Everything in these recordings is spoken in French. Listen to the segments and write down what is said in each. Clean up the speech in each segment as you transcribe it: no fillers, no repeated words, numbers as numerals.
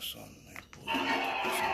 personne. Pour une autre personne.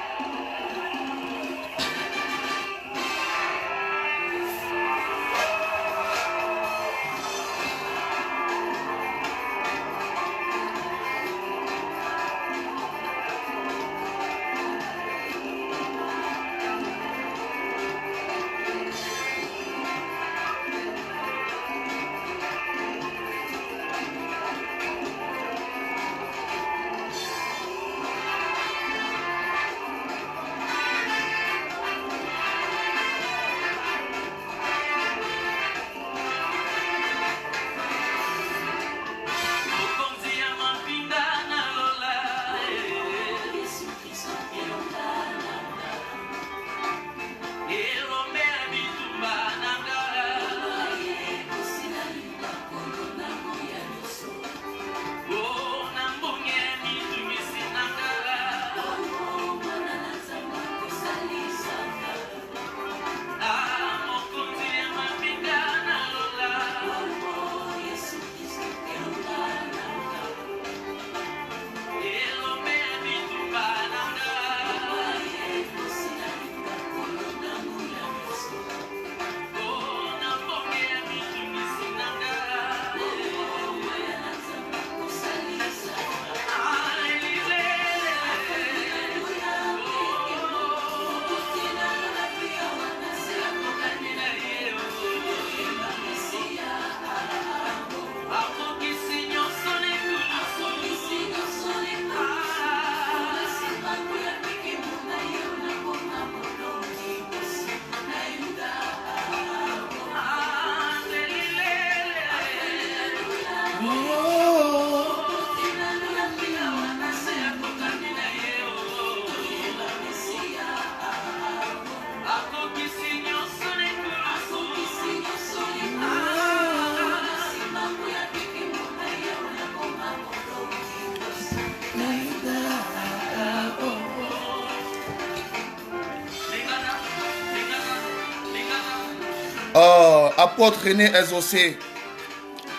Apôtre René Exaucé,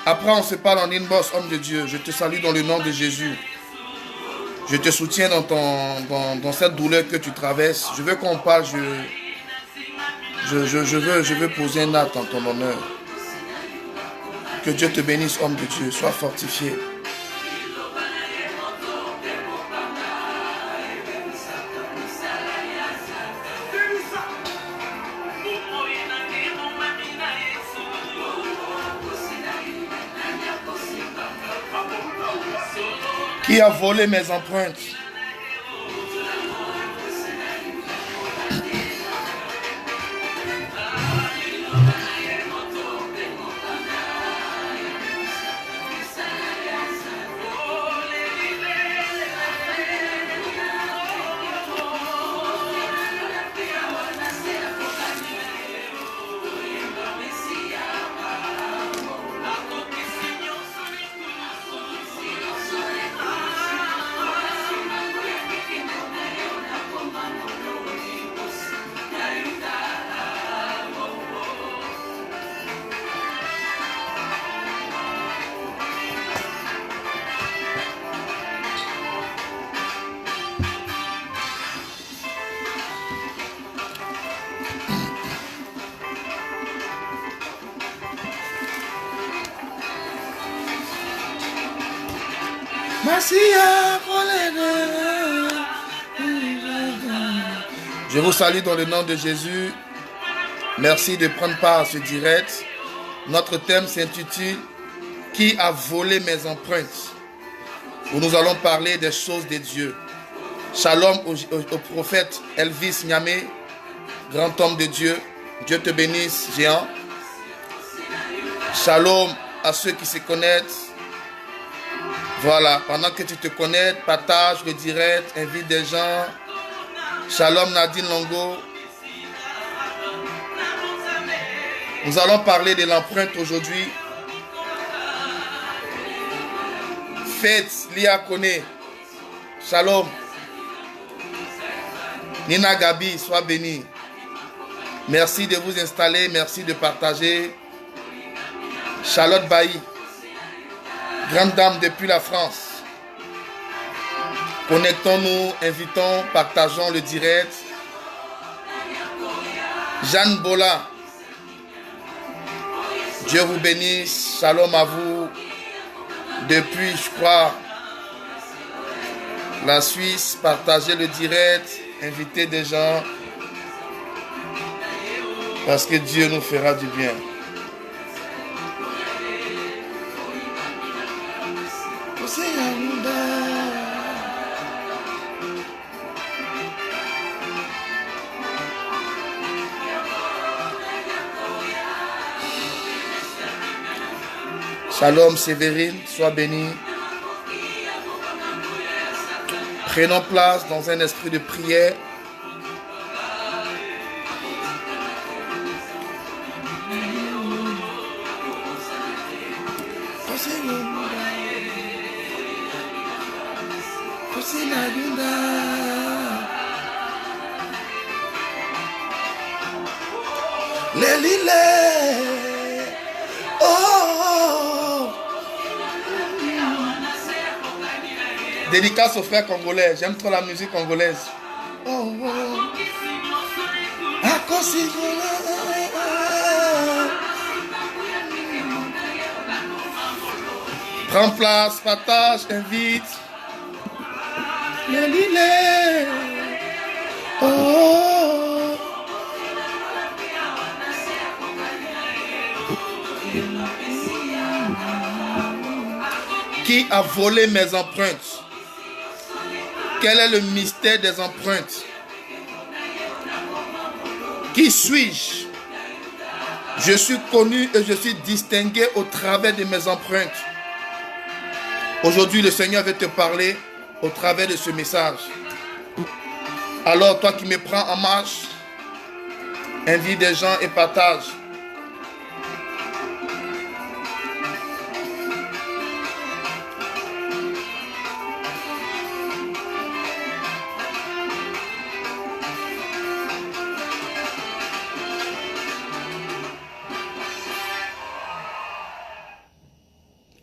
après on se parle en inbox, homme de Dieu. Je te salue dans le nom de Jésus. Je te soutiens dans cette douleur que tu traverses. Je veux qu'on parle, je veux poser un acte en ton honneur. Que Dieu te bénisse, homme de Dieu. Sois fortifié. Qui a volé mes empreintes? Je vous salue dans le nom de Jésus. Merci de prendre part à ce direct. Notre thème s'intitule « Qui a volé mes empreintes ?» où nous allons parler des choses de Dieu. Shalom au prophète Elvis Nyame, grand homme de Dieu. Dieu te bénisse, géant. Shalom à ceux qui se connectent. Voilà, pendant que tu te connectes, partage le direct, invite des gens. Shalom Nadine Longo. Nous allons parler de l'empreinte aujourd'hui. Fête Lia Kone. Shalom. Nina Gabi, sois béni. Merci de vous installer, merci de partager. Charlotte Bailly, grande dame depuis la France. Connectons-nous, invitons, partageons le direct. Jeanne Bola, Dieu vous bénisse, shalom à vous. Depuis, je crois, la Suisse, partagez le direct, invitez des gens, parce que Dieu nous fera du bien. Shalom Sévérine, sois bénie. Prenons place dans un esprit de prière. Dédicace aux frères congolais. J'aime trop la musique congolaise. Oh, oh. Prends place, partage, invite. Oh. Qui a volé mes empreintes? Quel est le mystère des empreintes? Qui suis-je? Je suis connu et je suis distingué au travers de mes empreintes. Aujourd'hui, le Seigneur veut te parler au travers de ce message. Alors, toi qui me prends en marche, invite des gens et partage.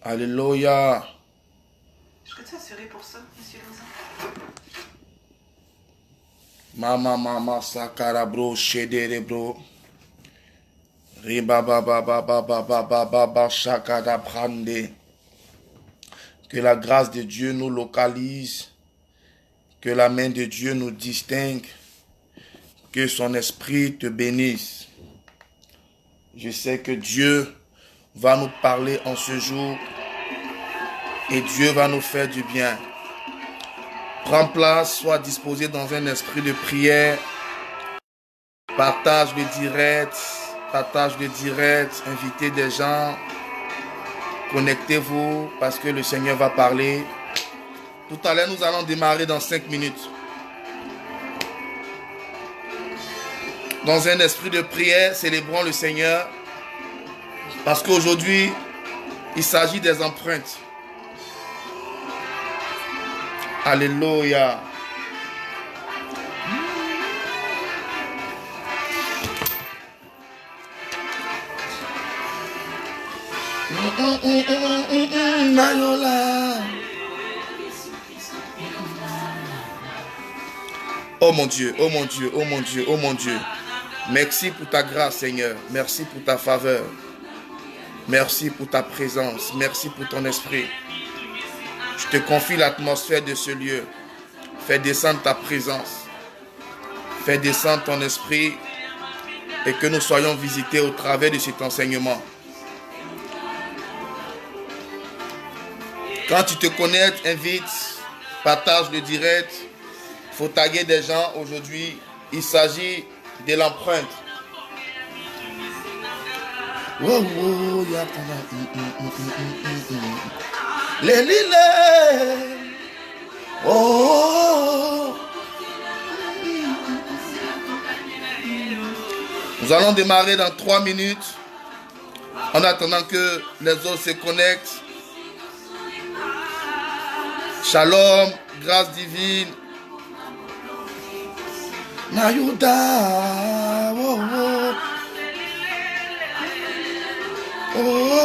Alléluia. Je peux t'assurer pour ça, monsieur Rosa? Mama, sakara bro, shedere bro. Riba baba, shakada brande. Que la grâce de Dieu nous localise. Que la main de Dieu nous distingue. Que son esprit te bénisse. Je sais que Dieu va nous parler en ce jour. Et Dieu va nous faire du bien. Prends place, sois disposé dans un esprit de prière. Partage le direct. Invitez des gens. Connectez-vous parce que le Seigneur va parler. Tout à l'heure, nous allons démarrer dans 5 minutes. Dans un esprit de prière, célébrons le Seigneur. Parce qu'aujourd'hui, il s'agit des empreintes. Alléluia. Oh mon Dieu, oh mon Dieu, oh mon Dieu, oh mon Dieu. Merci pour ta grâce, Seigneur. Merci pour ta faveur. Merci pour ta présence. Merci pour ton esprit. Je te confie l'atmosphère de ce lieu. Fais descendre ta présence. Fais descendre ton esprit et que nous soyons visités au travers de cet enseignement. Quand tu te connectes, invite, partage le direct. Il faut taguer des gens aujourd'hui. Il s'agit de l'empreinte. Les lilets. Oh. Nous allons démarrer dans 3 minutes. En attendant que les autres se connectent. Shalom, grâce divine. Mayuda. Oh, oh. Oh.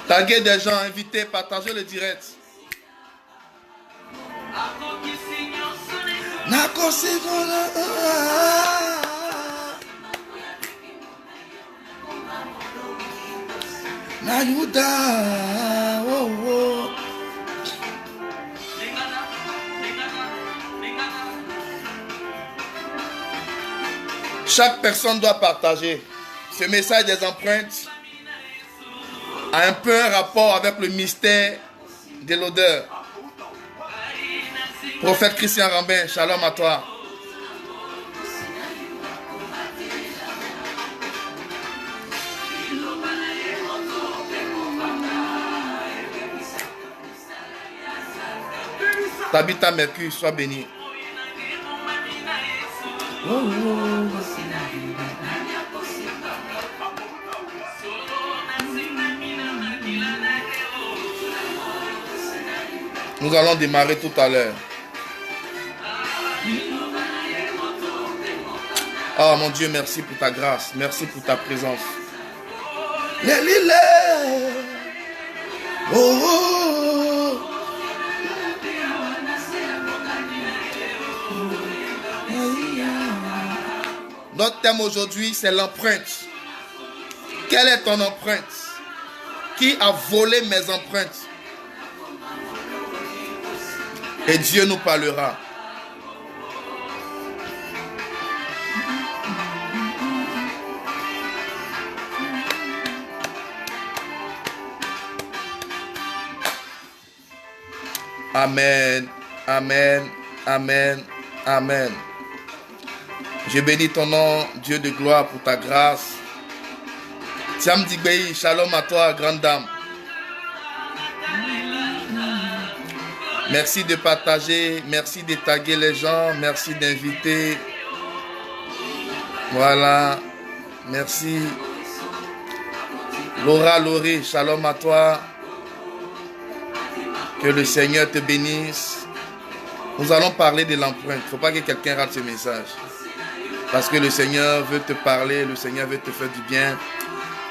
Taguez des gens, invitez, partagez le direct. Chaque personne doit partager. Ce message des empreintes a un peu un rapport avec le mystère de l'odeur. Prophète Christian Rambin, shalom à toi. Tabitha Mercure, sois béni. Nous allons démarrer tout à l'heure. Oh mon Dieu, merci pour ta grâce. Merci pour ta présence. Notre thème aujourd'hui, c'est l'empreinte. Quelle est ton empreinte? Qui a volé mes empreintes? Et Dieu nous parlera. Amen, amen, amen, amen. Je bénis ton nom, Dieu de gloire, pour ta grâce. Tiam Digbei, shalom à toi, grande dame. Merci de partager, merci de taguer les gens, merci d'inviter. Voilà, merci. Laura Laurie, shalom à toi. Que le Seigneur te bénisse. Nous allons parler de l'empreinte. Il ne faut pas que quelqu'un rate ce message. Parce que le Seigneur veut te parler, le Seigneur veut te faire du bien.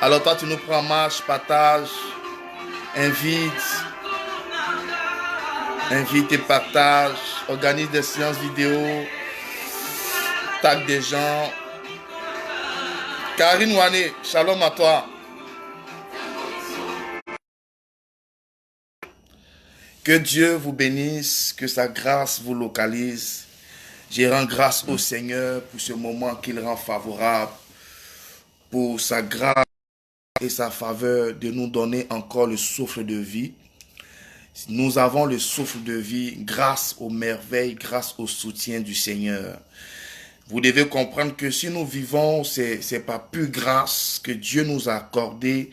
Alors toi, tu nous prends en marche, partage, invite et partage, organise des séances vidéo, tag des gens. Karine Wane, shalom à toi. Que Dieu vous bénisse, que sa grâce vous localise. Je rends grâce au Seigneur pour ce moment qu'il rend favorable, pour sa grâce et sa faveur de nous donner encore le souffle de vie. Nous avons le souffle de vie grâce aux merveilles, grâce au soutien du Seigneur. Vous devez comprendre que si nous vivons, c'est pas plus grâce que Dieu nous a accordé.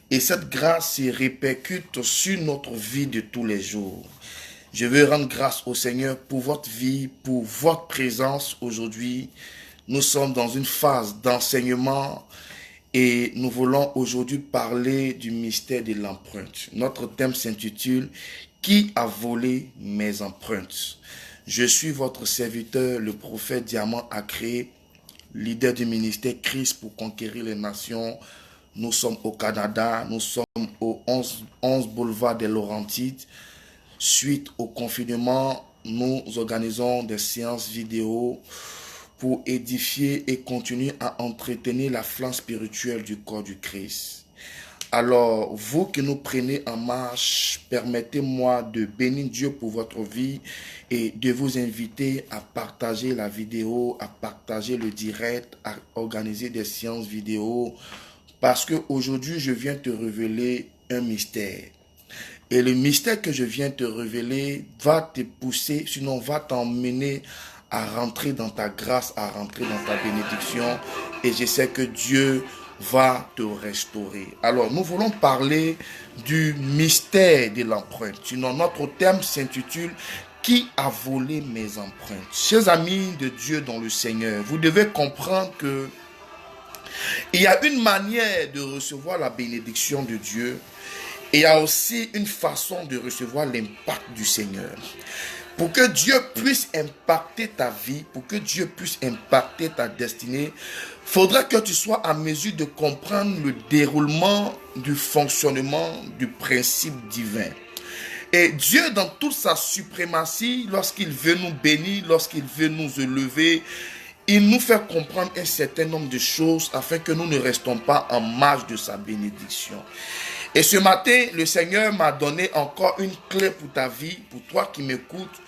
Et cette grâce se répercute sur notre vie de tous les jours. Je veux rendre grâce au Seigneur pour votre vie, pour votre présence aujourd'hui. Nous sommes dans une phase d'enseignement et nous voulons aujourd'hui parler du mystère de l'empreinte. Notre thème s'intitule « Qui a volé mes empreintes ?» Je suis votre serviteur, le prophète Diamant Acré, leader du ministère Christ pour conquérir les nations. Nous sommes au Canada, nous sommes au 11 boulevard des Laurentides. Suite au confinement, nous organisons des séances vidéo pour édifier et continuer à entretenir la flamme spirituelle du corps du Christ. Alors, vous qui nous prenez en marche, permettez-moi de bénir Dieu pour votre vie et de vous inviter à partager la vidéo, à partager le direct, à organiser des séances vidéo. Parce qu'aujourd'hui, je viens te révéler un mystère. Et le mystère que je viens te révéler va te pousser, sinon va t'emmener à rentrer dans ta grâce, à rentrer dans ta bénédiction. Et je sais que Dieu va te restaurer. Alors, nous voulons parler du mystère de l'empreinte. Sinon, notre thème s'intitule « Qui a volé mes empreintes ?» Chers amis de Dieu dans le Seigneur, vous devez comprendre que il y a une manière de recevoir la bénédiction de Dieu Et il y a aussi une façon de recevoir l'impact du Seigneur. Pour que Dieu puisse impacter ta vie, pour que Dieu puisse impacter ta destinée, il faudra que tu sois en mesure de comprendre le déroulement du fonctionnement du principe divin. Et Dieu, dans toute sa suprématie, lorsqu'il veut nous bénir, lorsqu'il veut nous élever, il nous fait comprendre un certain nombre de choses afin que nous ne restons pas en marge de sa bénédiction. Et ce matin, le Seigneur m'a donné encore une clé pour ta vie, pour toi qui m'écoutes,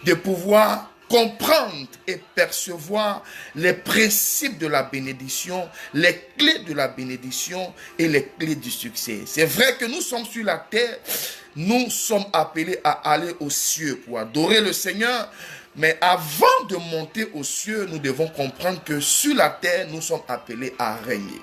de pouvoir comprendre et percevoir les principes de la bénédiction, les clés de la bénédiction et les clés du succès. C'est vrai que nous sommes sur la terre, nous sommes appelés à aller aux cieux pour adorer le Seigneur. Mais avant de monter aux cieux, nous devons comprendre que sur la terre, nous sommes appelés à régner.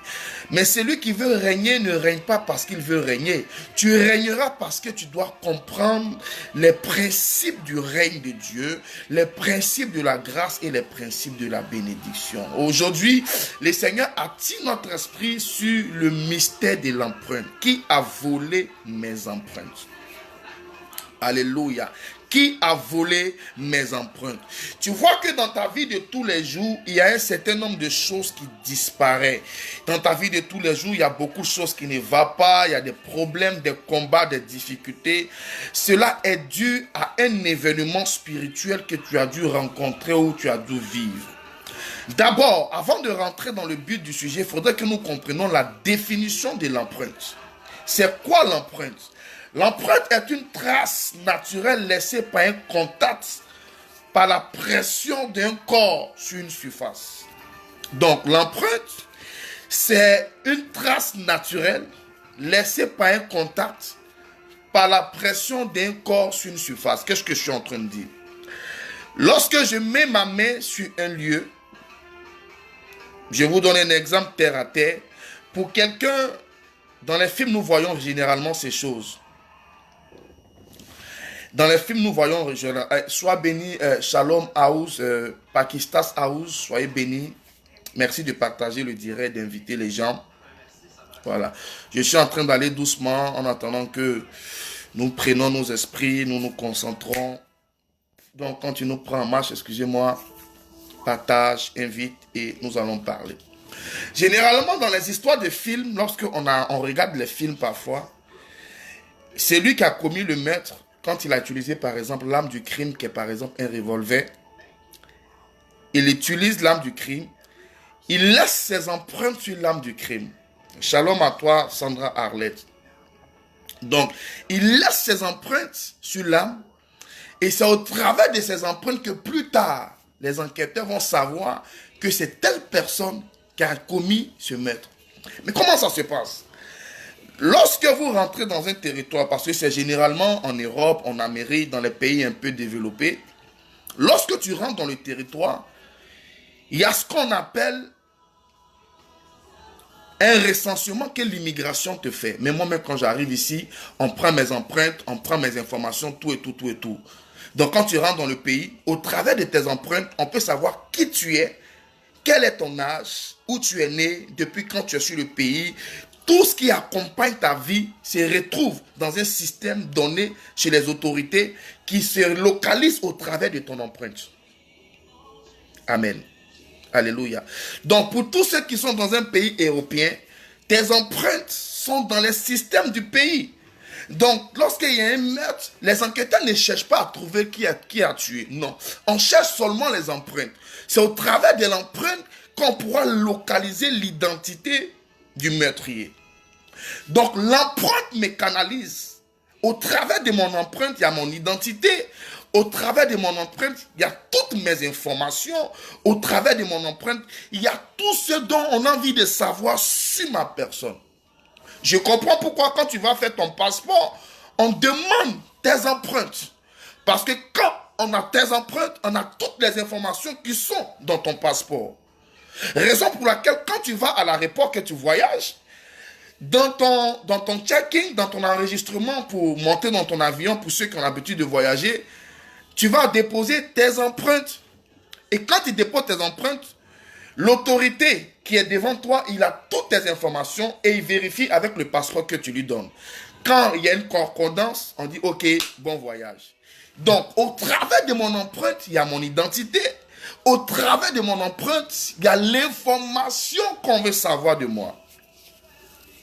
Mais celui qui veut régner ne règne pas parce qu'il veut régner. Tu régneras parce que tu dois comprendre les principes du règne de Dieu, les principes de la grâce et les principes de la bénédiction. Aujourd'hui, le Seigneur attire notre esprit sur le mystère de l'empreinte. Qui a volé mes empreintes? Alléluia. Qui a volé mes empreintes? Tu vois que dans ta vie de tous les jours, il y a un certain nombre de choses qui disparaissent. Dans ta vie de tous les jours, il y a beaucoup de choses qui ne vont pas. Il y a des problèmes, des combats, des difficultés. Cela est dû à un événement spirituel que tu as dû rencontrer ou tu as dû vivre. D'abord, avant de rentrer dans le but du sujet, il faudrait que nous comprenions la définition de l'empreinte. C'est quoi l'empreinte? L'empreinte est une trace naturelle laissée par un contact, par la pression d'un corps sur une surface. Donc l'empreinte, c'est une trace naturelle laissée par un contact, par la pression d'un corps sur une surface. Qu'est-ce que je suis en train de dire? Lorsque je mets ma main sur un lieu, je vous donne un exemple terre à terre. Pour quelqu'un, dans les films, nous voyons généralement ces choses. Dans les films, nous voyons, sois béni, Shalom House, Pakistan House, soyez bénis. Merci de partager le direct, d'inviter les gens. Voilà. Je suis en train d'aller doucement en attendant que nous prenions nos esprits, nous nous concentrons. Donc, quand tu nous prends en marche, excusez-moi, partage, invite et nous allons parler. Généralement, dans les histoires de films, lorsqu'on regarde les films parfois, c'est lui qui a commis le meurtre. Quand il a utilisé par exemple l'arme du crime, qui est par exemple un revolver, il utilise l'arme du crime, il laisse ses empreintes sur l'arme du crime. Shalom à toi, Sandra Arlette. Donc, il laisse ses empreintes sur l'arme, et c'est au travers de ces empreintes que plus tard, les enquêteurs vont savoir que c'est telle personne qui a commis ce meurtre. Mais comment ça se passe? Lorsque vous rentrez dans un territoire, parce que c'est généralement en Europe, en Amérique, dans les pays un peu développés, lorsque tu rentres dans le territoire, il y a ce qu'on appelle un recensement que l'immigration te fait. Mais moi-même, quand j'arrive ici, on prend mes empreintes, on prend mes informations, tout et tout, tout et tout. Donc, quand tu rentres dans le pays, au travers de tes empreintes, on peut savoir qui tu es, quel est ton âge, où tu es né, depuis quand tu es sur le pays. Tout ce qui accompagne ta vie se retrouve dans un système donné chez les autorités qui se localise au travers de ton empreinte. Amen. Alléluia. Donc, pour tous ceux qui sont dans un pays européen, tes empreintes sont dans les systèmes du pays. Donc, lorsqu'il y a un meurtre, les enquêteurs ne cherchent pas à trouver qui a tué. Non, on cherche seulement les empreintes. C'est au travers de l'empreinte qu'on pourra localiser l'identité du meurtrier. Donc, l'empreinte me canalise. Au travers de mon empreinte, il y a mon identité. Au travers de mon empreinte, il y a toutes mes informations. Au travers de mon empreinte, il y a tout ce dont on a envie de savoir sur ma personne. Je comprends pourquoi quand tu vas faire ton passeport, on demande tes empreintes. Parce que quand on a tes empreintes, on a toutes les informations qui sont dans ton passeport. Raison pour laquelle quand tu vas à l'aéroport, que tu voyages, dans ton check-in, dans ton enregistrement pour monter dans ton avion, pour ceux qui ont l'habitude de voyager, tu vas déposer tes empreintes. Et quand tu déposes tes empreintes, l'autorité qui est devant toi, il a toutes tes informations et il vérifie avec le passeport que tu lui donnes. Quand il y a une concordance, on dit ok, bon voyage. Donc, au travers de mon empreinte, il y a mon identité. Au travers de mon empreinte, il y a l'information qu'on veut savoir de moi.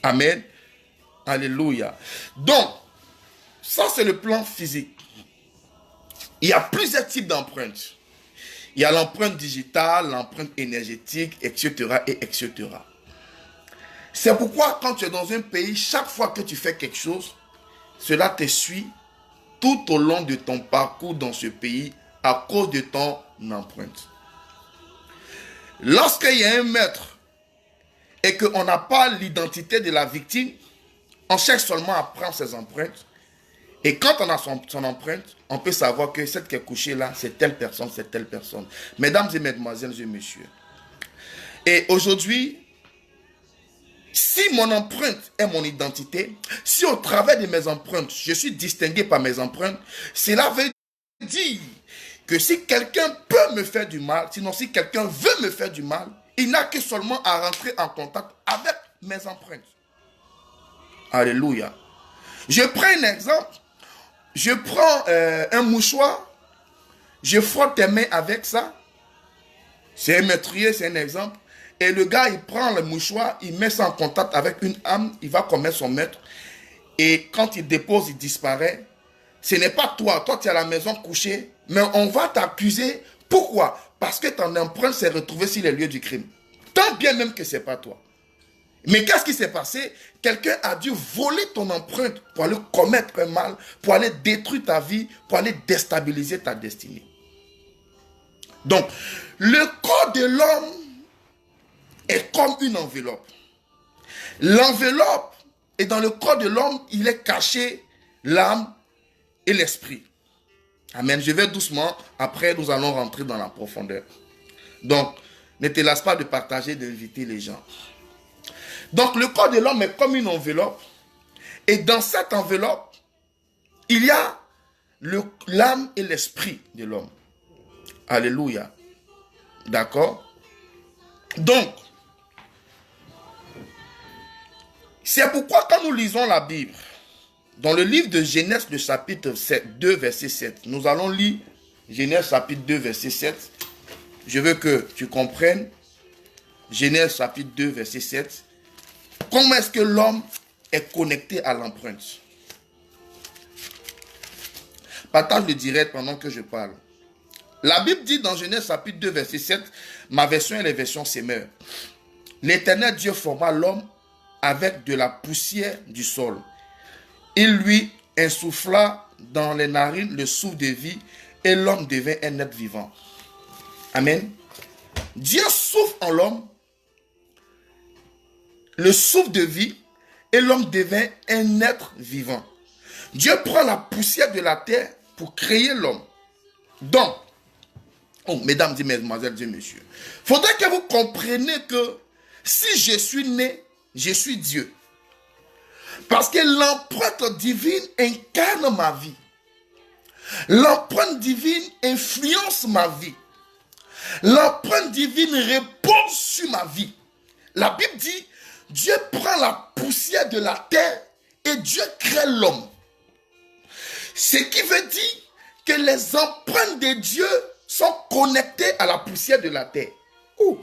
Amen. Alléluia. Donc, ça c'est le plan physique. Il y a plusieurs types d'empreintes. Il y a l'empreinte digitale, l'empreinte énergétique, etc., etc. C'est pourquoi quand tu es dans un pays, chaque fois que tu fais quelque chose, cela te suit tout au long de ton parcours dans ce pays à cause de ton empreinte. Lorsqu'il y a un meurtre et qu'on n'a pas l'identité de la victime, on cherche seulement à prendre ses empreintes. Et quand on a son empreinte, on peut savoir que cette qui est couchée là, c'est telle personne, c'est telle personne. Mesdames et mesdemoiselles et messieurs. Et aujourd'hui, si mon empreinte est mon identité, si au travers de mes empreintes, je suis distingué par mes empreintes, cela veut dire que si quelqu'un peut me faire du mal, sinon si quelqu'un veut me faire du mal, il n'a que seulement à rentrer en contact avec mes empreintes. Alléluia. Je prends un exemple. Je prends un mouchoir, je frotte tes mains avec ça. C'est un meurtrier, c'est un exemple. Et le gars, il prend le mouchoir, il met ça en contact avec une âme, il va commettre son meurtre. Et quand il dépose, il disparaît. Ce n'est pas toi, toi tu es à la maison couché, mais on va t'accuser. Pourquoi? Parce que ton empreinte s'est retrouvée sur les lieux du crime. Tant bien même que ce n'est pas toi. Mais qu'est-ce qui s'est passé? Quelqu'un a dû voler ton empreinte pour aller commettre un mal, pour aller détruire ta vie, pour aller déstabiliser ta destinée. Donc, le corps de l'homme est comme une enveloppe. L'enveloppe, et dans le corps de l'homme, il est caché l'âme et l'esprit. Amen. Je vais doucement, après nous allons rentrer dans la profondeur. Donc, ne te lasse pas de partager, d'inviter les gens. Donc, le corps de l'homme est comme une enveloppe. Et dans cette enveloppe, il y a l'âme et l'esprit de l'homme. Alléluia. D'accord? Donc, c'est pourquoi quand nous lisons la Bible, dans le livre de Genèse, le chapitre 2, verset 7, nous allons lire Genèse chapitre 2, verset 7. Je veux que tu comprennes. Genèse chapitre 2, verset 7. Comment est-ce que l'homme est connecté à l'empreinte? Partage le direct pendant que je parle. La Bible dit dans Genèse chapitre 2, verset 7, ma version est la version Semeur. L'Éternel Dieu forma l'homme avec de la poussière du sol. Il lui insuffla dans les narines le souffle de vie et l'homme devint un être vivant. Amen. Dieu souffle en l'homme le souffle de vie et l'homme devient un être vivant. Dieu prend la poussière de la terre pour créer l'homme. Donc, mesdames et mesdemoiselles et messieurs, il faudrait que vous compreniez que si je suis né, je suis Dieu. Parce que l'empreinte divine incarne ma vie. L'empreinte divine influence ma vie. L'empreinte divine répond sur ma vie. La Bible dit, Dieu prend la poussière de la terre et Dieu crée l'homme. Ce qui veut dire que les empreintes de Dieu sont connectées à la poussière de la terre.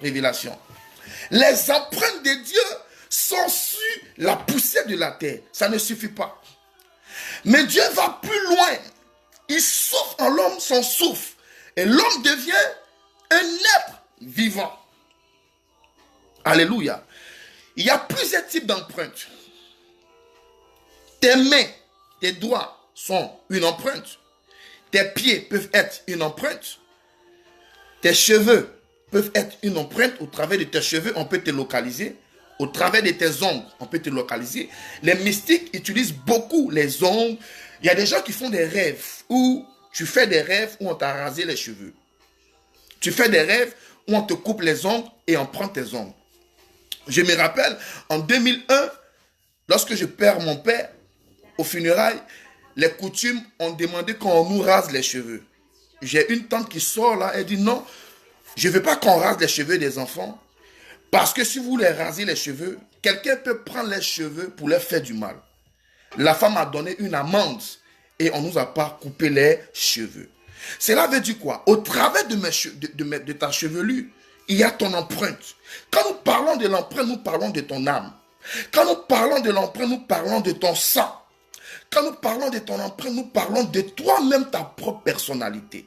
Révélation. Les empreintes de Dieu sont sur la poussière de la terre. Ça ne suffit pas. Mais Dieu va plus loin. Il souffle en l'homme son souffle. Et l'homme devient un être vivant. Alléluia. Il y a plusieurs types d'empreintes. Tes mains, tes doigts sont une empreinte. Tes pieds peuvent être une empreinte. Tes cheveux peuvent être une empreinte. Au travers de tes cheveux, on peut te localiser. Au travers de tes ongles, on peut te localiser. Les mystiques utilisent beaucoup les ongles. Il y a des gens qui font des rêves où tu fais des rêves où on t'a rasé les cheveux. Tu fais des rêves où on te coupe les ongles et on prend tes ongles. Je me rappelle, en 2001, lorsque je perds mon père, au funérailles, les coutumes ont demandé qu'on nous rase les cheveux. J'ai une tante qui sort là, elle dit non, je ne veux pas qu'on rase les cheveux des enfants, parce que si vous les rasez les cheveux, quelqu'un peut prendre les cheveux pour leur faire du mal. La femme a donné une amende et on ne nous a pas coupé les cheveux. Cela veut dire quoi? Au travers de ta chevelure, il y a ton empreinte. Quand nous parlons de l'empreinte, nous parlons de ton âme. Quand nous parlons de l'empreinte, nous parlons de ton sang. Quand nous parlons de ton empreinte, nous parlons de toi-même, ta propre personnalité.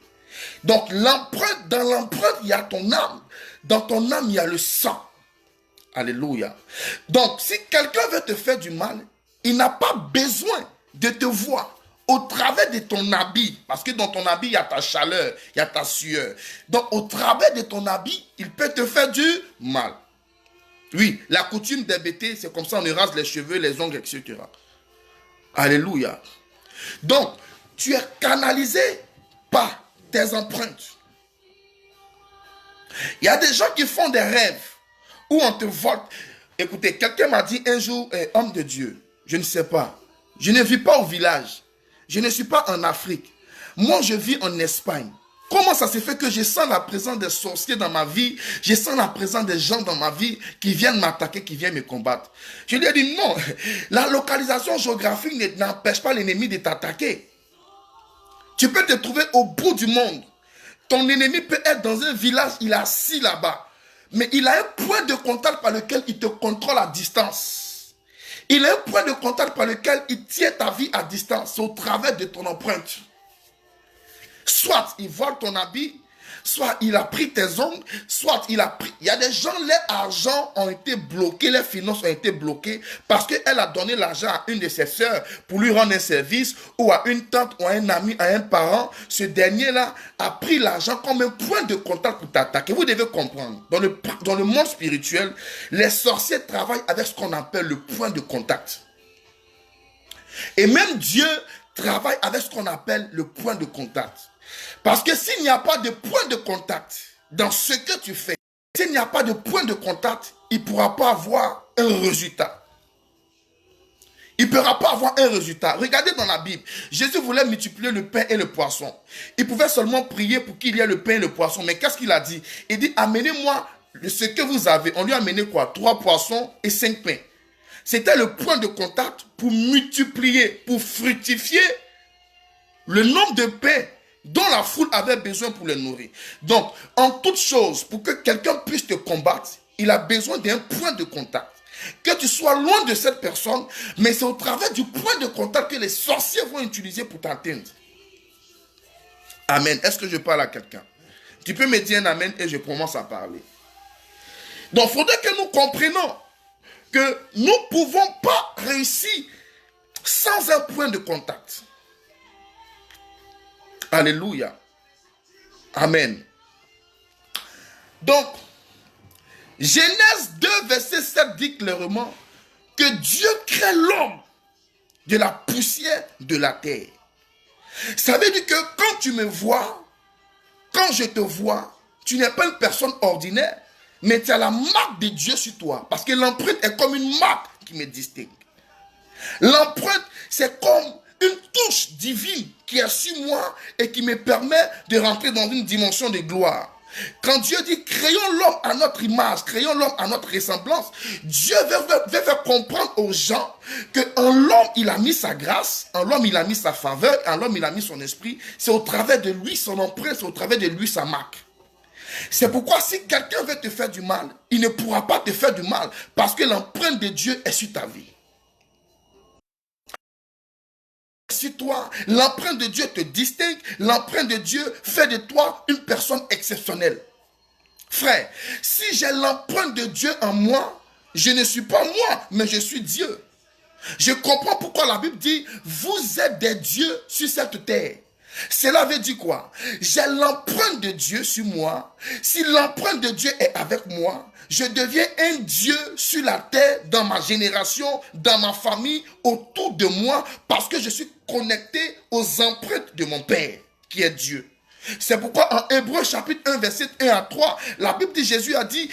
Donc l'empreinte, dans l'empreinte, il y a ton âme. Dans ton âme, il y a le sang. Alléluia. Donc si quelqu'un veut te faire du mal, il n'a pas besoin de te voir au travers de ton habit. Parce que dans ton habit, il y a ta chaleur, il y a ta sueur. Donc au travers de ton habit, il peut te faire du mal. Oui, la coutume des bêtés, c'est comme ça, on rase les cheveux, les ongles, etc. Alléluia. Donc, tu es canalisé par tes empreintes. Il y a des gens qui font des rêves où on te vole. Écoutez, quelqu'un m'a dit un jour, homme de Dieu, je ne sais pas, je ne vis pas au village, je ne suis pas en Afrique. Moi, je vis en Espagne. Comment ça se fait que je sens la présence des sorciers dans ma vie? Je sens la présence des gens dans ma vie qui viennent m'attaquer, qui viennent me combattre. Je lui ai dit non, la localisation géographique n'empêche pas l'ennemi de t'attaquer. Tu peux te trouver au bout du monde. Ton ennemi peut être dans un village, il est assis là-bas. Mais il a un point de contact par lequel il te contrôle à distance. Il a un point de contact par lequel il tient ta vie à distance. C'est au travers de ton empreinte. Soit il vole ton habit, soit il a pris tes ongles, soit il a pris... Il y a des gens, les argent ont été bloqués, les finances ont été bloquées parce qu'elle a donné l'argent à une de ses sœurs pour lui rendre un service, ou à une tante, ou à un ami, à un parent. Ce dernier-là a pris l'argent comme un point de contact pour t'attaquer. Vous devez comprendre, dans le monde spirituel, les sorciers travaillent avec ce qu'on appelle le point de contact. Et même Dieu travaille avec ce qu'on appelle le point de contact. Parce que s'il n'y a pas de point de contact dans ce que tu fais, s'il n'y a pas de point de contact, il ne pourra pas avoir un résultat. Il ne pourra pas avoir un résultat. Regardez dans la Bible, Jésus voulait multiplier le pain et le poisson. Il pouvait seulement prier pour qu'il y ait le pain et le poisson. Mais qu'est-ce qu'il a dit? Il dit, amenez-moi ce que vous avez. On lui a amené quoi? 3 poissons et 5 pains. C'était le point de contact pour multiplier, pour fructifier le nombre de pains dont la foule avait besoin pour les nourrir. Donc, en toute chose, pour que quelqu'un puisse te combattre, il a besoin d'un point de contact. Que tu sois loin de cette personne, mais c'est au travers du point de contact que les sorciers vont utiliser pour t'atteindre. Amen. Est-ce que je parle à quelqu'un? Tu peux me dire un amen et je commence à parler. Donc, il faudrait que nous comprenions que nous ne pouvons pas réussir sans un point de contact. Alléluia. Amen. Donc, Genèse 2, verset 7 dit clairement que Dieu crée l'homme de la poussière de la terre. Ça veut dire que quand tu me vois, quand je te vois, tu n'es pas une personne ordinaire, mais tu as la marque de Dieu sur toi. Parce que l'empreinte est comme une marque qui me distingue. L'empreinte, c'est comme une touche divine qui est sur moi et qui me permet de rentrer dans une dimension de gloire. Quand Dieu dit, créons l'homme à notre image, créons l'homme à notre ressemblance, Dieu veut faire comprendre aux gens qu'en l'homme, il a mis sa grâce, en l'homme, il a mis sa faveur, en l'homme, il a mis son esprit. C'est au travers de lui son empreinte, c'est au travers de lui sa marque. C'est pourquoi si quelqu'un veut te faire du mal, il ne pourra pas te faire du mal parce que l'empreinte de Dieu est sur ta vie. Sur toi, l'empreinte de Dieu te distingue, l'empreinte de Dieu fait de toi une personne exceptionnelle. Frère, si j'ai l'empreinte de Dieu en moi, je ne suis pas moi, mais je suis Dieu. Je comprends pourquoi la Bible dit, vous êtes des dieux sur cette terre. Cela veut dire quoi? J'ai l'empreinte de Dieu sur moi. Si l'empreinte de Dieu est avec moi, je deviens un Dieu sur la terre, dans ma génération, dans ma famille, autour de moi, parce que je suis connecté aux empreintes de mon Père, qui est Dieu. C'est pourquoi en Hébreux chapitre 1, verset 1 à 3, la Bible dit, Jésus a dit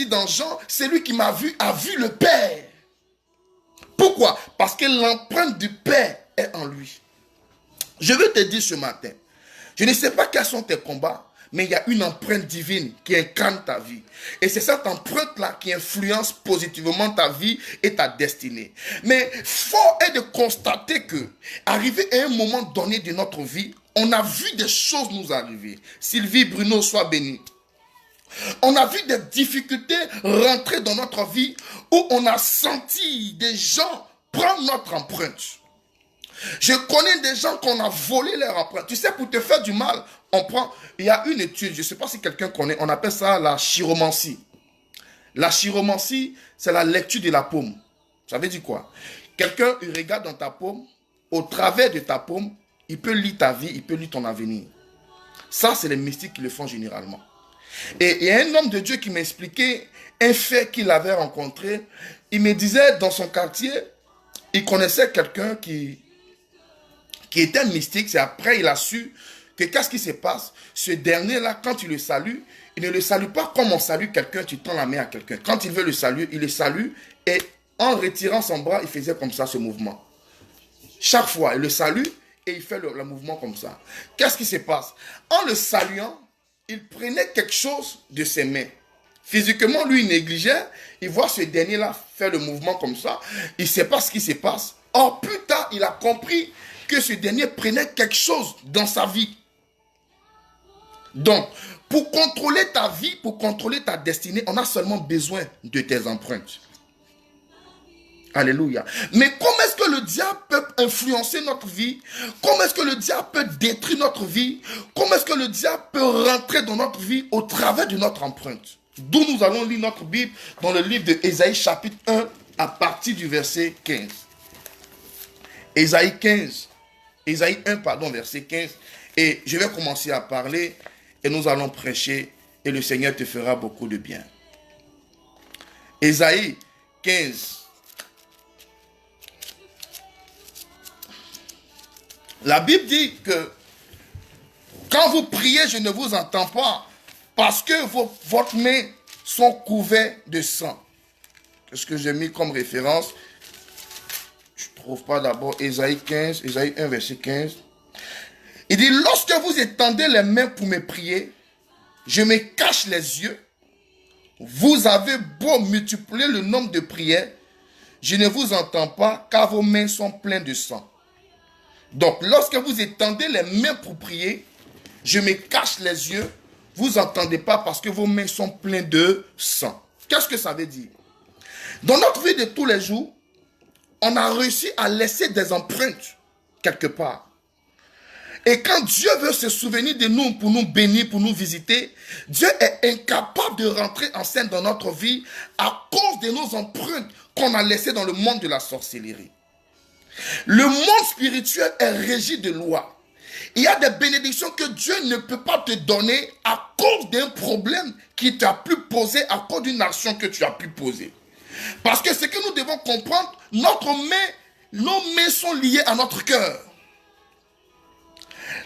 dans Jean, celui qui m'a vu a vu le Père. Pourquoi? Parce que l'empreinte du Père est en lui. Je veux te dire ce matin, je ne sais pas quels sont tes combats, mais il y a une empreinte divine qui incarne ta vie. Et c'est cette empreinte-là qui influence positivement ta vie et ta destinée. Mais fort est de constater que, arrivé à un moment donné de notre vie, on a vu des choses nous arriver. Sylvie, Bruno, sois bénis. On a vu des difficultés rentrer dans notre vie où on a senti des gens prendre notre empreinte. Je connais des gens qu'on a volé leur empreinte. Tu sais, pour te faire du mal, on prend... Il y a une étude, je ne sais pas si quelqu'un connaît, on appelle ça la chiromancie. La chiromancie, c'est la lecture de la paume. Ça veut dire quoi? Quelqu'un, il regarde dans ta paume, au travers de ta paume, il peut lire ta vie, il peut lire ton avenir. Ça, c'est les mystiques qui le font généralement. Et il y a un homme de Dieu qui m'expliquait un fait qu'il avait rencontré. Il me disait, dans son quartier, il connaissait quelqu'un qui était mystique. C'est après il a su que qu'est-ce qui se passe. Ce dernier-là, quand il le salue, il ne le salue pas comme on salue quelqu'un, tu tends la main à quelqu'un. Quand il veut le saluer, il le salue et en retirant son bras, il faisait comme ça ce mouvement. Chaque fois, il le salue et il fait le mouvement comme ça. Qu'est-ce qui se passe? En le saluant, il prenait quelque chose de ses mains. Physiquement, lui, il négligeait. Il voit ce dernier-là faire le mouvement comme ça. Il ne sait pas ce qui se passe. Or, plus tard, il a compris que ce dernier prenait quelque chose dans sa vie. Donc, pour contrôler ta vie, pour contrôler ta destinée, on a seulement besoin de tes empreintes. Alléluia. Mais comment est-ce que le diable peut influencer notre vie? Comment est-ce que le diable peut détruire notre vie? Comment est-ce que le diable peut rentrer dans notre vie au travers de notre empreinte? D'où nous allons lire notre Bible dans le livre de Ésaïe chapitre 1 à partir du verset 15. Ésaïe 1, verset 15. Et je vais commencer à parler et nous allons prêcher et le Seigneur te fera beaucoup de bien. Ésaïe 15. La Bible dit que quand vous priez, je ne vous entends pas parce que votre mains sont couvertes de sang. Qu'est-ce que j'ai mis comme référence? Je ne trouve pas d'abord Ésaïe 1, verset 15. Il dit, lorsque vous étendez les mains pour me prier, je me cache les yeux. Vous avez beau multiplier le nombre de prières, je ne vous entends pas car vos mains sont pleines de sang. Donc, lorsque vous étendez les mains pour prier, je me cache les yeux, vous n'entendez pas parce que vos mains sont pleines de sang. Qu'est-ce que ça veut dire? Dans notre vie de tous les jours, on a réussi à laisser des empreintes quelque part. Et quand Dieu veut se souvenir de nous pour nous bénir, pour nous visiter, Dieu est incapable de rentrer en scène dans notre vie à cause de nos empreintes qu'on a laissées dans le monde de la sorcellerie. Le monde spirituel est régi de lois. Il y a des bénédictions que Dieu ne peut pas te donner à cause d'un problème qui t'a pu poser, à cause d'une action que tu as pu poser. Parce que ce que nous devons comprendre, nos mains sont liées à notre cœur.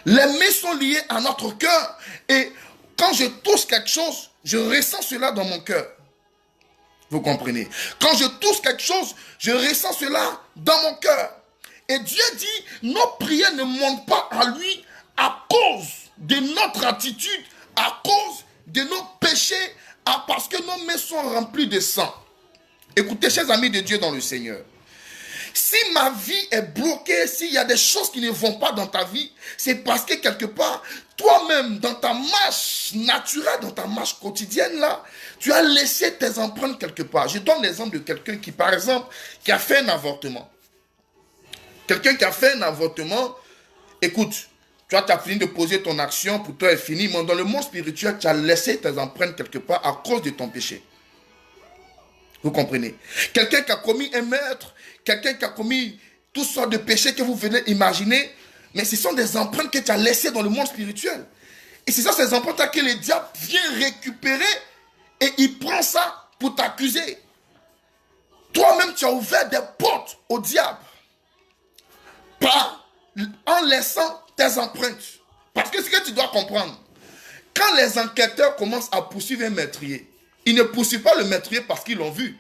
Les mains sont liées à notre cœur. Et quand je touche quelque chose, je ressens cela dans mon cœur. Vous comprenez? Quand je touche quelque chose, je ressens cela dans mon cœur. Et Dieu dit, nos prières ne montent pas à lui à cause de notre attitude, à cause de nos péchés, parce que nos mains sont remplies de sang. Écoutez, chers amis de Dieu dans le Seigneur. Si ma vie est bloquée, s'il y a des choses qui ne vont pas dans ta vie, c'est parce que quelque part, toi-même, dans ta marche naturelle, dans ta marche quotidienne, là, tu as laissé tes empreintes quelque part. Je donne l'exemple de quelqu'un qui, par exemple, qui a fait un avortement. Quelqu'un qui a fait un avortement, écoute, tu as fini de poser ton action, pour toi est fini, mais dans le monde spirituel, tu as laissé tes empreintes quelque part à cause de ton péché. Vous comprenez? Quelqu'un qui a commis un meurtre, quelqu'un qui a commis toutes sortes de péchés que vous venez imaginer, mais ce sont des empreintes que tu as laissées dans le monde spirituel. Et c'est ça, ces empreintes que le diable vient récupérer et il prend ça pour t'accuser. Toi-même, tu as ouvert des portes au diable en laissant tes empreintes. Parce que ce que tu dois comprendre, quand les enquêteurs commencent à poursuivre un meurtrier, ils ne poursuivent pas le meurtrier parce qu'ils l'ont vu.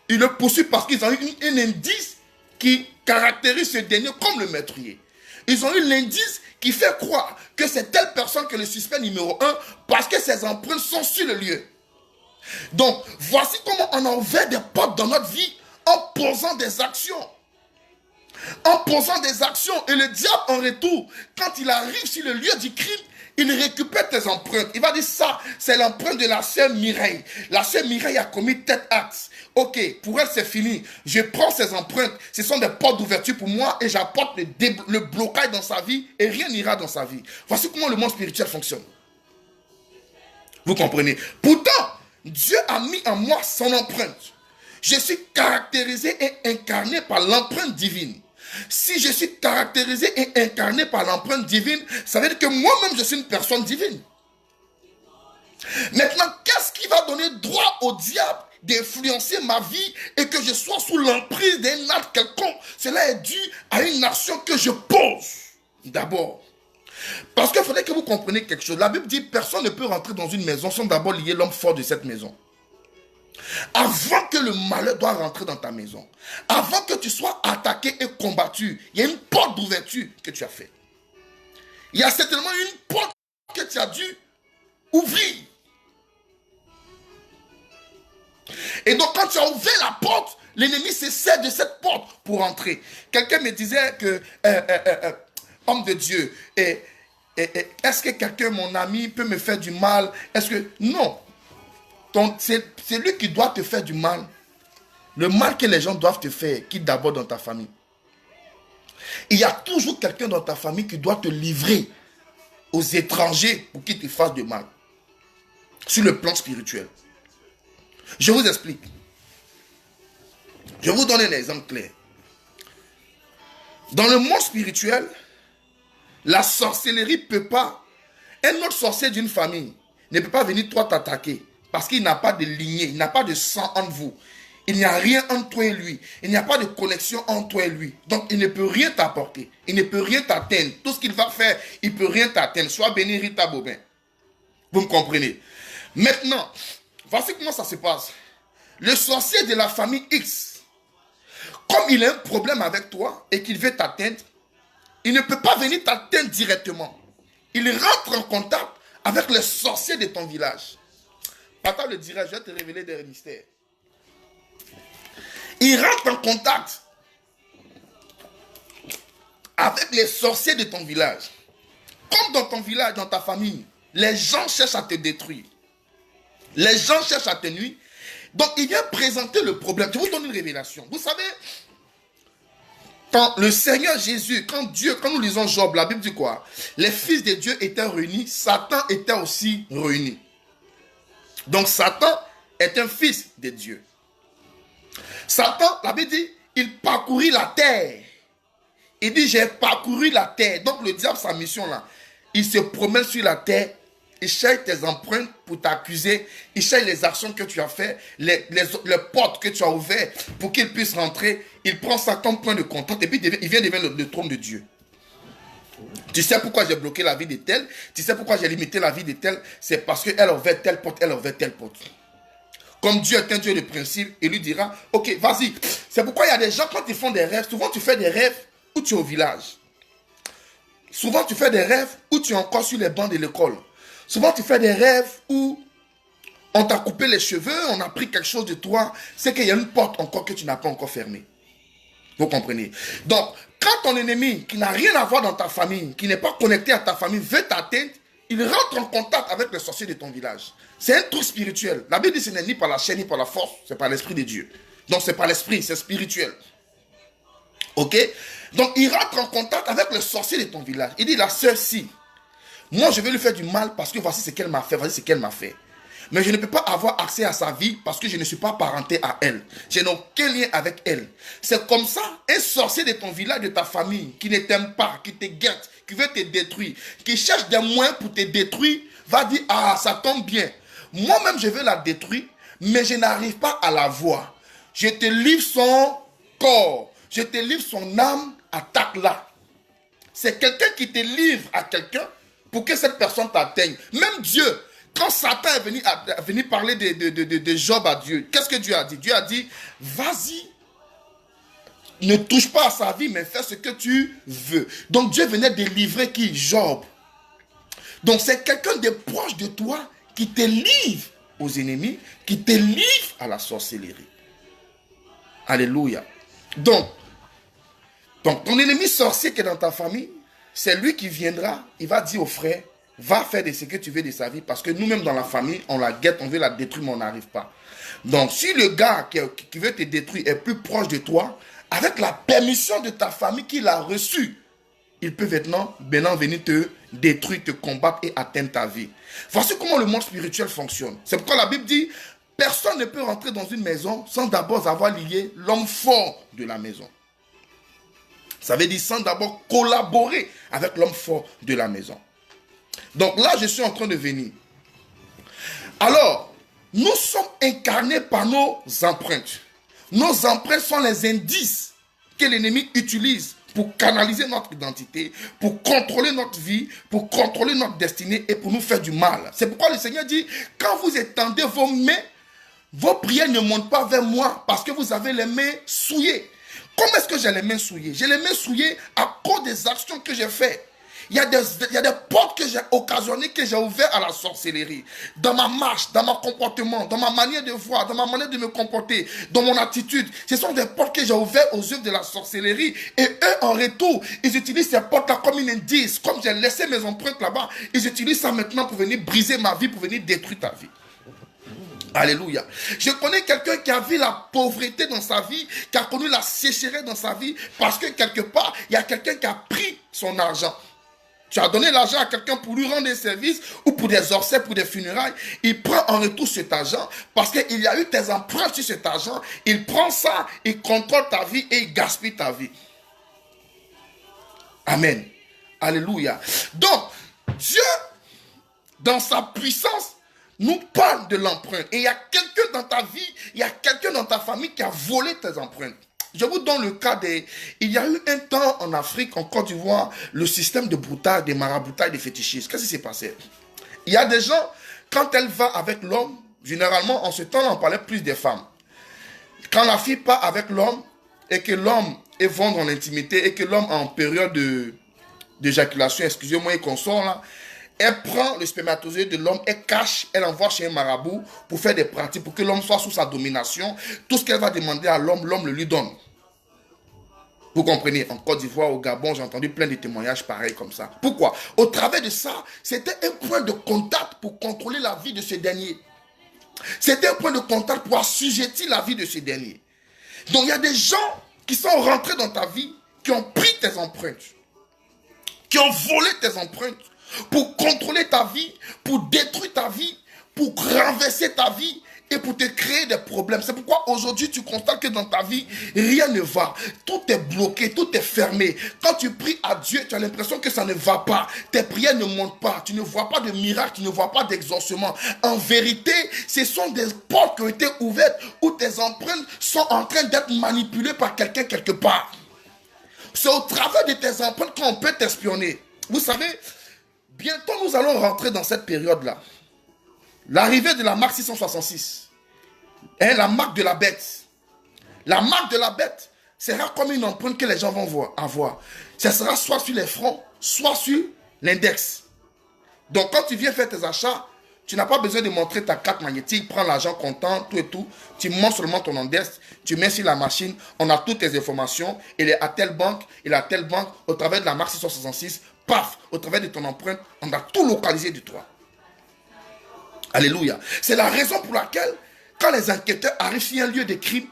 Ils le poursuivent parce qu'ils ont eu un indice qui caractérise ce dernier comme le meurtrier. Ils ont eu l'indice qui fait croire que c'est telle personne que le suspect numéro 1 parce que ses empreintes sont sur le lieu. Donc, voici comment on a ouvert des portes dans notre vie en posant des actions. En posant des actions. Et le diable, en retour, quand il arrive sur le lieu du crime, il récupère tes empreintes. Il va dire ça, c'est l'empreinte de la sœur Mireille. La sœur Mireille a commis tel acte. Ok, pour elle c'est fini. Je prends ces empreintes. Ce sont des portes d'ouverture pour moi et j'apporte le blocage dans sa vie et rien n'ira dans sa vie. Voici comment le monde spirituel fonctionne. Vous comprenez? Pourtant, Dieu a mis en moi son empreinte. Je suis caractérisé et incarné par l'empreinte divine. Si je suis caractérisé et incarné par l'empreinte divine, ça veut dire que moi-même je suis une personne divine. Maintenant, qu'est-ce qui va donner droit au diable d'influencer ma vie et que je sois sous l'emprise d'un acte quelconque? Cela est dû à une action que je pose d'abord. Parce qu'il faudrait que vous compreniez quelque chose. La Bible dit personne ne peut rentrer dans une maison sans d'abord lier l'homme fort de cette maison. Avant que le malheur doit rentrer dans ta maison, avant que tu sois attaqué et combattu, il y a une porte d'ouverture que tu as fait. Il y a certainement une porte que tu as dû ouvrir. Et donc quand tu as ouvert la porte, l'ennemi se sert de cette porte pour entrer. Quelqu'un me disait que, homme de Dieu, est-ce que quelqu'un, mon ami, peut me faire du mal? Est-ce que... Non. C'est lui qui doit te faire du mal. Le mal que les gens doivent te faire, quitte d'abord dans ta famille. Il y a toujours quelqu'un dans ta famille qui doit te livrer aux étrangers pour qu'ils te fassent du mal. Sur le plan spirituel. Je vous explique. Je vous donne un exemple clair. Dans le monde spirituel, la sorcellerie ne peut pas... Un autre sorcier d'une famille ne peut pas venir toi t'attaquer. Parce qu'il n'a pas de lignée, il n'a pas de sang entre vous. Il n'y a rien entre toi et lui. Il n'y a pas de connexion entre toi et lui. Donc, il ne peut rien t'apporter. Il ne peut rien t'atteindre. Tout ce qu'il va faire, il ne peut rien t'atteindre. Sois béni, Rita Bobin. Vous me comprenez? Maintenant, voici comment ça se passe. Le sorcier de la famille X, comme il a un problème avec toi et qu'il veut t'atteindre, il ne peut pas venir t'atteindre directement. Il rentre en contact avec le sorcier de ton village. Papa le dira, je vais te révéler des mystères. Il rentre en contact avec les sorciers de ton village. Comme dans ton village, dans ta famille, les gens cherchent à te détruire. Les gens cherchent à te nuire. Donc, il vient présenter le problème. Je vous donne une révélation. Vous savez, quand le Seigneur Jésus, quand nous lisons Job, la Bible dit quoi? Les fils de Dieu étaient réunis, Satan était aussi réuni. Donc Satan est un fils de Dieu. Satan, la Bible dit, il parcourit la terre. Il dit, j'ai parcouru la terre. Donc le diable, sa mission là, il se promène sur la terre, il cherche tes empreintes pour t'accuser, il cherche les actions que tu as faites, les portes que tu as ouvertes pour qu'il puisse rentrer. Il prend ça comme point de contact et puis il vient devenir le trône de Dieu. Tu sais pourquoi j'ai bloqué la vie de tel? Tu sais pourquoi j'ai limité la vie de tel? C'est parce qu'elle a ouvert telle porte, elle a ouvert telle porte. Comme Dieu est un Dieu de principe, il lui dira, ok, vas-y. C'est pourquoi il y a des gens, quand ils font des rêves, souvent tu fais des rêves où tu es au village. Souvent tu fais des rêves où tu es encore sur les bancs de l'école. Souvent tu fais des rêves où on t'a coupé les cheveux, on a pris quelque chose de toi. C'est qu'il y a une porte encore que tu n'as pas encore fermée. Vous comprenez? Donc, quand ton ennemi, qui n'a rien à voir dans ta famille, qui n'est pas connecté à ta famille, veut t'atteindre, il rentre en contact avec le sorcier de ton village. C'est un truc spirituel. La Bible dit que ce n'est ni par la chair, ni par la force, c'est par l'esprit de Dieu. Donc, c'est par l'esprit, c'est spirituel. Ok? Donc, il rentre en contact avec le sorcier de ton village. Il dit, la sœur, si, moi, je vais lui faire du mal parce que voici ce qu'elle m'a fait, voici ce qu'elle m'a fait. Mais je ne peux pas avoir accès à sa vie parce que je ne suis pas parenté à elle. Je n'ai aucun lien avec elle. C'est comme ça, un sorcier de ton village, de ta famille, qui ne t'aime pas, qui te guette, qui veut te détruire, qui cherche des moyens pour te détruire, va dire, ah, ça tombe bien. Moi-même, je veux la détruire, mais je n'arrive pas à la voir. Je te livre son corps, je te livre son âme, attaque-la. C'est quelqu'un qui te livre à quelqu'un pour que cette personne t'atteigne. Même Dieu, quand Satan est venu parler de Job à Dieu, qu'est-ce que Dieu a dit? Dieu a dit, vas-y, ne touche pas à sa vie, mais fais ce que tu veux. Donc Dieu venait délivrer qui? Job. Donc c'est quelqu'un de proche de toi qui te livre aux ennemis, qui te livre à la sorcellerie. Alléluia. Donc ton ennemi sorcier qui est dans ta famille, c'est lui qui viendra, il va dire au frère, va faire de ce que tu veux de sa vie, parce que nous-mêmes dans la famille, on la guette, on veut la détruire, mais on n'arrive pas. Donc si le gars qui veut te détruire est plus proche de toi, avec la permission de ta famille qui l'a reçue, il peut maintenant venir te détruire, te combattre et atteindre ta vie. Voici comment le monde spirituel fonctionne. C'est pourquoi la Bible dit, personne ne peut rentrer dans une maison sans d'abord avoir lié l'homme fort de la maison. Ça veut dire sans d'abord collaborer avec l'homme fort de la maison. Donc là, je suis en train de venir. Alors, nous sommes incarnés par nos empreintes. Nos empreintes sont les indices que l'ennemi utilise pour canaliser notre identité, pour contrôler notre vie, pour contrôler notre destinée et pour nous faire du mal. C'est pourquoi le Seigneur dit, quand vous étendez vos mains, vos prières ne montent pas vers moi parce que vous avez les mains souillées. Comment est-ce que j'ai les mains souillées? J'ai les mains souillées à cause des actions que j'ai faites. Il y a des portes que j'ai occasionnées, que j'ai ouvertes à la sorcellerie. Dans ma marche, dans mon comportement, dans ma manière de voir, dans ma manière de me comporter, dans mon attitude. Ce sont des portes que j'ai ouvertes aux œuvres de la sorcellerie. Et eux, en retour, ils utilisent ces portes-là comme une indice. Comme j'ai laissé mes empreintes là-bas, ils utilisent ça maintenant pour venir briser ma vie, pour venir détruire ta vie. Alléluia. Je connais quelqu'un qui a vu la pauvreté dans sa vie, qui a connu la sécheresse dans sa vie, parce que quelque part, il y a quelqu'un qui a pris son argent. Tu as donné l'argent à quelqu'un pour lui rendre des services ou pour des obsèques, pour des funérailles. Il prend en retour cet argent parce qu'il y a eu tes empreintes sur cet argent. Il prend ça, il contrôle ta vie et il gaspille ta vie. Amen. Alléluia. Donc, Dieu, dans sa puissance, nous parle de l'empreinte. Et il y a quelqu'un dans ta vie, il y a quelqu'un dans ta famille qui a volé tes empreintes. Je vous donne le cas des... Il y a eu un temps en Afrique, en Côte d'Ivoire, le système de broutage, des maraboutailles, des fétichistes. Qu'est-ce qui s'est passé? Il y a des gens, quand elle va avec l'homme, généralement, en ce temps, on parlait plus des femmes. Quand la fille part avec l'homme, et que l'homme est vendu dans l'intimité, et que l'homme est en période d'éjaculation, excusez-moi, et qu'on sort là, elle prend le spermatozoïde de l'homme, elle cache, elle envoie chez un marabout pour faire des pratiques, pour que l'homme soit sous sa domination. Tout ce qu'elle va demander à l'homme, l'homme le lui donne. Vous comprenez? En Côte d'Ivoire, au Gabon, j'ai entendu plein de témoignages pareils comme ça. Pourquoi? Au travers de ça, c'était un point de contact pour contrôler la vie de ce dernier. C'était un point de contact pour assujettir la vie de ce dernier. Donc il y a des gens qui sont rentrés dans ta vie, qui ont pris tes empreintes, qui ont volé tes empreintes, pour contrôler ta vie, pour détruire ta vie, pour renverser ta vie et pour te créer des problèmes. C'est pourquoi aujourd'hui tu constates que dans ta vie, rien ne va. Tout est bloqué, tout est fermé. Quand tu pries à Dieu, tu as l'impression que ça ne va pas. Tes prières ne montent pas. Tu ne vois pas de miracle, tu ne vois pas d'exaucement. En vérité, ce sont des portes qui ont été ouvertes où tes empreintes sont en train d'être manipulées par quelqu'un quelque part. C'est au travers de tes empreintes qu'on peut t'espionner. Vous savez, bientôt nous allons rentrer dans cette période-là. L'arrivée de la marque 666. Et la marque de la bête. La marque de la bête sera comme une empreinte que les gens vont avoir. Ça sera soit sur les fronts, soit sur l'index. Donc quand tu viens faire tes achats, tu n'as pas besoin de montrer ta carte magnétique, prends l'argent comptant, tout et tout. Tu montres seulement ton index, tu mets sur la machine, on a toutes tes informations. Il est à telle banque, il est à telle banque, au travers de la marque 666, paf, au travers de ton empreinte, on a tout localisé de toi. Alléluia. C'est la raison pour laquelle, quand les enquêteurs arrivent sur un lieu de crime,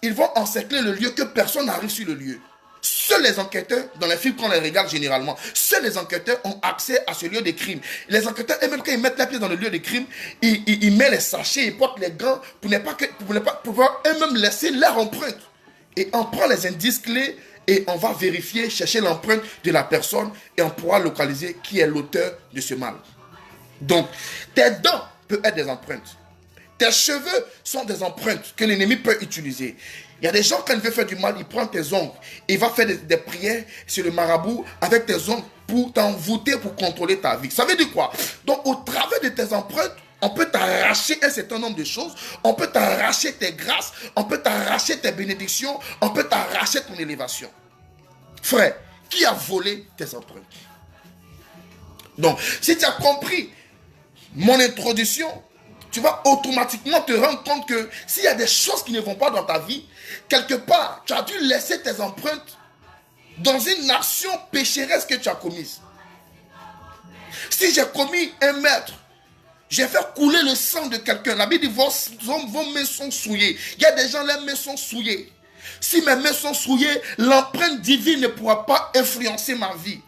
ils vont encercler le lieu que personne n'arrive sur le lieu. Seuls les enquêteurs, dans les films qu'on les regarde généralement, seuls les enquêteurs ont accès à ce lieu de crime. Les enquêteurs, eux-mêmes, quand ils mettent les pieds dans le lieu de crime, ils mettent les sachets, ils portent les gants pour ne pas pouvoir eux-mêmes laisser leur empreinte. Et on prend les indices clés et on va vérifier, chercher l'empreinte de la personne et on pourra localiser qui est l'auteur de ce mal. Donc, tes dents peuvent être des empreintes. Tes cheveux sont des empreintes que l'ennemi peut utiliser. Il y a des gens, quand il veut faire du mal, il prend tes ongles. Il va faire des prières sur le marabout avec tes ongles pour t'envoûter, pour contrôler ta vie. Ça veut dire quoi? Donc, au travers de tes empreintes, on peut t'arracher un certain nombre de choses, on peut t'arracher tes grâces, on peut t'arracher tes bénédictions, on peut t'arracher ton élévation. Frère, qui a volé tes empreintes? Donc, si tu as compris mon introduction, tu vas automatiquement te rendre compte que s'il y a des choses qui ne vont pas dans ta vie, quelque part, tu as dû laisser tes empreintes dans une action pécheresse que tu as commise. Si j'ai commis un meurtre, j'ai fait couler le sang de quelqu'un. La Bible dit vos mains sont souillées. Il y a des gens, les mains sont souillées. Si mes mains sont souillées, l'empreinte divine ne pourra pas influencer ma vie.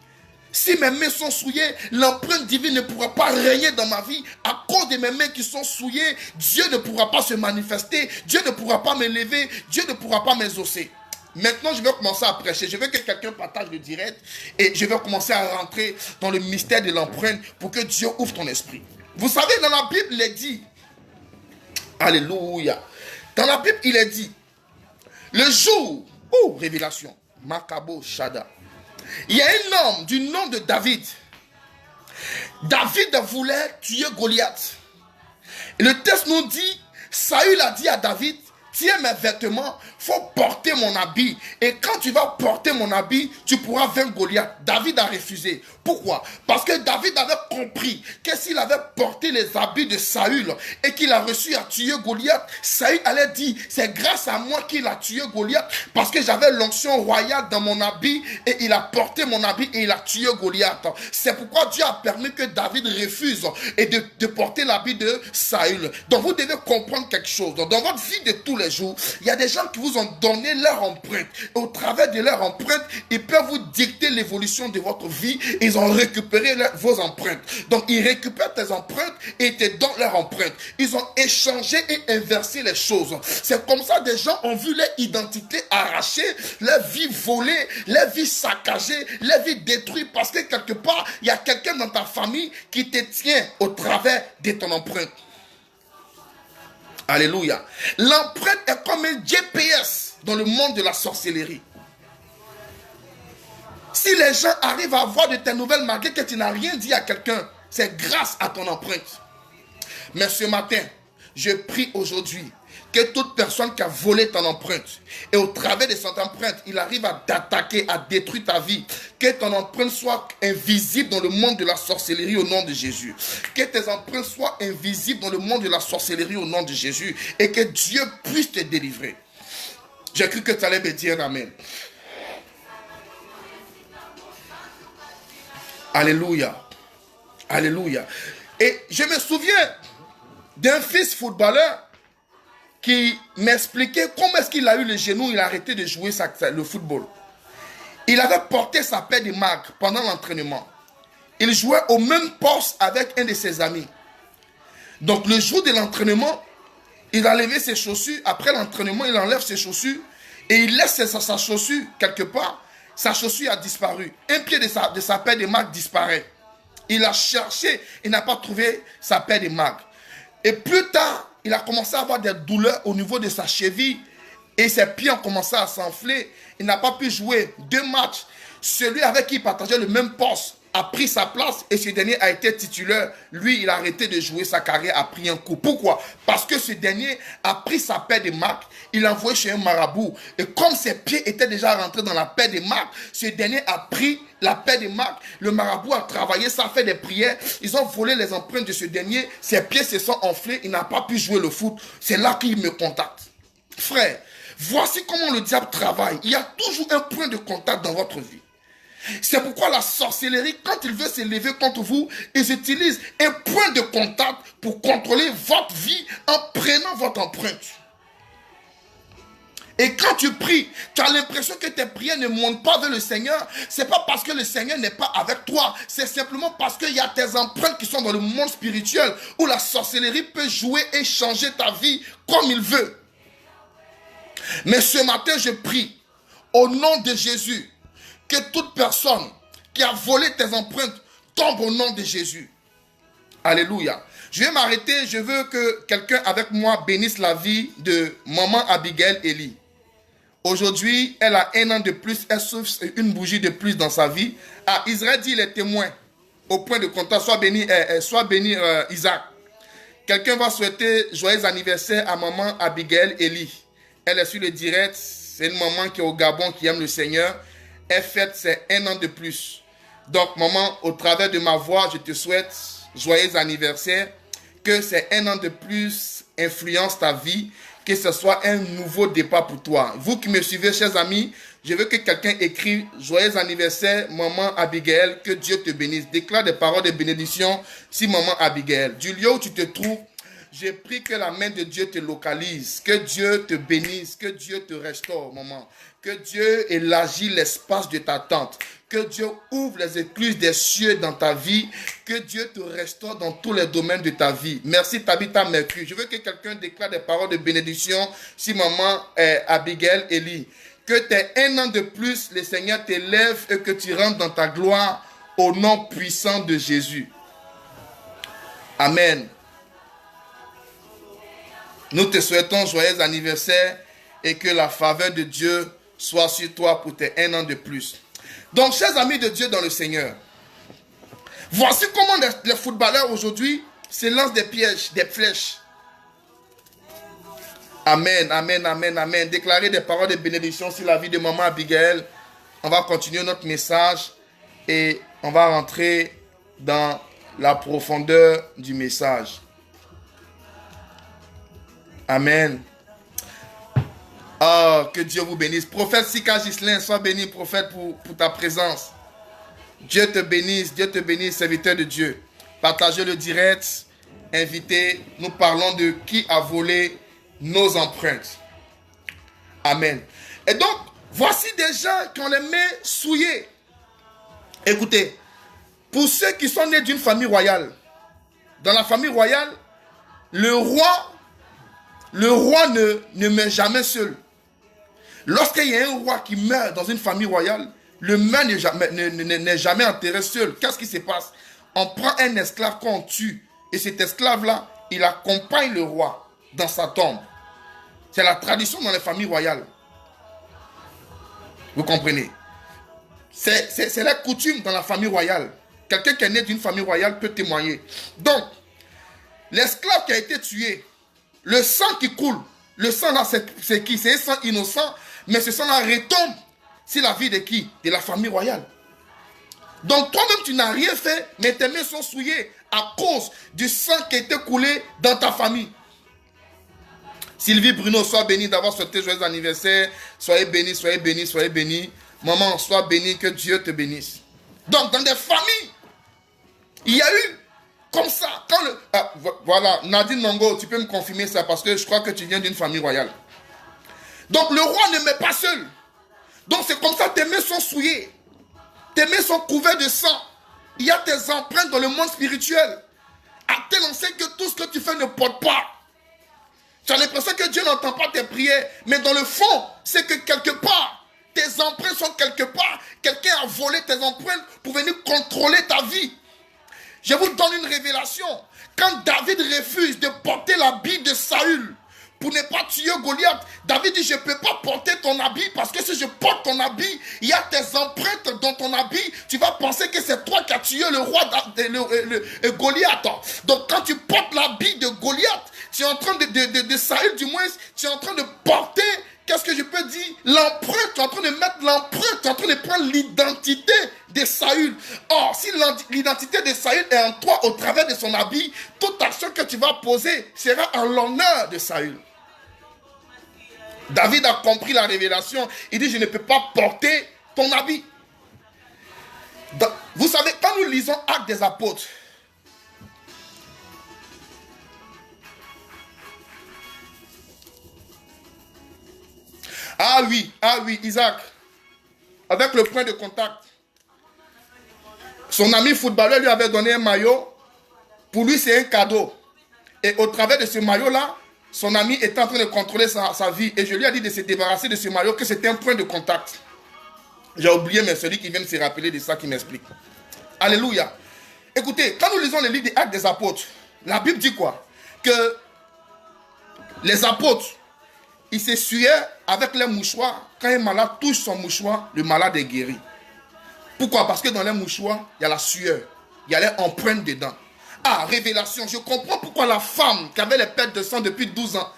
Si mes mains sont souillées, l'empreinte divine ne pourra pas régner dans ma vie. À cause de mes mains qui sont souillées, Dieu ne pourra pas se manifester. Dieu ne pourra pas m'élever. Dieu ne pourra pas m'exaucer. Maintenant, je vais commencer à prêcher. Je veux que quelqu'un partage le direct. Et je vais commencer à rentrer dans le mystère de l'empreinte pour que Dieu ouvre ton esprit. Vous savez, dans la Bible, il est dit. Alléluia. Dans la Bible, il est dit. Le jour. Oh, révélation. Makabo Shada. Il y a un homme du nom de David. David voulait tuer Goliath. Et le texte nous dit, Saül a dit à David, tiens mes vêtements, il faut porter mon habit. Et quand tu vas porter mon habit, tu pourras vaincre Goliath. David a refusé. Pourquoi? Parce que David avait compris que s'il avait porté les habits de Saül et qu'il a reçu à tuer Goliath, Saül allait dire, c'est grâce à moi qu'il a tué Goliath parce que j'avais l'onction royale dans mon habit et il a porté mon habit et il a tué Goliath. C'est pourquoi Dieu a permis que David refuse et de porter l'habit de Saül. Donc vous devez comprendre quelque chose. Dans votre vie de tous les jours, il y a des gens qui vous ont donné leur empreinte. Et au travers de leur empreinte, ils peuvent vous dicter l'évolution de votre vie. Ils ont récupéré vos empreintes. Donc, ils récupèrent tes empreintes et te donnent leur empreinte. Ils ont échangé et inversé les choses. C'est comme ça des gens ont vu leur identité arrachée, leur vie volée, leur vie saccagée, leur vie détruite parce que quelque part, il y a quelqu'un dans ta famille qui te tient au travers de ton empreinte. Alléluia. L'empreinte est comme un GPS dans le monde de la sorcellerie. Si les gens arrivent à avoir de tes nouvelles malgré que tu n'as rien dit à quelqu'un, c'est grâce à ton empreinte. Mais ce matin, je prie aujourd'hui que toute personne qui a volé ton empreinte et au travers de cette empreinte, il arrive à t'attaquer, à détruire ta vie, que ton empreinte soit invisible dans le monde de la sorcellerie au nom de Jésus. Que tes empreintes soient invisibles dans le monde de la sorcellerie au nom de Jésus et que Dieu puisse te délivrer. J'ai cru que tu allais me dire amen. Alléluia. Alléluia. Et je me souviens d'un fils footballeur qui m'expliquait comment est-ce qu'il a eu le genou, il a arrêté de jouer le football. Il avait porté sa paire de marques pendant l'entraînement. Il jouait au même poste avec un de ses amis. Donc le jour de l'entraînement, il a levé ses chaussures. Après l'entraînement, il enlève ses chaussures et il laisse sa chaussure quelque part. Sa chaussure a disparu. Un pied de sa paire de marques disparaît. Il a cherché, il n'a pas trouvé sa paire de marques. Et plus tard, il a commencé à avoir des douleurs au niveau de sa cheville et ses pieds ont commencé à s'enfler. Il n'a pas pu jouer 2 matchs. Celui avec qui il partageait le même poste a pris sa place et ce dernier a été titulaire. Lui, il a arrêté de jouer, sa carrière a pris un coup. Pourquoi? Parce que ce dernier a pris sa paire de marques, il l'a envoyé chez un marabout. Et comme ses pieds étaient déjà rentrés dans la paire de marques, ce dernier a pris la paire de marques. Le marabout a travaillé, ça a fait des prières. Ils ont volé les empreintes de ce dernier. Ses pieds se sont enflés, il n'a pas pu jouer le foot. C'est là qu'il me contacte. Frère, voici comment le diable travaille. Il y a toujours un point de contact dans votre vie. C'est pourquoi la sorcellerie, quand il veut s'élever contre vous, ils utilisent un point de contact pour contrôler votre vie en prenant votre empreinte. Et quand tu pries, tu as l'impression que tes prières ne montent pas vers le Seigneur. Ce n'est pas parce que le Seigneur n'est pas avec toi. C'est simplement parce qu'il y a tes empreintes qui sont dans le monde spirituel où la sorcellerie peut jouer et changer ta vie comme il veut. Mais ce matin, je prie au nom de Jésus que toute personne qui a volé tes empreintes tombe au nom de Jésus. Alléluia. Je vais m'arrêter. Je veux que quelqu'un avec moi bénisse la vie de maman Abigail Eli. Aujourd'hui, elle a 1 an de plus. Elle souffre une bougie de plus dans sa vie. Ah, Israël dit il est témoin. Au point de contact. Soit béni Isaac. Quelqu'un va souhaiter joyeux anniversaire à maman Abigail Eli. Elle est sur le direct. C'est une maman qui est au Gabon, qui aime le Seigneur. Elle fête ses 1 an de plus. Donc, maman, au travers de ma voix, je te souhaite joyeux anniversaire. Que ces 1 an de plus influencent ta vie. Que ce soit un nouveau départ pour toi. Vous qui me suivez, chers amis, je veux que quelqu'un écrive joyeux anniversaire, maman Abigail, que Dieu te bénisse. Déclare des paroles de bénédiction sur maman Abigail. Du lieu où tu te trouves, j'ai pris que la main de Dieu te localise, que Dieu te bénisse, que Dieu te restaure, maman. Que Dieu élargisse l'espace de ta tente. Que Dieu ouvre les écluses des cieux dans ta vie. Que Dieu te restaure dans tous les domaines de ta vie. Merci Tabitha Mercure. Je veux que quelqu'un déclare des paroles de bénédiction sur maman Abigail Eli. Que tes 1 an de plus, le Seigneur t'élève et que tu rentres dans ta gloire au nom puissant de Jésus. Amen. Nous te souhaitons joyeux anniversaire et que la faveur de Dieu soit sur toi pour tes 1 an de plus. Donc, chers amis de Dieu dans le Seigneur, voici comment les footballeurs aujourd'hui se lancent des pièges, des flèches. Amen, amen, amen, amen. Déclarer des paroles de bénédiction sur la vie de maman Abigail. On va continuer notre message et on va rentrer dans la profondeur du message. Amen. Oh, que Dieu vous bénisse. Prophète Sika Gislain, sois béni, prophète, pour ta présence. Dieu te bénisse, serviteur de Dieu. Partagez le direct, invitez. Nous parlons de qui a volé nos empreintes. Amen. Et donc, voici des gens qui ont les mains souillées. Écoutez, pour ceux qui sont nés d'une famille royale, dans la famille royale, le roi ne meurt jamais seul. Lorsqu'il y a un roi qui meurt dans une famille royale, le mort n'est jamais enterré seul. Qu'est-ce qui se passe? On prend un esclave qu'on tue et cet esclave-là, il accompagne le roi dans sa tombe. C'est la tradition dans les familles royales. Vous comprenez? C'est la coutume dans la famille royale. Quelqu'un qui est né d'une famille royale peut témoigner. Donc, l'esclave qui a été tué, le sang qui coule, le sang là, c'est qui? C'est un sang innocent, mais ce sang là retombe sur la vie de qui? De la famille royale. Donc toi-même tu n'as rien fait, mais tes mains sont souillées à cause du sang qui a été coulé dans ta famille. Sylvie Bruno, sois bénie d'avoir souhaité joyeux anniversaire. Soyez bénis, soyez bénis, soyez bénis. Maman, sois bénie, que Dieu te bénisse. Donc dans des familles, il y a eu comme ça, voilà, Nadine Nongo, tu peux me confirmer ça parce que je crois que tu viens d'une famille royale. Donc le roi ne met pas seul. Donc c'est comme ça, tes mains sont souillées. Tes mains sont couvertes de sang. Il y a tes empreintes dans le monde spirituel. À tel enseigne que tout ce que tu fais ne porte pas. Tu as l'impression que Dieu n'entend pas tes prières. Mais dans le fond, c'est que quelque part, tes empreintes sont quelque part. Quelqu'un a volé tes empreintes pour venir contrôler ta vie. Je vous donne une révélation. Quand David refuse de porter l'habit de Saül pour ne pas tuer Goliath, David dit, je ne peux pas porter ton habit parce que si je porte ton habit, il y a tes empreintes dans ton habit. Tu vas penser que c'est toi qui as tué le roi Goliath. Donc quand tu portes l'habit de Goliath, tu es en train de Saül du moins, tu es en train de porter, qu'est-ce que je peux dire? L'empreinte, tu es en train de mettre l'empreinte, tu es en train de prendre l'identité de Saül. Or, si l'identité de Saül est en toi au travers de son habit, toute action que tu vas poser sera en l'honneur de Saül. David a compris la révélation. Il dit, je ne peux pas porter ton habit. Vous savez, quand nous lisons Actes des Apôtres, ah oui, Isaac, avec le point de contact, son ami footballeur lui avait donné un maillot. Pour lui, c'est un cadeau. Et au travers de ce maillot-là, son ami était en train de contrôler sa vie. Et je lui ai dit de se débarrasser de ce maillot, que c'était un point de contact. J'ai oublié, mais celui qui vient de se rappeler de ça qui m'explique. Alléluia. Écoutez, quand nous lisons le livre des Actes des Apôtres, la Bible dit quoi? Que les apôtres, ils s'essuyaient avec les mouchoirs. Quand un malade touche son mouchoir, le malade est guéri. Pourquoi? Parce que dans les mouchoirs, il y a la sueur. Il y a les empreintes dedans. Ah, révélation. Je comprends pourquoi la femme qui avait les pertes de sang depuis 12 ans,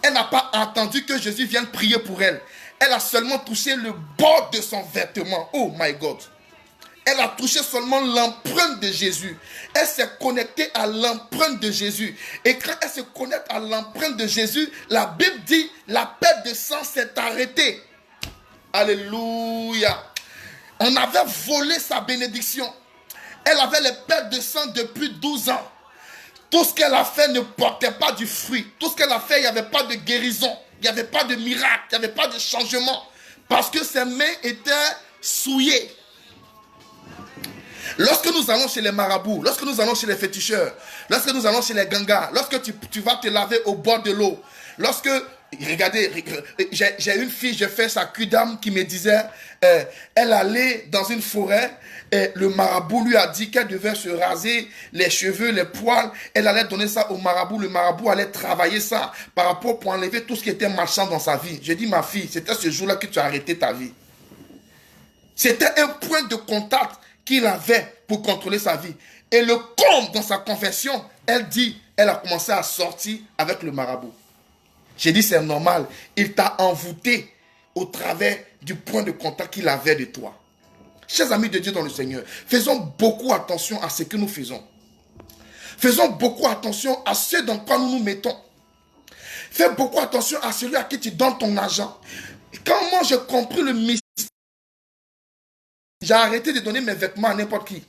elle n'a pas attendu que Jésus vienne prier pour elle. Elle a seulement touché le bord de son vêtement. Oh my God. Elle a touché seulement l'empreinte de Jésus. Elle s'est connectée à l'empreinte de Jésus. Et quand elle se connecte à l'empreinte de Jésus, la Bible dit, la perte de sang s'est arrêtée. Alléluia. On avait volé sa bénédiction. Elle avait les pertes de sang depuis 12 ans. Tout ce qu'elle a fait ne portait pas du fruit. Tout ce qu'elle a fait, il n'y avait pas de guérison. Il n'y avait pas de miracle. Il n'y avait pas de changement. Parce que ses mains étaient souillées. Lorsque nous allons chez les marabouts, lorsque nous allons chez les féticheurs, lorsque nous allons chez les gangas, lorsque tu vas te laver au bord de l'eau, lorsque, regardez, j'ai une fille, j'ai fait sa cuidame qui me disait, elle allait dans une forêt, et le marabout lui a dit qu'elle devait se raser les cheveux, les poils, elle allait donner ça au marabout, le marabout allait travailler ça par rapport pour enlever tout ce qui était marchand dans sa vie. J'ai dit, ma fille, c'était ce jour-là que tu as arrêté ta vie. C'était un point de contact qu'il avait pour contrôler sa vie. Et le comble dans sa confession, elle dit, elle a commencé à sortir avec le marabout. J'ai dit, c'est normal. Il t'a envoûté au travers du point de contact qu'il avait de toi. Chers amis de Dieu dans le Seigneur, faisons beaucoup attention à ce que nous faisons. Faisons beaucoup attention à ce dans quoi nous nous mettons. Fais beaucoup attention à celui à qui tu donnes ton argent. Quand moi j'ai compris le mystère, j'ai arrêté de donner mes vêtements à n'importe qui.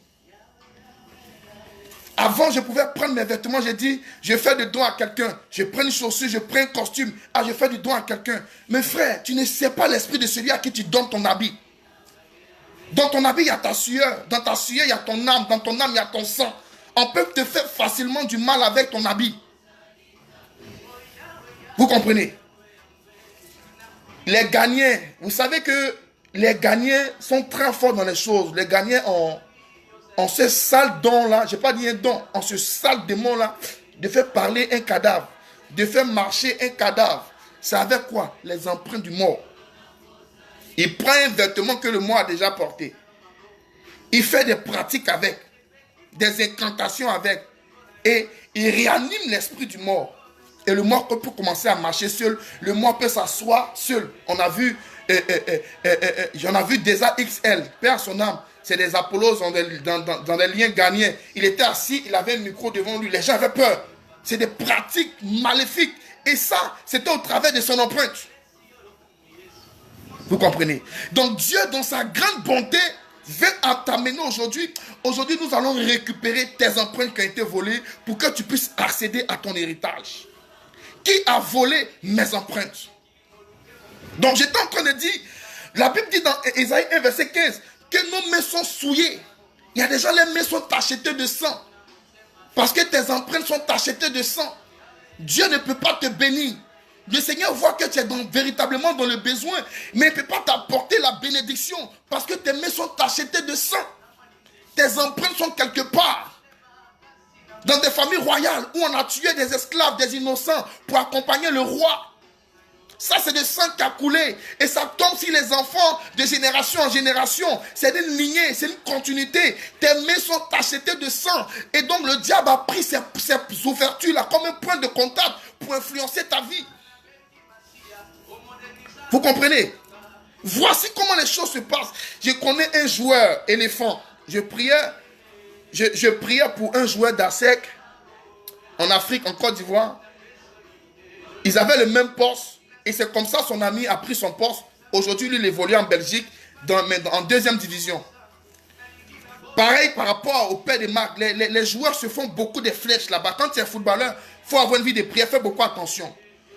Avant, je pouvais prendre mes vêtements, j'ai dit, je fais du don à quelqu'un. Je prends une chaussure, je prends un costume. Ah, je fais du don à quelqu'un. Mais frère, tu ne sais pas l'esprit de celui à qui tu donnes ton habit. Dans ton habit, il y a ta sueur. Dans ta sueur, il y a ton âme. Dans ton âme, il y a ton sang. On peut te faire facilement du mal avec ton habit. Vous comprenez? Les gagnants, vous savez que les gagnants sont très forts dans les choses. Les gagnants ont ce sale don-là, je n'ai pas dit un don, ont ce sale démon-là de faire parler un cadavre, de faire marcher un cadavre. C'est avec quoi? Les empreintes du mort. Il prend un vêtement que le mort a déjà porté. Il fait des pratiques avec, des incantations avec, et il réanime l'esprit du mort. Et le mort peut commencer à marcher seul, le mort peut s'asseoir seul. On a vu, j'en ai vu des AXL, paix à son âme. C'est des Apollos dans des liens gagnants. Il était assis, il avait un micro devant lui. Les gens avaient peur. C'est des pratiques maléfiques. Et ça, c'était au travers de son empreinte. Vous comprenez? Donc Dieu, dans sa grande bonté, veut t'amener aujourd'hui. Aujourd'hui, nous allons récupérer tes empreintes qui ont été volées pour que tu puisses accéder à ton héritage. Qui a volé mes empreintes? Donc j'étais en train de dire, la Bible dit dans Ésaïe 1, verset 15, que nos mains sont souillées. Il y a des gens, les mains sont tachetées de sang. Parce que tes empreintes sont tachetées de sang. Dieu ne peut pas te bénir. Le Seigneur voit que tu es véritablement dans le besoin, mais il ne peut pas t'apporter la bénédiction parce que tes mains sont tachetées de sang. Tes empreintes sont quelque part. Dans des familles royales où on a tué des esclaves, des innocents pour accompagner le roi. Ça, c'est du sang qui a coulé. Et ça tombe sur les enfants de génération en génération. C'est une lignée, c'est une continuité. Tes mains sont tachetées de sang. Et donc, le diable a pris ces ouvertures-là comme un point de contact pour influencer ta vie. Vous comprenez? Voici comment les choses se passent. Je connais un joueur éléphant. Je priais pour un joueur d'ASEC en Afrique, en Côte d'Ivoire. Ils avaient le même poste. Et c'est comme ça son ami a pris son poste. Aujourd'hui, lui, il évolue en Belgique, en deuxième division. Pareil par rapport au père de Marc. Les joueurs se font beaucoup de flèches là-bas. Quand tu es footballeur, il faut avoir une vie de prière. Fais beaucoup attention.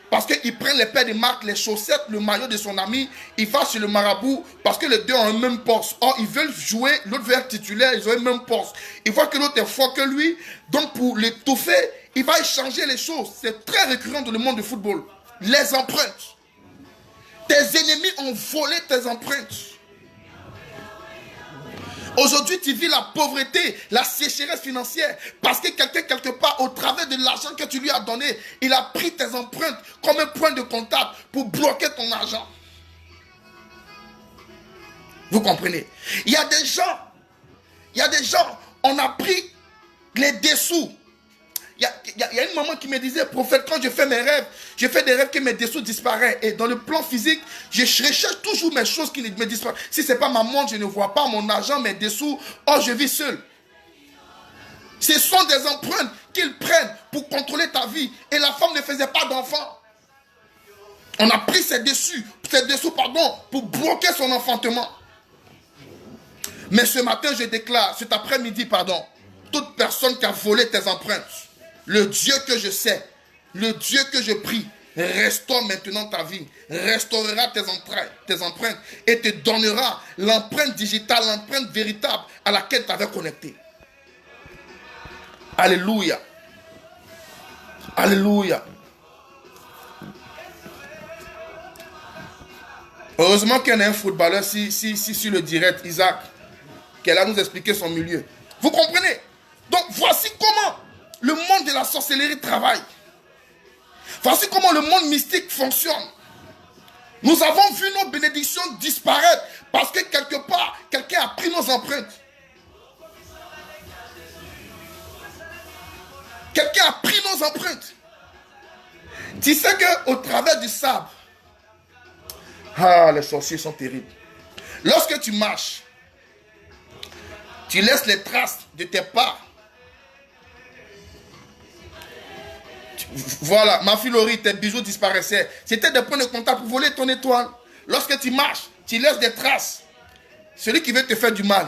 Parce qu'ils prennent les pères de Marc, les chaussettes, le maillot de son ami. Ils vont chez le marabout parce que les deux ont un même poste. Or, ils veulent jouer, l'autre veut être titulaire, ils ont un même poste. Ils voient que l'autre est fort que lui. Donc, pour l'étouffer, il va échanger les choses. C'est très récurrent dans le monde du football. Les empreintes. Tes ennemis ont volé tes empreintes. Aujourd'hui, tu vis la pauvreté, la sécheresse financière, parce que quelqu'un, quelque part, au travers de l'argent que tu lui as donné, il a pris tes empreintes comme un point de contact pour bloquer ton argent. Vous comprenez? Il y a des gens, on a pris les dessous y a une maman qui me disait, prophète, quand je fais mes rêves, je fais des rêves que mes dessous disparaissent. Et dans le plan physique, je recherche toujours mes choses qui me disparaissent. Si ce n'est pas ma montre, je ne vois pas mon argent, mes dessous. Oh, je vis seul. Ce sont des empreintes qu'ils prennent pour contrôler ta vie. Et la femme ne faisait pas d'enfant. On a pris ses dessous, pour bloquer son enfantement. Mais ce matin, je déclare, cet après-midi, toute personne qui a volé tes empreintes, le Dieu que je sais, le Dieu que je prie, restaure maintenant ta vie, restaurera tes empreintes et te donnera l'empreinte digitale, l'empreinte véritable à laquelle tu avais connecté. Alléluia. Alléluia. Heureusement qu'il y en a un footballeur sur le direct, Isaac, qui est là nous expliquer son milieu. Vous comprenez? Donc voici comment le monde de la sorcellerie travaille. Voici comment le monde mystique fonctionne. Nous avons vu nos bénédictions disparaître parce que quelque part, quelqu'un a pris nos empreintes. Quelqu'un a pris nos empreintes. Tu sais qu'au travers du sable, les sorciers sont terribles. Lorsque tu marches, tu laisses les traces de tes pas. Voilà, ma fille Laurie, tes bijoux disparaissaient. C'était des points de contact pour voler ton étoile. Lorsque tu marches, tu laisses des traces. Celui qui veut te faire du mal,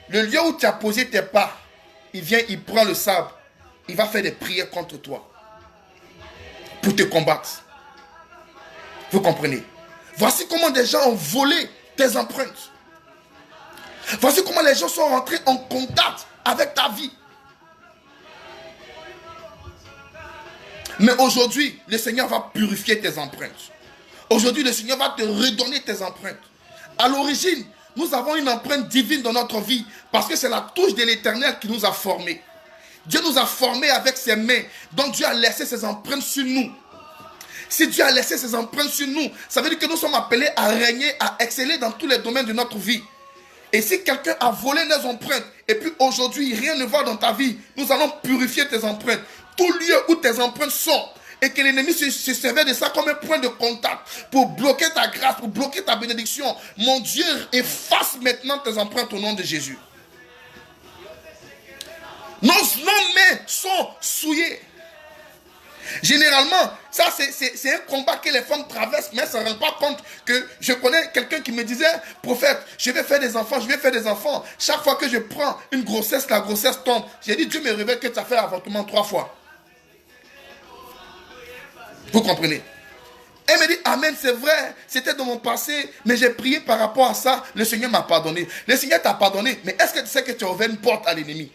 le lieu où tu as posé tes pas, il vient, il prend le sable. Il va faire des prières contre toi. Pour te combattre. Vous comprenez? Voici comment des gens ont volé tes empreintes. Voici comment les gens sont rentrés en contact avec ta vie. Mais aujourd'hui, le Seigneur va purifier tes empreintes. Aujourd'hui, le Seigneur va te redonner tes empreintes. À l'origine, nous avons une empreinte divine dans notre vie parce que c'est la touche de l'Éternel qui nous a formés. Dieu nous a formés avec ses mains. Donc Dieu a laissé ses empreintes sur nous. Si Dieu a laissé ses empreintes sur nous, ça veut dire que nous sommes appelés à régner, à exceller dans tous les domaines de notre vie. Et si quelqu'un a volé nos empreintes, et puis aujourd'hui rien ne va dans ta vie, nous allons purifier tes empreintes. Tout lieu où tes empreintes sont, et que l'ennemi se servait de ça comme un point de contact pour bloquer ta grâce, pour bloquer ta bénédiction. Mon Dieu, efface maintenant tes empreintes au nom de Jésus. Nos mains sont souillées. Généralement, ça c'est un combat que les femmes traversent, mais elles ne se rendent pas compte que je connais quelqu'un qui me disait, prophète, je vais faire des enfants, Chaque fois que je prends une grossesse, la grossesse tombe. J'ai dit, Dieu me révèle que tu as fait avortement 3 fois. Vous comprenez? Elle me dit, amen, c'est vrai, c'était dans mon passé, mais j'ai prié par rapport à ça, le Seigneur m'a pardonné. Le Seigneur t'a pardonné, mais est-ce que tu sais que tu as ouvert une porte à l'ennemi?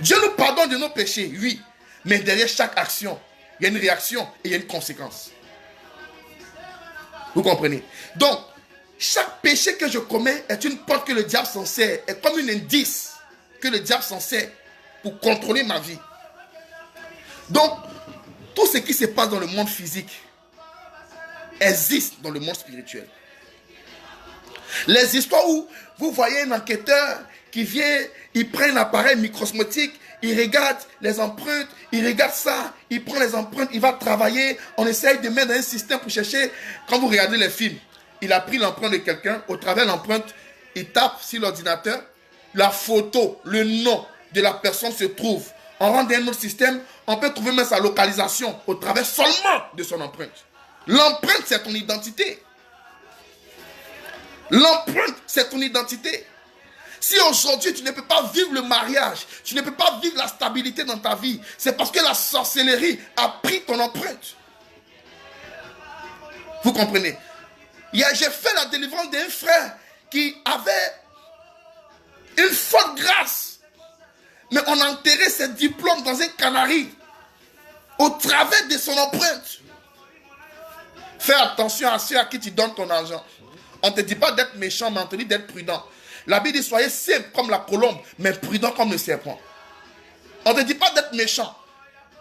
Dieu nous pardonne de nos péchés, oui. Mais derrière chaque action, il y a une réaction et il y a une conséquence. Vous comprenez? Donc, chaque péché que je commets est une porte que le diable s'en sert, est comme un indice que le diable s'en sert pour contrôler ma vie. Donc, tout ce qui se passe dans le monde physique existe dans le monde spirituel. Les histoires où vous voyez un enquêteur qui vient, il prend un appareil microscopique, il regarde les empreintes, il regarde ça, il prend les empreintes, il va travailler, on essaye de mettre dans un système pour chercher. Quand vous regardez les films, il a pris l'empreinte de quelqu'un, au travers de l'empreinte, il tape sur l'ordinateur, la photo, le nom de la personne se trouve. On rentre dans un autre système, on peut trouver même sa localisation au travers seulement de son empreinte. L'empreinte, c'est ton identité. L'empreinte, c'est ton identité. Si aujourd'hui tu ne peux pas vivre le mariage, tu ne peux pas vivre la stabilité dans ta vie, c'est parce que la sorcellerie a pris ton empreinte. Vous comprenez? J'ai fait la délivrance d'un frère qui avait une forte grâce, mais on a enterré ses diplômes dans un canari au travers de son empreinte. Fais attention à ceux à qui tu donnes ton argent. On ne te dit pas d'être méchant, mais on te dit d'être prudent. La Bible dit, soyez simple comme la colombe, mais prudent comme le serpent. On ne te dit pas d'être méchant,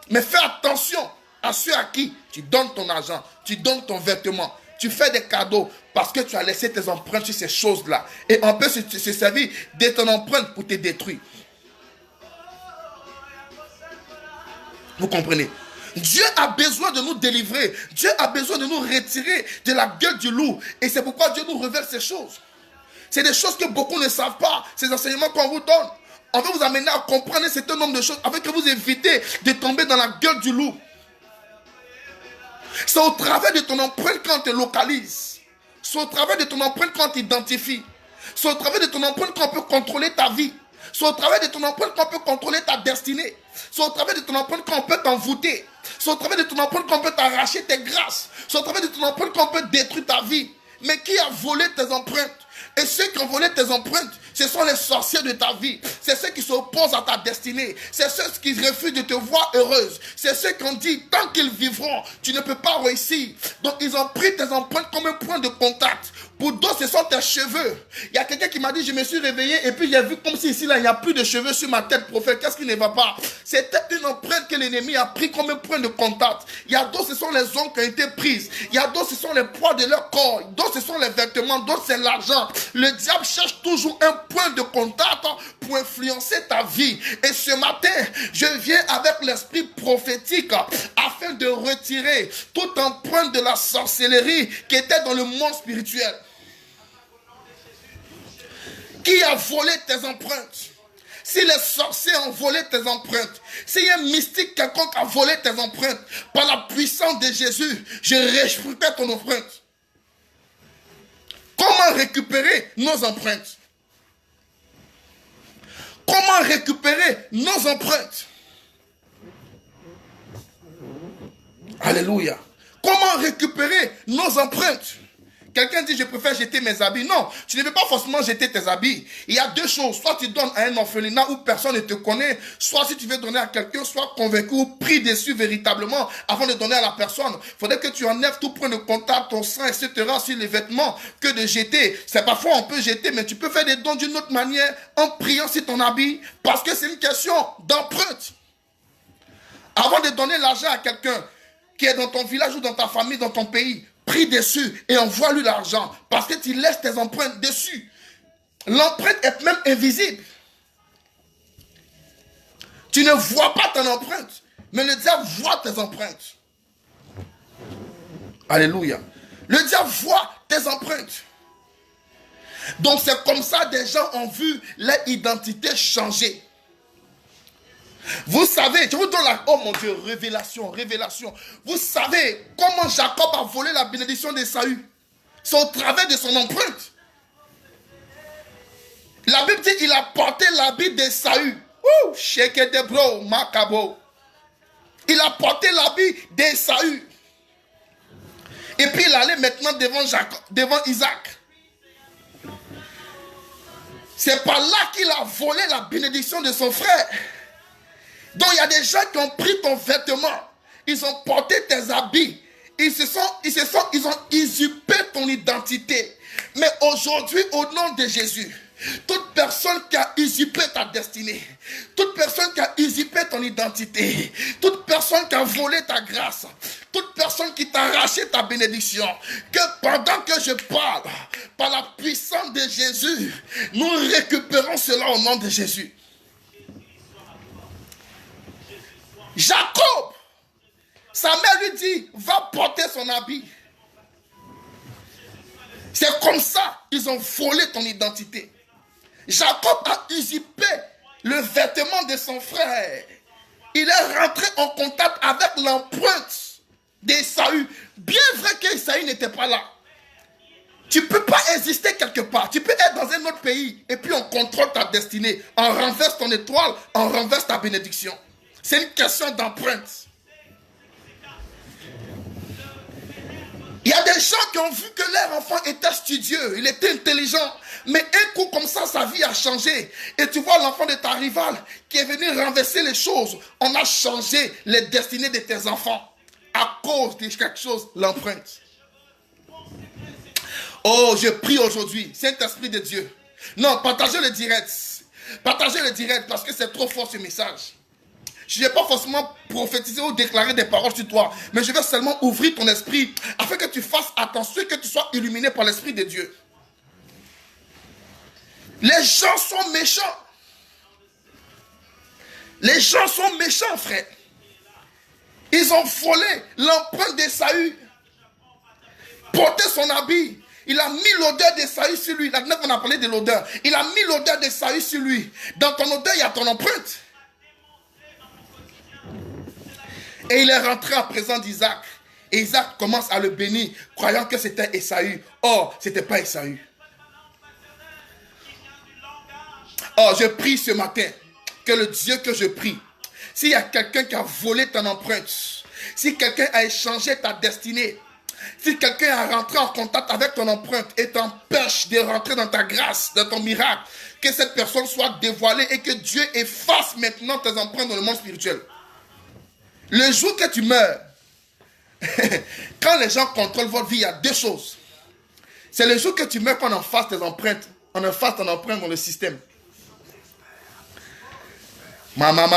mais fais attention à ceux à qui tu donnes ton argent, tu donnes ton vêtement, tu fais des cadeaux parce que tu as laissé tes empreintes sur ces choses-là. Et on peut se servir de ton empreinte pour te détruire. Vous comprenez? Dieu a besoin de nous délivrer. Dieu a besoin de nous retirer de la gueule du loup. Et c'est pourquoi Dieu nous révèle ces choses. C'est des choses que beaucoup ne savent pas. Ces enseignements qu'on vous donne. On veut vous amener à comprendre un certain nombre de choses afin que vous évitez de tomber dans la gueule du loup. C'est au travers de ton empreinte quand on te localise. C'est au travers de ton empreinte quand on t'identifie. C'est au travers de ton empreinte qu'on peut contrôler ta vie. C'est au travers de ton empreinte qu'on peut contrôler ta destinée. C'est au travers de ton empreinte qu'on peut t'envoûter. C'est au travers de ton empreinte qu'on peut t'arracher tes grâces. C'est au travers de ton empreinte qu'on peut détruire ta vie. Mais qui a volé tes empreintes? Et ceux qui ont volé tes empreintes, ce sont les sorciers de ta vie. C'est ceux qui s'opposent à ta destinée. C'est ceux qui refusent de te voir heureuse. C'est ceux qui ont dit, tant qu'ils vivront, tu ne peux pas réussir. Donc ils ont pris tes empreintes comme un point de contact. Pour d'autres, ce sont tes cheveux. Il y a quelqu'un qui m'a dit, je me suis réveillé et puis j'ai vu comme si ici, là, il n'y a plus de cheveux sur ma tête, prophète. Qu'est-ce qui ne va pas? C'était une empreinte que l'ennemi a pris comme un point de contact. Il y a d'autres, ce sont les ongles qui ont été prises. Il y a d'autres, ce sont les poids de leur corps. D'autres, ce sont les vêtements. D'autres, c'est l'argent. Le diable cherche toujours un point de contact pour influencer ta vie. Et ce matin, je viens avec l'esprit prophétique afin de retirer toute empreinte de la sorcellerie qui était dans le monde spirituel. Qui a volé tes empreintes? Si les sorciers ont volé tes empreintes, s'il y a un mystique quelconque a volé tes empreintes, par la puissance de Jésus, je récupère ton empreinte. Comment récupérer nos empreintes? Comment récupérer nos empreintes? Alléluia. Comment récupérer nos empreintes? Quelqu'un dit, je préfère jeter mes habits. Non, tu ne veux pas forcément jeter tes habits. Il y a deux choses. Soit tu donnes à un orphelinat où personne ne te connaît. Soit si tu veux donner à quelqu'un, sois convaincu ou prie dessus véritablement avant de donner à la personne. Il faudrait que tu enlèves tout point de contact, ton sang, etc. sur les vêtements que de jeter. C'est parfois on peut jeter, mais tu peux faire des dons d'une autre manière en priant sur ton habit parce que c'est une question d'empreinte. Avant de donner l'argent à quelqu'un qui est dans ton village ou dans ta famille, dans ton pays, prie dessus et envoie-lui l'argent parce que tu laisses tes empreintes dessus. L'empreinte est même invisible. Tu ne vois pas ton empreinte, mais le diable voit tes empreintes. Alléluia. Le diable voit tes empreintes. Donc c'est comme ça des gens ont vu leur identité changer. Vous savez, je vous donne la... Oh mon Dieu, révélation, révélation. Vous savez comment Jacob a volé la bénédiction d'Ésaü? C'est au travers de son empreinte. La Bible dit qu'il a porté l'habit d'Ésaü. Ouh, Shekedebro, Makabo. Il a porté l'habit d'Ésaü. Et puis il allait maintenant devant Isaac. C'est par là qu'il a volé la bénédiction de son frère. Donc il y a des gens qui ont pris ton vêtement, ils ont porté tes habits, ils ont usurpé ton identité. Mais aujourd'hui, au nom de Jésus, toute personne qui a usurpé ta destinée, toute personne qui a usurpé ton identité, toute personne qui a volé ta grâce, toute personne qui t'a arraché ta bénédiction, que pendant que je parle, par la puissance de Jésus, nous récupérons cela au nom de Jésus. Jacob, sa mère lui dit, va porter son habit. C'est comme ça qu'ils ont volé ton identité. Jacob a usurpé le vêtement de son frère. Il est rentré en contact avec l'empreinte d'Ésaü. Bien vrai qu'Ésaü n'était pas là. Tu ne peux pas exister quelque part. Tu peux être dans un autre pays et puis on contrôle ta destinée. On renverse ton étoile, on renverse ta bénédiction. C'est une question d'empreinte. Il y a des gens qui ont vu que leur enfant était studieux, il était intelligent. Mais un coup comme ça, sa vie a changé. Et tu vois l'enfant de ta rivale qui est venu renverser les choses. On a changé les destinées de tes enfants à cause de quelque chose, l'empreinte. Oh, je prie aujourd'hui, Saint-Esprit de Dieu. Non, partagez le direct. Partagez le direct parce que c'est trop fort ce message. Je ne vais pas forcément prophétiser ou déclarer des paroles sur toi, mais je vais seulement ouvrir ton esprit afin que tu fasses attention et que tu sois illuminé par l'Esprit de Dieu. Les gens sont méchants. Les gens sont méchants, frère. Ils ont volé l'empreinte d'Ésaü. Porté son habit. Il a mis l'odeur d'Ésaü sur lui. La dernière fois, on a parlé de l'odeur. Il a mis l'odeur d'Ésaü sur lui. Dans ton odeur, il y a ton empreinte. Et il est rentré en présence d'Isaac. Et Isaac commence à le bénir, croyant que c'était Ésaü. Or, ce n'était pas Ésaü. Or, je prie ce matin que le Dieu que je prie, s'il y a quelqu'un qui a volé ton empreinte, si quelqu'un a échangé ta destinée, si quelqu'un a rentré en contact avec ton empreinte et t'empêche de rentrer dans ta grâce, dans ton miracle, que cette personne soit dévoilée et que Dieu efface maintenant tes empreintes dans le monde spirituel. Le jour que tu meurs, quand les gens contrôlent votre vie, il y a deux choses. C'est le jour que tu meurs qu'on efface tes empreintes. On efface ton empreinte dans le système. Mama.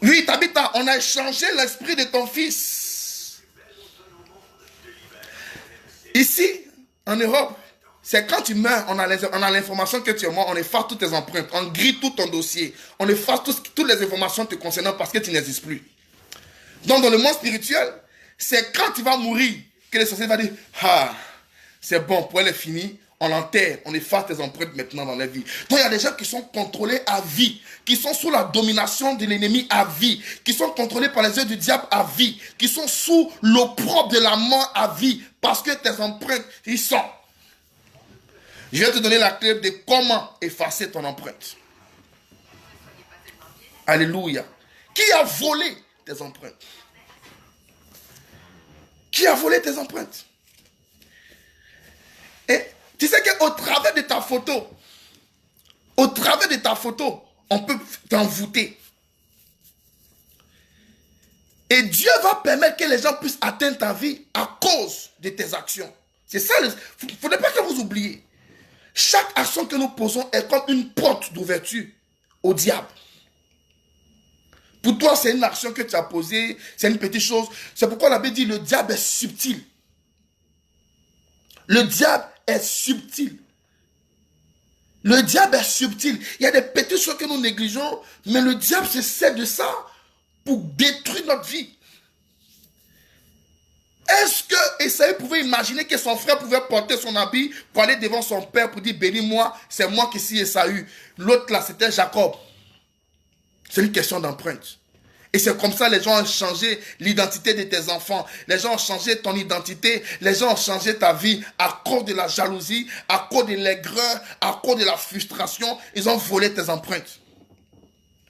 Oui, Tabitha, on a échangé l'esprit de ton fils. Ici, en Europe, c'est quand tu meurs, on a l'information que tu es mort, on efface toutes tes empreintes, on grille tout ton dossier, on efface toutes les informations te concernant parce que tu n'existes plus. Donc, dans le monde spirituel, c'est quand tu vas mourir que les sorciers vont dire, ah, c'est bon, pour elle est finie. On l'enterre, on efface tes empreintes maintenant dans la vie. Donc il y a des gens qui sont contrôlés à vie, qui sont sous la domination de l'ennemi à vie, qui sont contrôlés par les yeux du diable à vie, qui sont sous l'opprobre de la mort à vie, parce que tes empreintes, ils sont. Je vais te donner la clé de comment effacer ton empreinte. Alléluia. Qui a volé tes empreintes? Qui a volé tes empreintes? Et tu sais qu'au travers de ta photo, on peut t'envoûter. Et Dieu va permettre que les gens puissent atteindre ta vie à cause de tes actions. C'est ça, il ne faudrait pas que vous oubliez. Chaque action que nous posons est comme une porte d'ouverture au diable. Pour toi, c'est une action que tu as posée, c'est une petite chose. C'est pourquoi la Bible dit le diable est subtil. Le diable est subtil. Le diable est subtil. Il y a des petites choses que nous négligeons, mais le diable se sert de ça pour détruire notre vie. Est-ce que Esaü pouvait imaginer que son frère pouvait porter son habit pour aller devant son père pour dire bénis-moi, c'est moi qui suis Esaü. L'autre là, c'était Jacob. C'est une question d'empreinte. Et c'est comme ça que les gens ont changé l'identité de tes enfants. Les gens ont changé ton identité. Les gens ont changé ta vie à cause de la jalousie, à cause de l'aigreur, à cause de la frustration. Ils ont volé tes empreintes.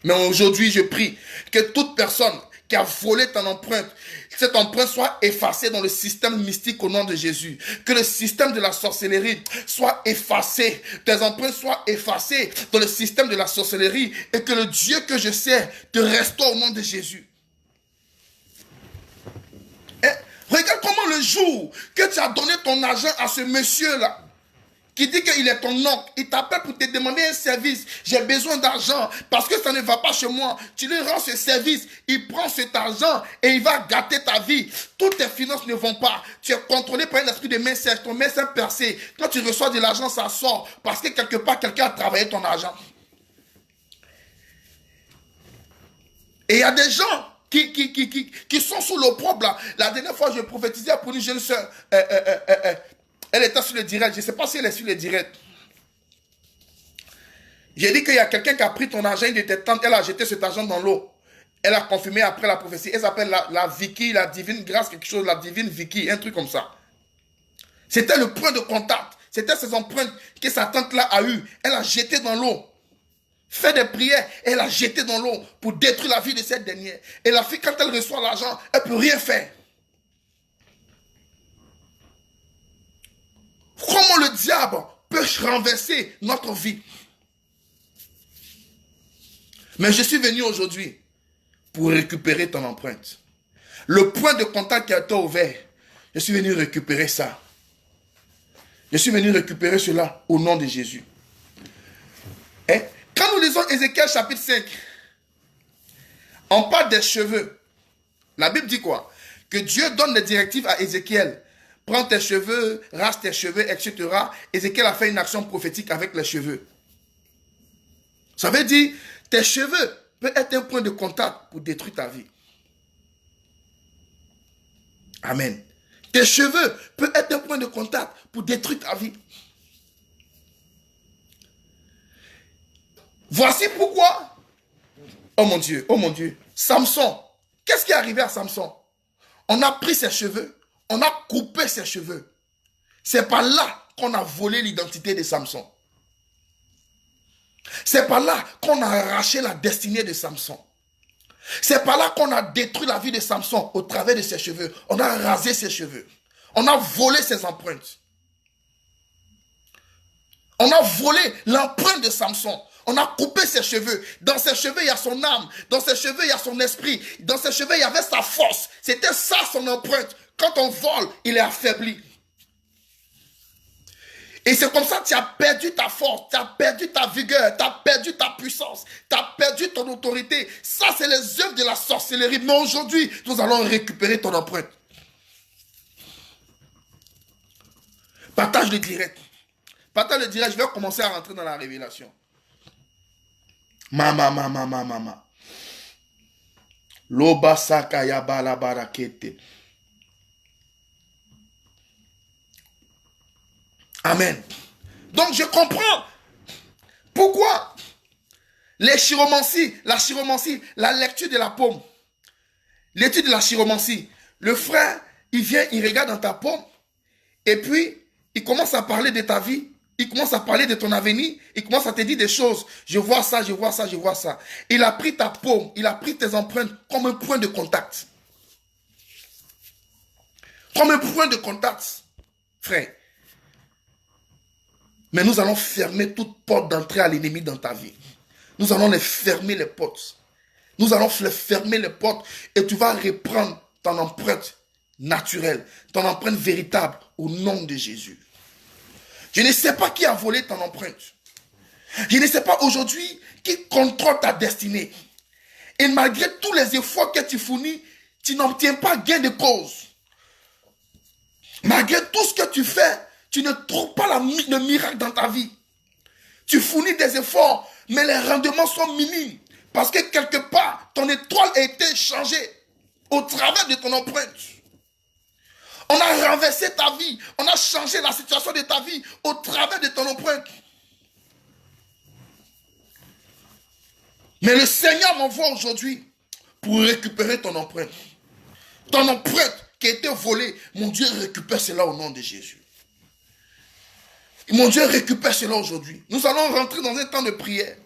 Mais aujourd'hui, je prie que toute personne qui a volé ton empreinte, cette empreinte soit effacée dans le système mystique au nom de Jésus. Que le système de la sorcellerie soit effacé. Tes empreintes soient effacées dans le système de la sorcellerie. Et que le Dieu que je sers te restaure au nom de Jésus. Et regarde comment le jour que tu as donné ton argent à ce monsieur-là, qui dit qu'il est ton oncle, il t'appelle pour te demander un service. J'ai besoin d'argent parce que ça ne va pas chez moi. Tu lui rends ce service, il prend cet argent et il va gâter ta vie. Toutes tes finances ne vont pas. Tu es contrôlé par un esprit de main sèche, ton main s'est percée. Quand tu reçois de l'argent, ça sort parce que quelque part, quelqu'un a travaillé ton argent. Et il y a des gens qui sont sous l'opprobre. La dernière fois, je prophétisais pour une jeune soeur. Elle était sur le direct. Je ne sais pas si elle est sur le direct. J'ai dit qu'il y a quelqu'un qui a pris ton argent de tes tantes. Elle a jeté cet argent dans l'eau. Elle a confirmé après la prophétie. Elle s'appelle la Vicky, la divine grâce, quelque chose, la divine Vicky, un truc comme ça. C'était le point de contact. C'était ces empreintes que sa tante-là a eues. Elle a jeté dans l'eau. Fait des prières. Elle a jeté dans l'eau pour détruire la vie de cette dernière. Et la fille, quand elle reçoit l'argent, elle ne peut rien faire. Comment le diable peut renverser notre vie? Mais je suis venu aujourd'hui pour récupérer ton empreinte. Le point de contact qui a été ouvert, je suis venu récupérer ça. Je suis venu récupérer cela au nom de Jésus. Et quand nous lisons Ézéchiel chapitre 5, on parle des cheveux. La Bible dit quoi? Que Dieu donne des directives à Ézéchiel. Prends tes cheveux, rase tes cheveux, etc. Ézéchiel a fait une action prophétique avec les cheveux. Ça veut dire, tes cheveux peut être un point de contact pour détruire ta vie. Amen. Tes cheveux peuvent être un point de contact pour détruire ta vie. Voici pourquoi. Oh mon Dieu. Samson. Qu'est-ce qui est arrivé à Samson? On a pris ses cheveux. On a coupé ses cheveux. C'est par là qu'on a volé l'identité de Samson. C'est par là qu'on a arraché la destinée de Samson. C'est par là qu'on a détruit la vie de Samson au travers de ses cheveux. On a rasé ses cheveux. On a volé ses empreintes. On a volé l'empreinte de Samson. On a coupé ses cheveux. Dans ses cheveux, il y a son âme. Dans ses cheveux, il y a son esprit. Dans ses cheveux, il y avait sa force. C'était ça son empreinte. Quand on vole, il est affaibli. Et c'est comme ça que tu as perdu ta force, tu as perdu ta vigueur, tu as perdu ta puissance, tu as perdu ton autorité. Ça, c'est les œuvres de la sorcellerie. Mais aujourd'hui, nous allons récupérer ton empreinte. Partage le direct. Partage le direct, je vais commencer à rentrer dans la révélation. Mama. Loba sakaya bala barakete. Amen. Donc je comprends pourquoi les chiromancies, la lecture de la paume, l'étude de la chiromancie, le frère, il vient, il regarde dans ta paume et puis il commence à parler de ta vie, il commence à parler de ton avenir, il commence à te dire des choses. Je vois ça. Il a pris ta paume, il a pris tes empreintes comme un point de contact. Comme un point de contact, frère. Mais nous allons fermer toute porte d'entrée à l'ennemi dans ta vie. Nous allons les fermer les portes. Nous allons fermer les portes et tu vas reprendre ton empreinte naturelle, ton empreinte véritable au nom de Jésus. Je ne sais pas qui a volé ton empreinte. Je ne sais pas aujourd'hui qui contrôle ta destinée. Et malgré tous les efforts que tu fournis, tu n'obtiens pas gain de cause. Malgré tout ce que tu fais, tu ne trouves pas le miracle dans ta vie. Tu fournis des efforts, mais les rendements sont minimes. Parce que quelque part, ton étoile a été changée au travers de ton empreinte. On a renversé ta vie. On a changé la situation de ta vie au travers de ton empreinte. Mais le Seigneur m'envoie aujourd'hui pour récupérer ton empreinte. Ton empreinte qui a été volée, mon Dieu récupère cela au nom de Jésus. Mon Dieu récupère cela aujourd'hui. Nous allons rentrer dans un temps de prière.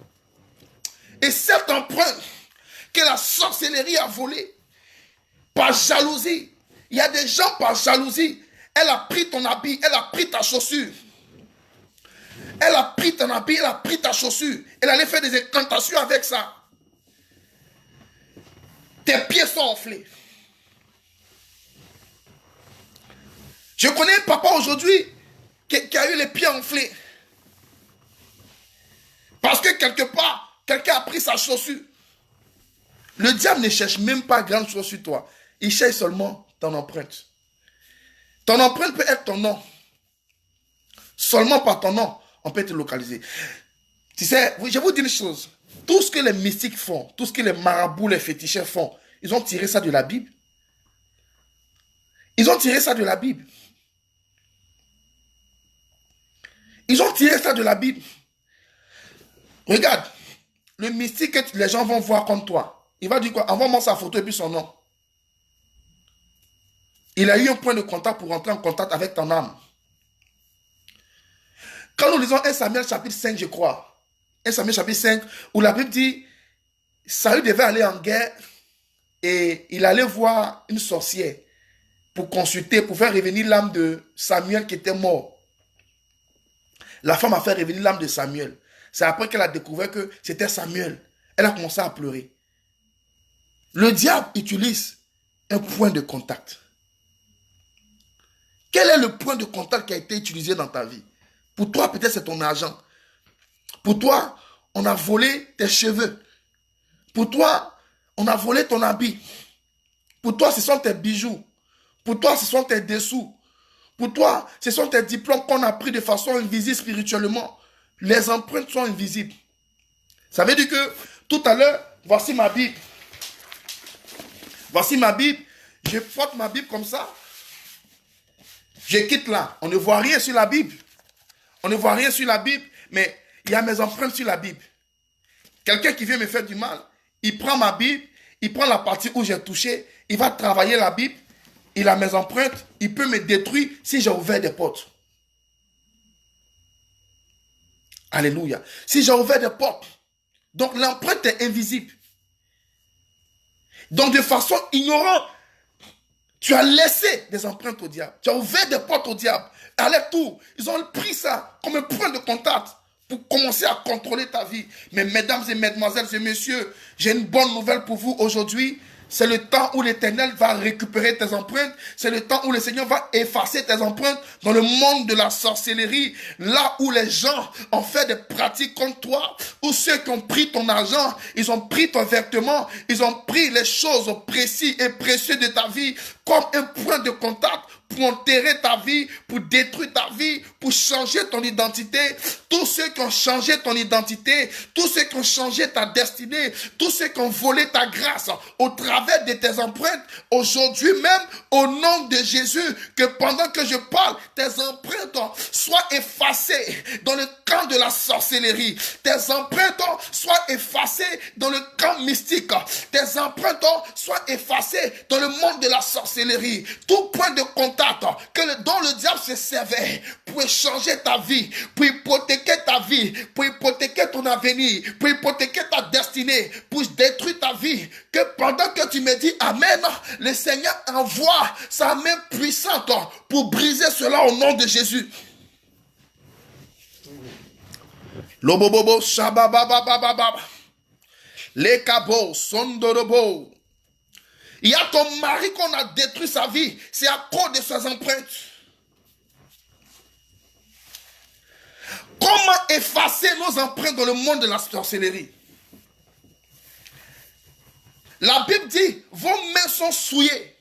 Et cette empreinte que la sorcellerie a volée, par jalousie, il y a des gens par jalousie, elle a pris ton habit, elle a pris ta chaussure. Elle a pris ton habit, elle a pris ta chaussure. Elle allait faire des incantations avec ça. Tes pieds sont enflés. Je connais un papa aujourd'hui qui a eu les pieds enflés. Parce que quelque part, quelqu'un a pris sa chaussure. Le diable ne cherche même pas grande chose sur toi. Il cherche seulement ton empreinte. Ton empreinte peut être ton nom. Seulement par ton nom, on peut te localiser. Tu sais, je vous dis une chose. Tout ce que les mystiques font, tout ce que les marabouts, les féticheurs font, ils ont tiré ça de la Bible. Ils ont tiré ça de la Bible. Ils ont tiré ça de la Bible. Regarde, le mystique que les gens vont voir comme toi, il va dire quoi? Envoie-moi sa photo et puis son nom. Il a eu un point de contact pour entrer en contact avec ton âme. Quand nous lisons 1 Samuel chapitre 5, je crois, 1 Samuel chapitre 5, où la Bible dit, Saül devait aller en guerre et il allait voir une sorcière pour consulter, pour faire revenir l'âme de Samuel qui était mort. La femme a fait revenir l'âme de Samuel. C'est après qu'elle a découvert que c'était Samuel. Elle a commencé à pleurer. Le diable utilise un point de contact. Quel est le point de contact qui a été utilisé dans ta vie? Pour toi, peut-être c'est ton argent. Pour toi, on a volé tes cheveux. Pour toi, on a volé ton habit. Pour toi, ce sont tes bijoux. Pour toi, ce sont tes dessous. Pour toi, ce sont tes diplômes qu'on a pris de façon invisible spirituellement. Les empreintes sont invisibles. Ça veut dire que tout à l'heure, Voici ma Bible. Voici ma Bible. Je porte ma Bible comme ça. Je quitte là. On ne voit rien sur la Bible. On ne voit rien sur la Bible, mais il y a mes empreintes sur la Bible. Quelqu'un qui vient me faire du mal, il prend ma Bible, il prend la partie où j'ai touché, il va travailler la Bible, il a mes empreintes, il peut me détruire si j'ai ouvert des portes. Alléluia. Si j'ai ouvert des portes. Donc l'empreinte est invisible. Donc de façon ignorante, tu as laissé des empreintes au diable. Tu as ouvert des portes au diable. Allez-tout. Ils ont pris ça comme un point de contact pour commencer à contrôler ta vie. Mais mesdames et mesdemoiselles et messieurs, j'ai une bonne nouvelle pour vous aujourd'hui. C'est le temps où l'Éternel va récupérer tes empreintes. C'est le temps où le Seigneur va effacer tes empreintes dans le monde de la sorcellerie. Là où les gens ont fait des pratiques contre toi. Où ceux qui ont pris ton argent, ils ont pris ton vêtement. Ils ont pris les choses précises et précieuses de ta vie comme un point de contact pour enterrer ta vie, pour détruire ta vie, pour changer ton identité. Tous ceux qui ont changé ton identité, tous ceux qui ont changé ta destinée, tous ceux qui ont volé ta grâce au travers de tes empreintes, aujourd'hui même, au nom de Jésus, que pendant que je parle, tes empreintes soient effacées dans le camp de la sorcellerie. Tes empreintes soient effacées dans le camp mystique. Tes empreintes soient effacées dans le monde de la sorcellerie. Tout point de contact dont le diable se servait pour changer ta vie, pour hypothéquer ta vie, pour hypothéquer ton avenir, pour hypothéquer ta destinée, pour détruire ta vie, que pendant que tu me dis Amen, le Seigneur envoie sa main puissante pour briser cela au nom de Jésus. Lobobobo, shabababababa, les cabos, sondorobo. Il y a ton mari qu'on a détruit sa vie. C'est à cause de ses empreintes. Comment effacer nos empreintes dans le monde de la sorcellerie? La Bible dit, vos mains sont souillées.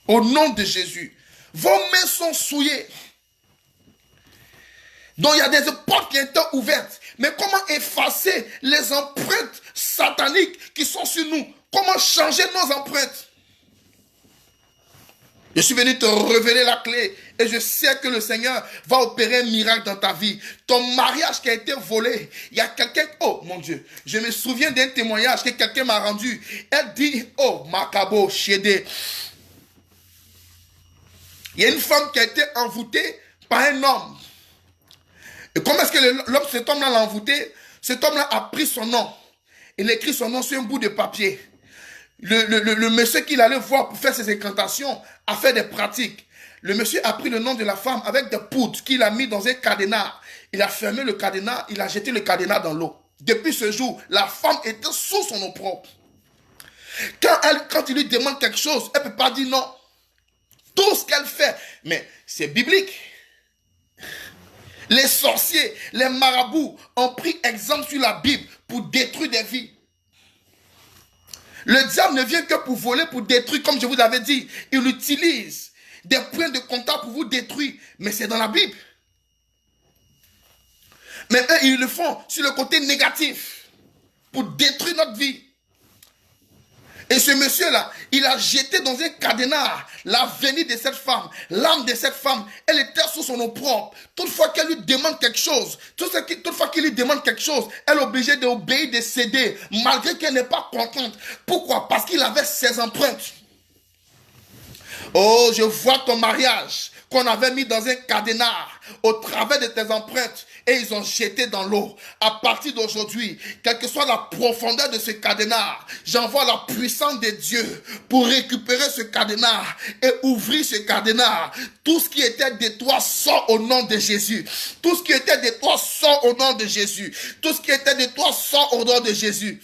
Au nom de Jésus. Vos mains sont souillées. Donc il y a des portes qui étaient ouvertes. Mais comment effacer les empreintes sataniques qui sont sur nous? Comment changer nos empreintes? Je suis venu te révéler la clé et je sais que le Seigneur va opérer un miracle dans ta vie. Ton mariage qui a été volé, il y a quelqu'un, oh mon Dieu, je me souviens d'un témoignage que quelqu'un m'a rendu. Elle dit, oh Makabo, Chédé. Il y a une femme qui a été envoûtée par un homme. Et comment est-ce que cet homme-là l'a envoûté? Cet homme-là a pris son nom. Il a écrit son nom sur un bout de papier. Le monsieur qu'il allait voir pour faire ses incantations a fait des pratiques. Le monsieur a pris le nom de la femme avec des poudres qu'il a mis dans un cadenas. Il a fermé le cadenas, il a jeté le cadenas dans l'eau. Depuis ce jour, la femme était sous son opprobre. Quand il lui demande quelque chose, elle ne peut pas dire non. Tout ce qu'elle fait, mais c'est biblique. Les sorciers, les marabouts ont pris exemple sur la Bible pour détruire des vies. Le diable ne vient que pour voler, pour détruire, comme je vous avais dit. Il utilise des points de contact pour vous détruire. Mais c'est dans la Bible. Mais eux, ils le font sur le côté négatif. Pour détruire notre vie. Et ce monsieur-là, il a jeté dans un cadenas l'avenir de cette femme, l'âme de cette femme. Elle était sous son opprobre. Toutefois qu'elle lui demande quelque chose, toutefois qu'il lui demande quelque chose, elle est obligée d'obéir, de céder, malgré qu'elle n'est pas contente. Pourquoi? Parce qu'il avait ses empreintes. Oh, je vois ton mariage qu'on avait mis dans un cadenas au travers de tes empreintes et ils ont jeté dans l'eau. À partir d'aujourd'hui, quelle que soit la profondeur de ce cadenas, j'envoie la puissance de Dieu pour récupérer ce cadenas et ouvrir ce cadenas. Tout ce qui était de toi sort au nom de Jésus. Tout ce qui était de toi sort au nom de Jésus. Tout ce qui était de toi sort au nom de Jésus.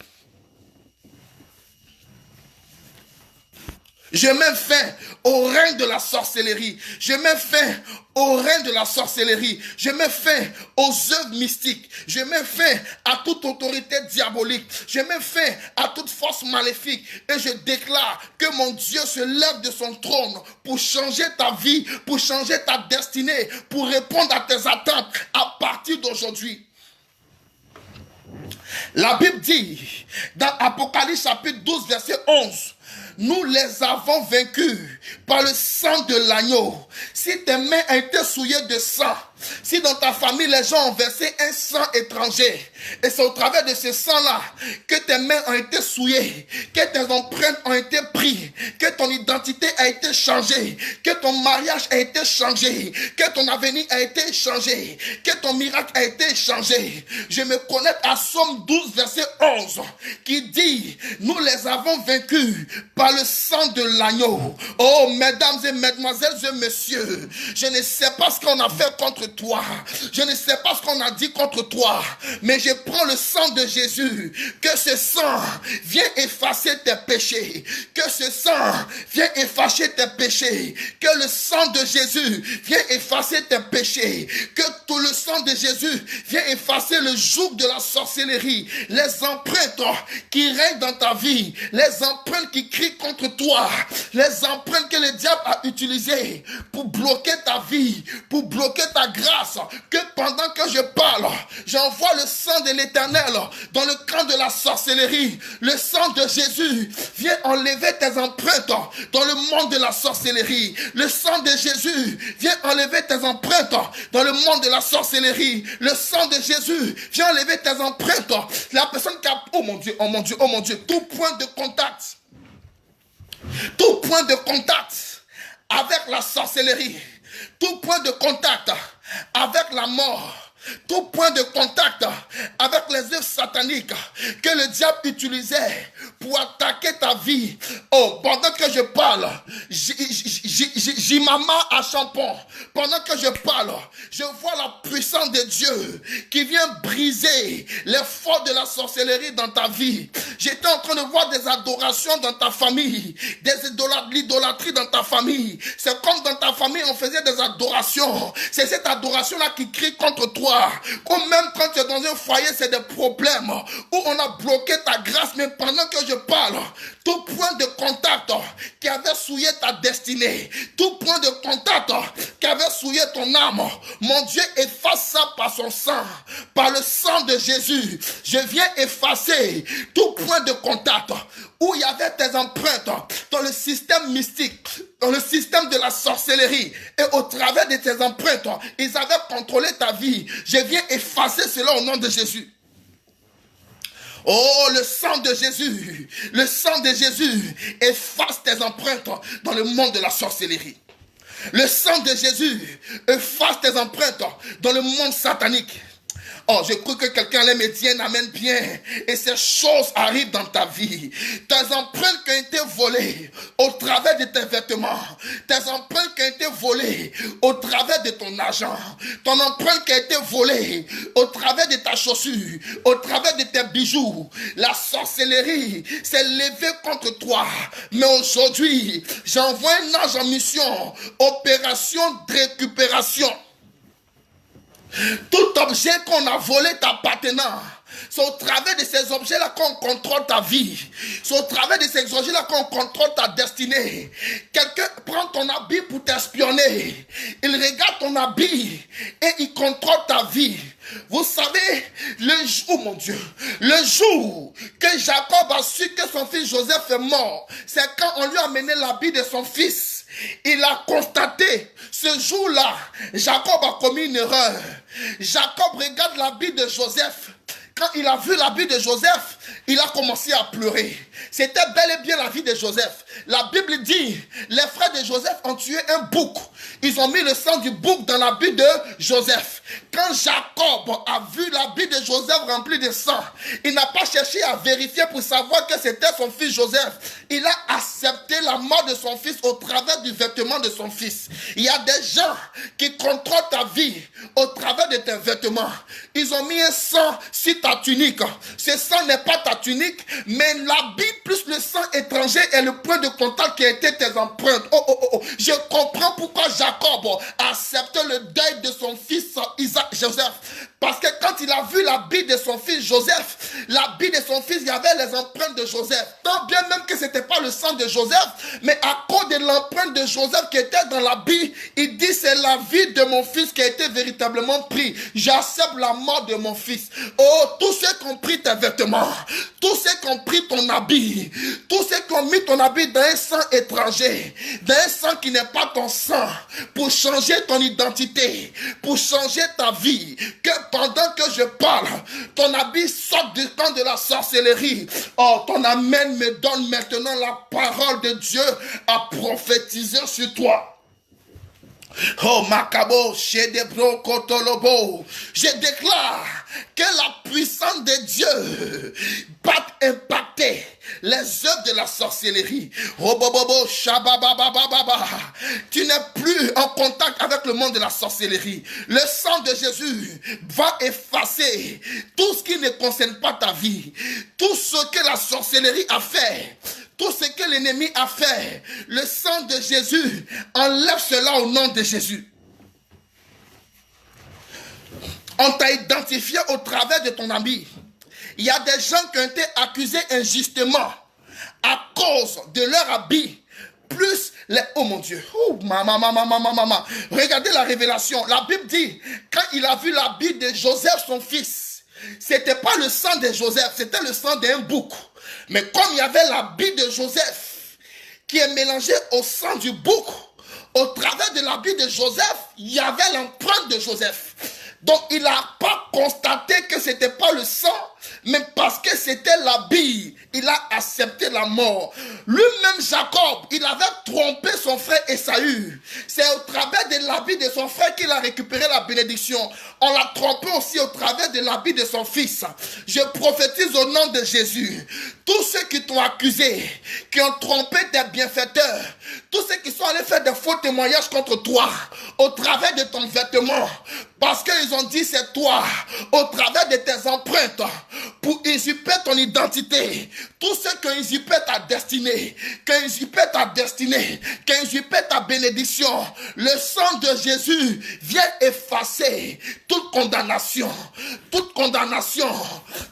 Je mets fin au règne de la sorcellerie. Je mets fin au règne de la sorcellerie. Je mets fin aux œuvres mystiques. Je mets fin à toute autorité diabolique. Je mets fin à toute force maléfique. Et je déclare que mon Dieu se lève de son trône pour changer ta vie, pour changer ta destinée, pour répondre à tes attentes à partir d'aujourd'hui. La Bible dit, dans Apocalypse chapitre 12, verset 11, nous les avons vaincus par le sang de l'agneau. Si tes mains ont été souillées de sang, si dans ta famille les gens ont versé un sang étranger, et c'est au travers de ce sang-là que tes mains ont été souillées, que tes empreintes ont été prises, que ton identité a été changée, que ton mariage a été changé, que ton avenir a été changé, que ton miracle a été changé. Je me connecte à Somme 12, verset 11, qui dit, nous les avons vaincus par le sang de l'agneau. Oh, mesdames et mesdemoiselles et messieurs, je ne sais pas ce qu'on a fait contre toi, je ne sais pas ce qu'on a dit contre toi, mais je prends le sang de Jésus, que ce sang vienne effacer tes péchés, que ce sang vienne effacer tes péchés, que le sang de Jésus vienne effacer tes péchés, que tout le sang de Jésus vienne effacer le joug de la sorcellerie, les empreintes qui règnent dans ta vie, les empreintes qui crient contre toi, les empreintes que le diable a utilisées pour bloquer ta vie, pour bloquer ta grâce, que pendant que je parle, j'envoie le sang de l'Éternel dans le camp de la sorcellerie. Le sang de Jésus vient enlever tes empreintes dans le monde de la sorcellerie. Le sang de Jésus vient enlever tes empreintes dans le monde de la sorcellerie. Le sang de Jésus vient enlever tes empreintes. La personne qui a, oh mon Dieu, oh mon Dieu, oh mon Dieu, tout point de contact avec la sorcellerie, tout point de contact avec la mort, tout point de contact avec les œuvres sataniques que le diable utilisait pour attaquer ta vie. Oh, pendant que je parle, Jimama à Champon, pendant que je parle, je vois la puissance de Dieu qui vient briser les forces de la sorcellerie dans ta vie. J'étais en train de voir des adorations dans ta famille, l'idolâtrie dans ta famille. C'est comme dans ta famille on faisait des adorations. C'est cette adoration-là qui crie contre toi. Ou même quand tu es dans un foyer, c'est des problèmes où on a bloqué ta grâce. Mais pendant que je parle, tout point de contact qui avait souillé ta destinée, tout point de contact qui avait souillé ton âme, mon Dieu efface ça par son sang, par le sang de Jésus. Je viens effacer tout point de contact où il y avait tes empreintes dans le système mystique, dans le système de la sorcellerie, et au travers de tes empreintes, ils avaient contrôlé ta vie. Je viens effacer cela au nom de Jésus. Oh, le sang de Jésus efface tes empreintes dans le monde de la sorcellerie. Le sang de Jésus efface tes empreintes dans le monde satanique. Oh, je crois que quelqu'un allait me dire un amen bien. Et ces choses arrivent dans ta vie. Tes empreintes qui ont été volées au travers de tes vêtements. Tes empreintes qui ont été volées au travers de ton argent. Ton empreinte qui a été volée au travers de ta chaussure. Au travers de tes bijoux. La sorcellerie s'est levée contre toi. Mais aujourd'hui, j'envoie un ange en mission. Opération de récupération. Tout objet qu'on a volé t'appartenant, c'est au travers de ces objets-là qu'on contrôle ta vie. C'est au travers de ces objets-là qu'on contrôle ta destinée. Quelqu'un prend ton habit pour t'espionner. Il regarde ton habit et il contrôle ta vie. Vous savez, le jour, oh mon Dieu, le jour que Jacob a su que son fils Joseph est mort, c'est quand on lui a amené l'habit de son fils. Il a constaté, ce jour-là, Jacob a commis une erreur. Jacob regarde l'habit de Joseph. Quand il a vu l'habit de Joseph, il a commencé à pleurer. C'était bel et bien la vie de Joseph. La Bible dit, les frères de Joseph ont tué un bouc. Ils ont mis le sang du bouc dans l'habit de Joseph. Quand Jacob a vu l'habit de Joseph rempli de sang, il n'a pas cherché à vérifier pour savoir que c'était son fils Joseph. Il a accepté la mort de son fils au travers du vêtement de son fils. Il y a des gens qui contrôlent ta vie au travers de tes vêtements. Ils ont mis un sang sur ta tunique. Ce sang n'est pas ta tunique, mais l'habit plus le sang étranger est le point de contact qui a été tes empreintes. Je comprends pourquoi Jacob a accepté le deuil de son fils Joseph. Parce que quand il a vu l'habit de son fils Joseph, l'habit de son fils y avait les empreintes de Joseph. Tant bien même que ce n'était pas le sang de Joseph, mais à cause de l'empreinte de Joseph qui était dans l'habit, il dit c'est la vie de mon fils qui a été véritablement pris. J'accepte la mort de mon fils. Oh, tous ceux qui ont pris tes vêtements, tous ceux qui ont pris ton habit, tous ceux qui ont mis ton habit dans un sang étranger, dans un sang qui n'est pas ton sang, pour changer ton identité, pour changer ta vie, que pendant que je parle, ton habit sorte du camp de la sorcellerie. Oh, ton amen me donne maintenant la parole de Dieu à prophétiser sur toi. Oh, Makabo, Shedebro, Kotolobo. Je déclare que la puissance de Dieu va impacter les œuvres de la sorcellerie. Robobobo, Shabababababa. Tu n'es plus en contact avec le monde de la sorcellerie. Le sang de Jésus va effacer tout ce qui ne concerne pas ta vie. Tout ce que la sorcellerie a fait. Tout ce que l'ennemi a fait, le sang de Jésus enlève cela au nom de Jésus. On t'a identifié au travers de ton habit. Il y a des gens qui ont été accusés injustement à cause de leur habit. Plus les... Oh mon Dieu. Maman. Regardez la révélation. La Bible dit, quand il a vu l'habit de Joseph, son fils, c'était pas le sang de Joseph, c'était le sang d'un bouc. Mais comme il y avait l'habit de Joseph qui est mélangé au sang du bouc, au travers de l'habit de Joseph, il y avait l'empreinte de Joseph. Donc il n'a pas constaté que ce n'était pas le sang, mais parce que c'était l'habit, il a accepté la mort. Lui-même Jacob, il avait trompé son frère Ésaü. C'est au travers de l'habit de son frère qu'il a récupéré la bénédiction. On l'a trompé aussi au travers de l'habit de son fils. Je prophétise au nom de Jésus. Tous ceux qui t'ont accusé, qui ont trompé tes bienfaiteurs, tous ceux qui sont allés faire des faux témoignages contre toi, au travers de ton vêtement, parce qu'ils ont dit c'est toi, au travers de tes empreintes, pour usurper ton identité. Tous ceux qui ont usurpé ta destinée, qui ont usurpé ta destinée, qui ont usurpé ta bénédiction, le sang de Jésus vient effacer toute condamnation, toute condamnation,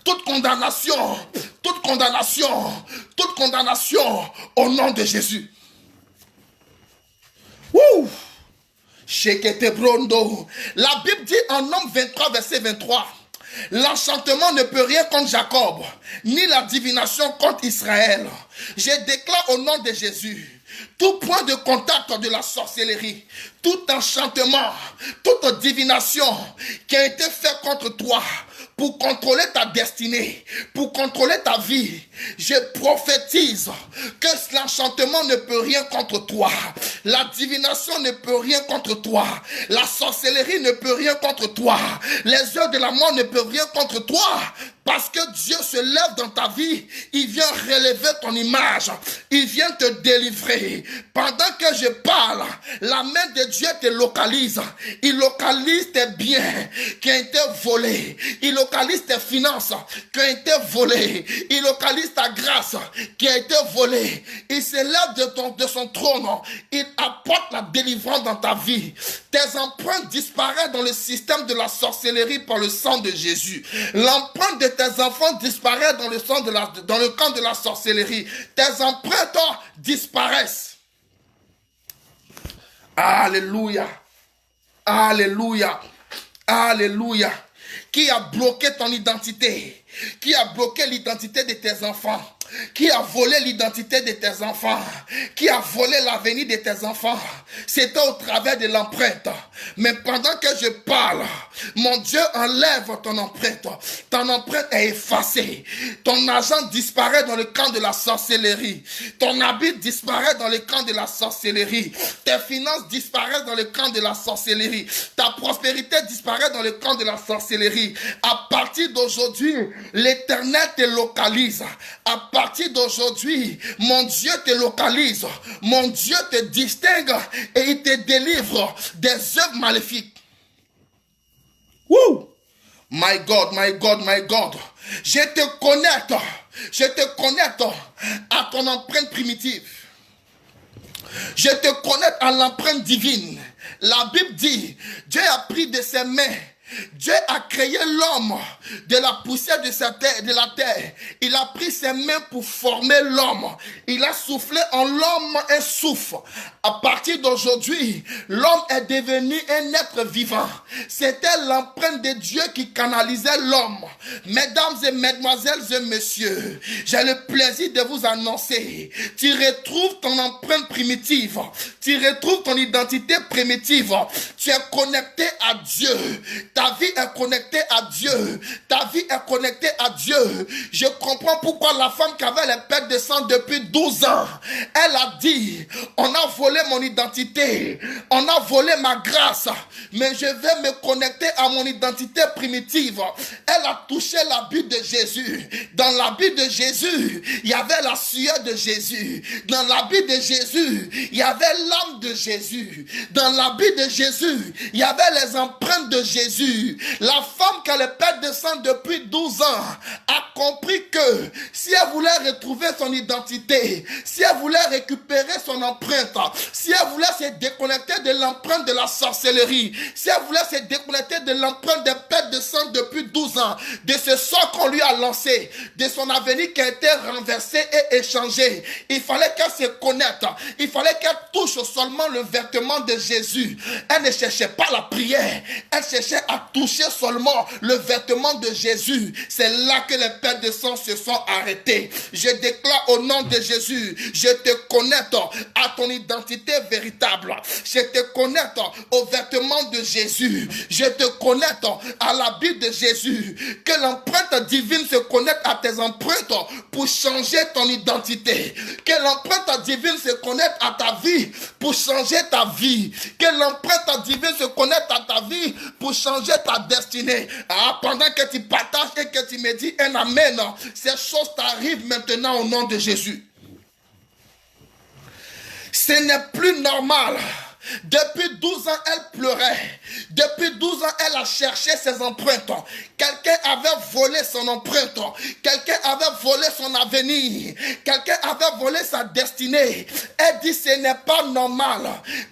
toute condamnation, toute condamnation, toute condamnation au nom de Jésus. Wouh! La Bible dit en Nombre 23, verset 23, l'enchantement ne peut rien contre Jacob, ni la divination contre Israël. Je déclare au nom de Jésus, tout point de contact de la sorcellerie, tout enchantement, toute divination qui a été fait contre toi, pour contrôler ta destinée, pour contrôler ta vie, je prophétise que l'enchantement ne peut rien contre toi. La divination ne peut rien contre toi. La sorcellerie ne peut rien contre toi. Les œuvres de la mort ne peuvent rien contre toi. Parce que Dieu se lève dans ta vie, il vient relever ton image, il vient te délivrer. Pendant que je parle, la main de Dieu te localise. Il localise tes biens qui ont été volés. Il localise tes finances qui ont été volées. Il localise ta grâce qui a été volée. Il se lève de son trône. Il apporte la délivrance dans ta vie. Tes empreintes disparaissent dans le système de la sorcellerie par le sang de Jésus. L'empreinte de tes enfants disparaît dans le camp de la sorcellerie. Tes empreintes disparaissent. Alléluia. Alléluia. Alléluia. Qui a bloqué ton identité? Qui a bloqué l'identité de tes enfants? Qui a volé l'identité de tes enfants? Qui a volé l'avenir de tes enfants? C'était au travers de l'empreinte. Mais pendant que je parle, mon Dieu enlève ton empreinte. Ton empreinte est effacée. Ton argent disparaît dans le camp de la sorcellerie. Ton habit disparaît dans le camp de la sorcellerie. Tes finances disparaissent dans le camp de la sorcellerie. Ta prospérité disparaît dans le camp de la sorcellerie. À partir d'aujourd'hui, l'Éternel te localise. À partir d'aujourd'hui, mon Dieu te localise. Mon Dieu te distingue et il te délivre des œuvres maléfiques. Woo! My God, my God, my God. Je te connecte à ton empreinte primitive. Je te connecte à l'empreinte divine. La Bible dit, Dieu a pris de ses mains Dieu a créé l'homme de la poussière de la terre. Il a pris ses mains pour former l'homme. Il a soufflé en l'homme un souffle. À partir d'aujourd'hui, l'homme est devenu un être vivant. C'était l'empreinte de Dieu qui canalisait l'homme. Mesdames et mesdemoiselles et messieurs, j'ai le plaisir de vous annoncer, tu retrouves ton empreinte primitive. Tu retrouves ton identité primitive. Tu es connecté à Dieu. Ta vie est connectée à Dieu. Ta vie est connectée à Dieu. Je comprends pourquoi la femme qui avait les pertes de sang depuis 12 ans, elle a dit, on a volé mon identité, on a volé ma grâce, mais je vais me connecter à mon identité primitive. Elle a touché l'habit de Jésus. Dans l'habit de Jésus, il y avait la sueur de Jésus. Dans l'habit de Jésus, il y avait l'âme de Jésus. Dans l'habit de Jésus, il y avait les empreintes de Jésus. La femme qui a les pertes de sang depuis 12 ans a compris que si elle voulait retrouver son identité, si elle voulait récupérer son empreinte, si elle voulait se déconnecter de l'empreinte de la sorcellerie, si elle voulait se déconnecter de l'empreinte des pertes de sang depuis 12 ans, de ce sort qu'on lui a lancé, de son avenir qui a été renversé et échangé, il fallait qu'elle se connecte, il fallait qu'elle touche seulement le vêtement de Jésus. Elle ne cherchait pas la prière, elle cherchait à toucher seulement le vêtement de Jésus. C'est là que les pertes de sang se sont arrêtées. Je déclare au nom de Jésus, je te connecte à ton identité véritable. Je te connecte au vêtement de Jésus. Je te connecte à l'habit de Jésus. Que l'empreinte divine se connecte à tes empreintes pour changer ton identité. Que l'empreinte divine se connecte à ta vie pour changer ta vie. Que l'empreinte divine se connecte à ta vie pour changer ta destinée. Ah, pendant que tu partages et que tu me dis un amen, ces choses t'arrivent maintenant au nom de Jésus. Ce n'est plus normal. Depuis 12 ans, elle pleurait. Depuis 12 ans, elle a cherché ses empreintes. Quelqu'un avait volé son empreinte. Quelqu'un avait volé son avenir. Quelqu'un avait volé sa destinée. Elle dit, ce n'est pas normal.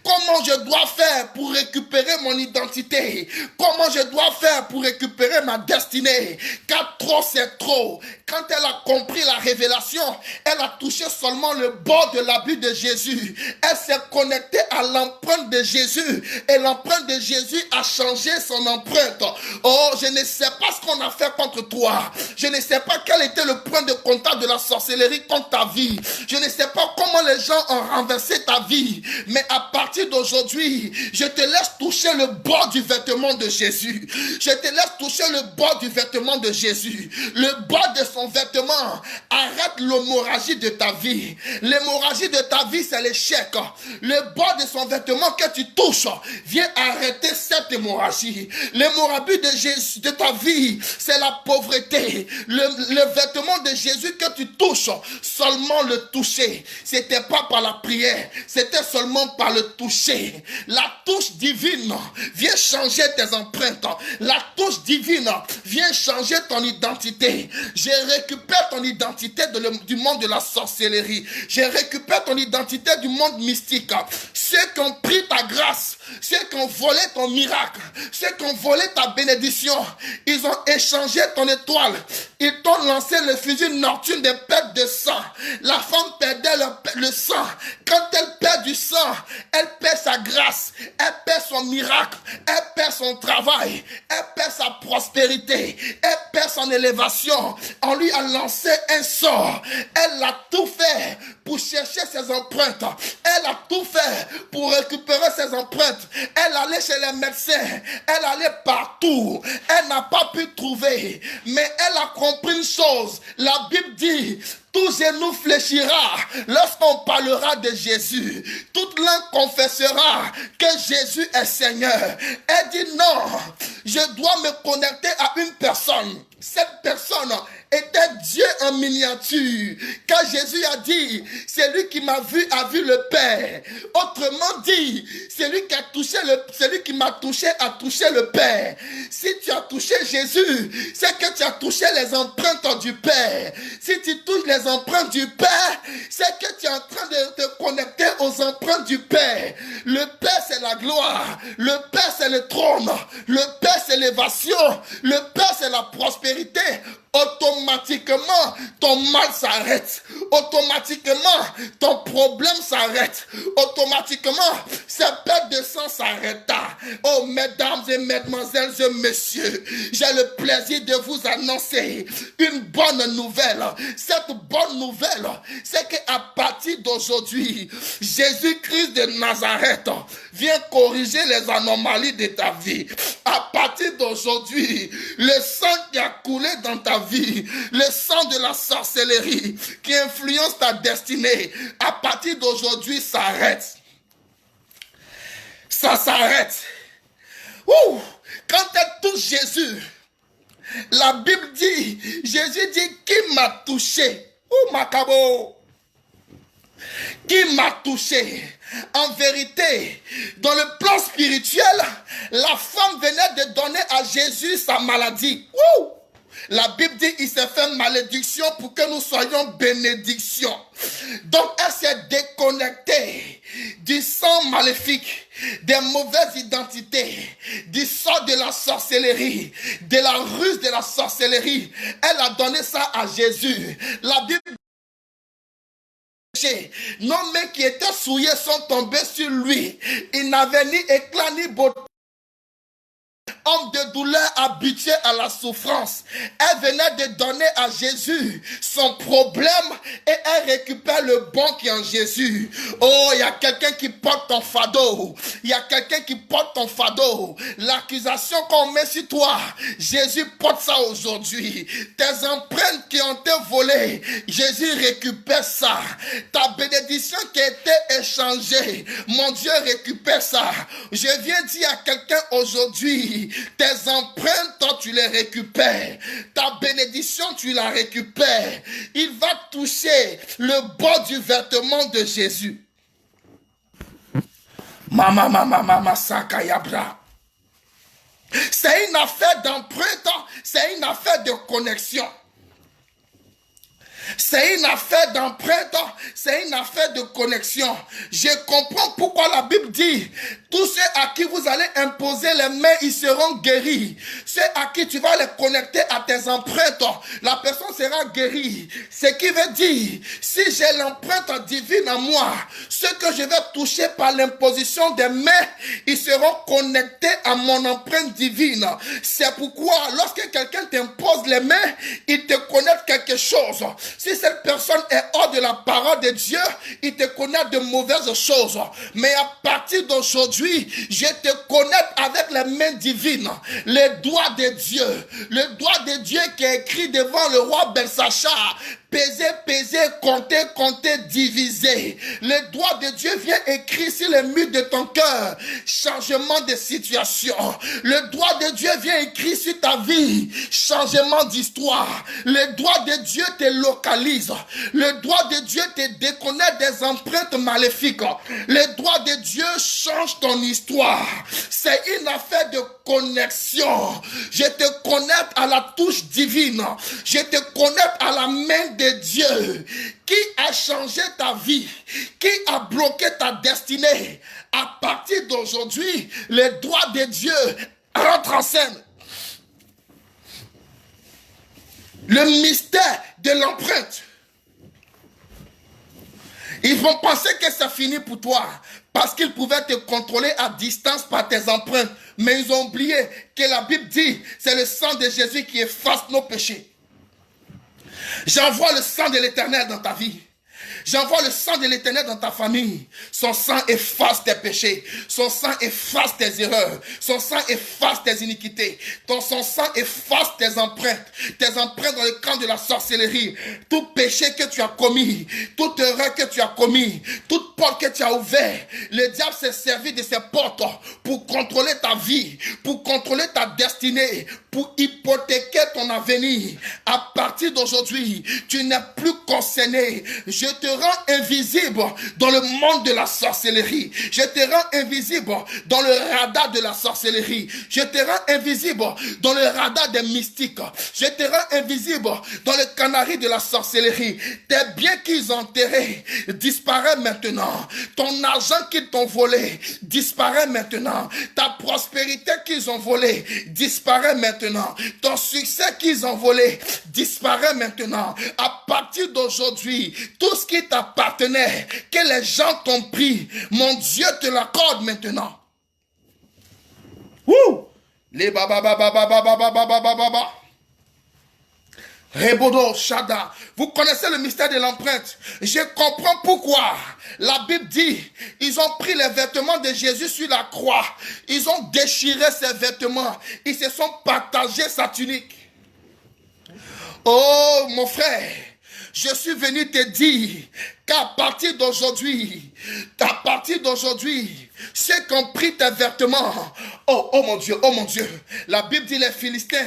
Comment je dois faire pour récupérer mon identité? Comment je dois faire pour récupérer ma destinée? Car trop, c'est trop. Quand elle a compris la révélation, elle a touché seulement le bord de l'habit de Jésus. Elle s'est connectée à l'empreinte de Jésus. Et l'empreinte de Jésus a changé son empreinte. Oh, je ne sais pas ce qu'on a fait contre toi. Je ne sais pas quel était le point de contact de la sorcellerie contre ta vie. Je ne sais pas comment les gens ont renversé ta vie. Mais à partir d'aujourd'hui, je te laisse toucher le bord du vêtement de Jésus. Je te laisse toucher le bord du vêtement de Jésus. Le bord de son vêtement arrête l'hémorragie de ta vie. L'hémorragie de ta vie, c'est l'échec. Le bord de son vêtement que tu touches vient arrêter cette hémorragie. L'hémorragie de Jésus, de ta vie, c'est la pauvreté. Le vêtement de Jésus que tu touches, seulement le toucher. C'était pas par la prière, c'était seulement par le toucher. La touche divine vient changer tes empreintes. La touche divine vient changer ton identité. Je récupère ton identité du monde de la sorcellerie. Je récupère ton identité du monde mystique. Ceux qui ont pris ta grâce, ceux qui ont volé ton miracle, ceux qui ont volé ta bénédiction, ils ont échangé ton étoile. Ils t'ont lancé le fusil nocturne des pertes de sang. La femme perdait le sang. Quand elle perd du sang, elle perd sa grâce, elle perd son miracle, elle perd son travail, elle perd sa prospérité, elle perd son élévation. On lui a lancé un sort. Elle a tout fait pour chercher ses empreintes. Elle a tout fait pour récupérer ses empreintes. Elle allait chez les médecins. Elle allait partout. Elle n'a pas pu trouver. Mais elle a compris une chose. La Bible dit, tout genou fléchira lorsqu'on parlera de Jésus. Toute langue confessera que Jésus est Seigneur. Elle dit non, je dois me connecter à une personne. cette personne était Dieu en miniature. Quand Jésus a dit, celui qui m'a vu a vu le Père. Autrement dit, celui qui m'a touché a touché le Père. Si tu as touché Jésus, c'est que tu as touché les empreintes du Père. Si tu touches les empreintes du Père, c'est que tu es en train de te connecter aux empreintes du Père. Le Père, c'est la gloire. Le Père, c'est le trône. Le Père, c'est l'élévation. Le Père, c'est la prospérité. Automatiquement, ton mal s'arrête. Automatiquement, ton problème s'arrête. Automatiquement, cette perte de sang s'arrêta. Oh, mesdames et mesdemoiselles et messieurs, j'ai le plaisir de vous annoncer une bonne nouvelle. Cette bonne nouvelle, c'est qu'à partir d'aujourd'hui, Jésus-Christ de Nazareth vient corriger les anomalies de ta vie. À partir d'aujourd'hui, le sang qui a coulé dans ta vie, le sang de la sorcellerie qui influence ta destinée, à partir d'aujourd'hui s'arrête. Ça s'arrête. Ouh, quand elle touche Jésus, la Bible dit, Jésus dit, qui m'a touché? Ouh, Macabo. Qui m'a touché? En vérité, dans le plan spirituel, la femme venait de donner à Jésus sa maladie. Ouh! La Bible dit il s'est fait malédiction pour que nous soyons bénédiction. Donc elle s'est déconnectée du sang maléfique, des mauvaises identités, du sort de la sorcellerie, de la ruse de la sorcellerie. Elle a donné ça à Jésus. La Bible non mais qui étaient souillés sont tombés sur lui. Il n'avait ni éclat ni beauté. Homme de douleur habitué à la souffrance. Elle venait de donner à Jésus son problème et elle récupère le bon qui est en Jésus. Oh, il y a quelqu'un qui porte ton fardeau. Il y a quelqu'un qui porte ton fardeau. L'accusation qu'on met sur toi, Jésus porte ça aujourd'hui. Tes empreintes qui ont été volées, Jésus récupère ça. Ta bénédiction qui a été échangée, mon Dieu récupère ça. Je viens dire à quelqu'un aujourd'hui, tes empreintes, toi, tu les récupères. Ta bénédiction, tu la récupères. Il va toucher le bord du vêtement de Jésus. Mama, sakayabra. C'est une affaire d'empreinte, c'est une affaire de connexion. C'est une affaire d'empreinte, c'est une affaire de connexion. Je comprends pourquoi la Bible dit, tous ceux à qui vous allez imposer les mains, ils seront guéris. Ceux à qui tu vas les connecter à tes empreintes, la personne sera guérie. Ce qui veut dire, si j'ai l'empreinte divine en moi, ceux que je vais toucher par l'imposition des mains, ils seront connectés à mon empreinte divine. C'est pourquoi, lorsque quelqu'un t'impose les mains, il te connecte quelque chose. Si cette personne est hors de la parole de Dieu, il te connecte de mauvaises choses. Mais à partir d'aujourd'hui, je te connecte avec les mains divines, les doigts de Dieu. Le doigt de Dieu qui est écrit devant le roi Belshazzar. Peser, compter, diviser. Le doigt de Dieu vient écrit sur les murs de ton cœur. Changement de situation. Le doigt de Dieu vient écrit sur ta vie. Changement d'histoire. Le doigt de Dieu te localise. Le doigt de Dieu te déconnecte des empreintes maléfiques. Le doigt de Dieu change ton histoire. C'est une affaire de connexion. Je te connecte à la touche divine. Je te connecte à la main de Dieu qui a changé ta vie, qui a bloqué ta destinée. À partir d'aujourd'hui, le doigt de Dieu rentre en scène. Le mystère de l'empreinte. Ils vont penser que c'est fini pour toi parce qu'ils pouvaient te contrôler à distance par tes empreintes. Mais ils ont oublié que la Bible dit c'est le sang de Jésus qui efface nos péchés. J'envoie le sang de l'Éternel dans ta vie. J'envoie le sang de l'Éternel dans ta famille. Son sang efface tes péchés. Son sang efface tes erreurs. Son sang efface tes iniquités. Son sang efface tes empreintes. Tes empreintes dans le camp de la sorcellerie. Tout péché que tu as commis. Toute erreur que tu as commis. Toute porte que tu as ouverte. Le diable s'est servi de ces portes pour contrôler ta vie. Pour contrôler ta destinée. Pour hypothéquer ton avenir. À partir d'aujourd'hui, tu n'es plus concerné. Je te rends invisible dans le monde de la sorcellerie. Je te rends invisible dans le radar de la sorcellerie. Je te rends invisible dans le radar des mystiques. Je te rends invisible dans le canari de la sorcellerie. Tes biens qu'ils ont enterrés disparaissent maintenant. Ton argent qu'ils t'ont volé disparaît maintenant. Ta prospérité qu'ils ont volée disparaît maintenant. Ton succès qu'ils ont volé disparaît maintenant. À partir d'aujourd'hui, tout ce qui t'appartenait, que les gens t'ont pris, mon Dieu te l'accorde maintenant. Wouh! Les baba baba baba baba baba baba. Rebodo Shada. Vous connaissez le mystère de l'empreinte. Je comprends pourquoi. La Bible dit, ils ont pris les vêtements de Jésus sur la croix. Ils ont déchiré ses vêtements. Ils se sont partagés sa tunique. Oh mon frère, je suis venu te dire qu'à partir d'aujourd'hui, ceux qui ont pris tes vêtements, oh mon Dieu, la Bible dit les Philistins,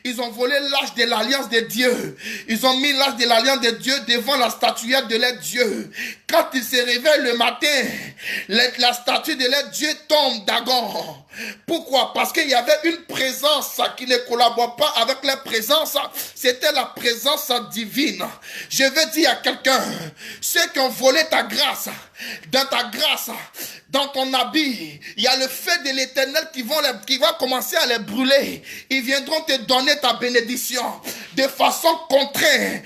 ils ont volé l'arche de l'alliance de Dieu. Ils ont mis l'arche de l'alliance de Dieu devant la statuette de leur Dieu. Quand ils se réveillent le matin, la statue de leur Dieu tombe d'Agon. Pourquoi? Parce qu'il y avait une présence qui ne collabore pas avec la présence. C'était la présence divine. Je veux dire à quelqu'un, ceux qui ont volé ta grâce, dans ta grâce, dans ton habit, il y a le feu de l'Éternel qui va commencer à les brûler. Ils viendront te donner ta bénédiction. De façon contraire,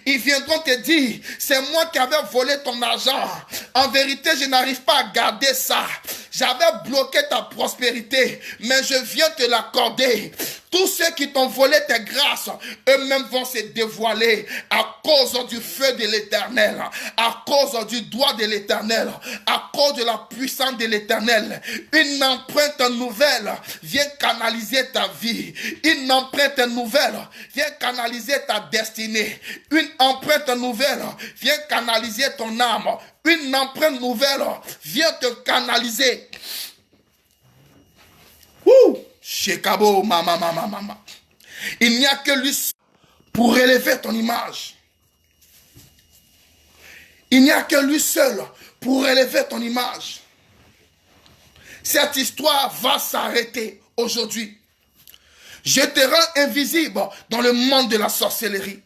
ils viendront te dire, c'est moi qui avais volé ton argent. En vérité, je n'arrive pas à garder ça. J'avais bloqué ta prospérité, mais je viens te l'accorder. Tous ceux qui t'ont volé tes grâces, eux-mêmes vont se dévoiler à cause du feu de l'Éternel, à cause du doigt de l'Éternel, à cause de la puissance de l'Éternel. Une empreinte nouvelle vient canaliser ta vie. Une empreinte nouvelle vient canaliser ta destinée. Une empreinte nouvelle vient canaliser ton âme. Une empreinte nouvelle vient te canaliser. Ouh! Shekabo, mama. Il n'y a que lui pour élever ton image. Il n'y a que lui seul pour élever ton image. Cette histoire va s'arrêter aujourd'hui. Je te rends invisible dans le monde de la sorcellerie.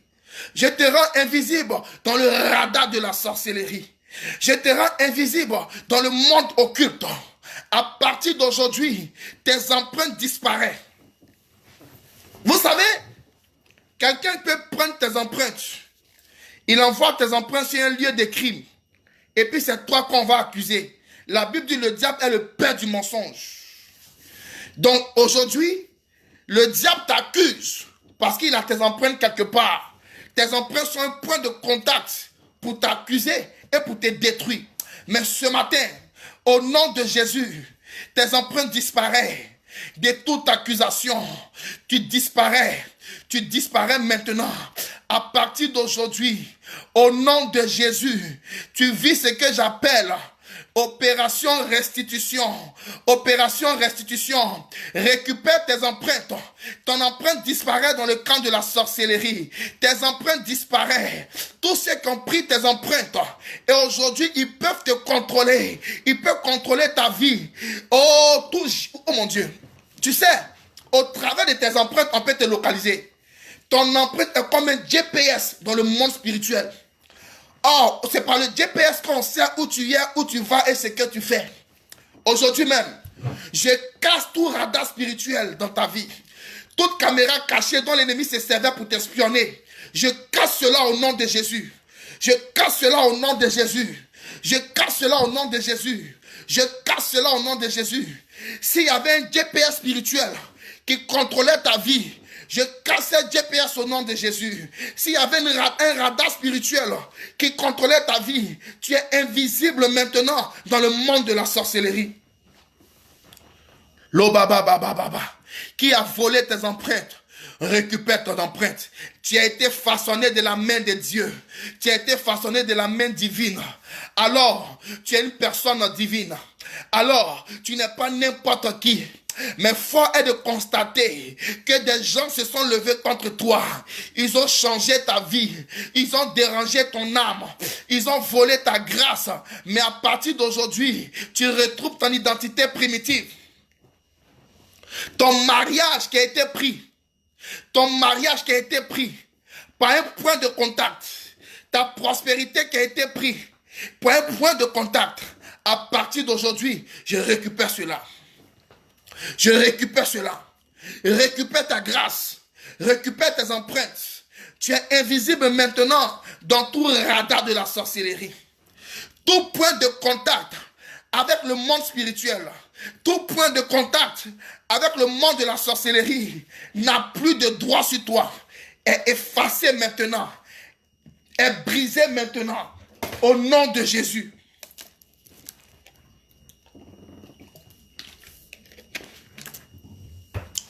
Je te rends invisible dans le radar de la sorcellerie. Je te rends invisible dans le monde occulte. À partir d'aujourd'hui, tes empreintes disparaissent. Vous savez, quelqu'un peut prendre tes empreintes. Il envoie tes empreintes sur un lieu de crime. Et puis c'est toi qu'on va accuser. La Bible dit que le diable est le père du mensonge. Donc aujourd'hui, le diable t'accuse parce qu'il a tes empreintes quelque part. Tes empreintes sont un point de contact pour t'accuser et pour te détruire. Mais ce matin, au nom de Jésus, tes empreintes disparaissent de toute accusation. Tu disparais maintenant. À partir d'aujourd'hui, au nom de Jésus, tu vis ce que j'appelle opération restitution. Opération restitution. Récupère tes empreintes. Ton empreinte disparaît dans le camp de la sorcellerie. Tes empreintes disparaissent. Tous ceux qui ont pris tes empreintes, et aujourd'hui, ils peuvent te contrôler. Ils peuvent contrôler ta vie. Oh mon Dieu. Tu sais, au travers de tes empreintes, on peut te localiser. Ton empreinte est comme un GPS dans le monde spirituel. Oh, c'est par le GPS qu'on sait où tu es, où tu vas et ce que tu fais. Aujourd'hui même, je casse tout radar spirituel dans ta vie. Toute caméra cachée dont l'ennemi se servait pour t'espionner. Je casse cela au nom de Jésus. Je casse cela au nom de Jésus. Je casse cela au nom de Jésus. Je casse cela au nom de Jésus. S'il y avait un GPS spirituel qui contrôlait ta vie, Je cassais GPS au nom de Jésus. S'il y avait un radar spirituel qui contrôlait ta vie, tu es invisible maintenant dans le monde de la sorcellerie. L'obababababa, qui a volé tes empreintes, récupère ton empreinte. Tu as été façonné de la main de Dieu. Tu as été façonné de la main divine. Alors, tu es une personne divine. Alors, tu n'es pas n'importe qui. Mais fort est de constater que des gens se sont levés contre toi. Ils ont changé ta vie. Ils ont dérangé ton âme. Ils ont volé ta grâce. Mais à partir d'aujourd'hui, tu retrouves ton identité primitive. Ton mariage qui a été pris. Ton mariage qui a été pris par un point de contact. Ta prospérité qui a été prise par un point de contact. À partir d'aujourd'hui, je récupère cela. Je récupère cela. Récupère ta grâce. Récupère tes empreintes. Tu es invisible maintenant dans tout radar de la sorcellerie. Tout point de contact avec le monde spirituel, tout point de contact avec le monde de la sorcellerie n'a plus de droit sur toi. Est effacé maintenant. Est brisé maintenant. Au nom de Jésus.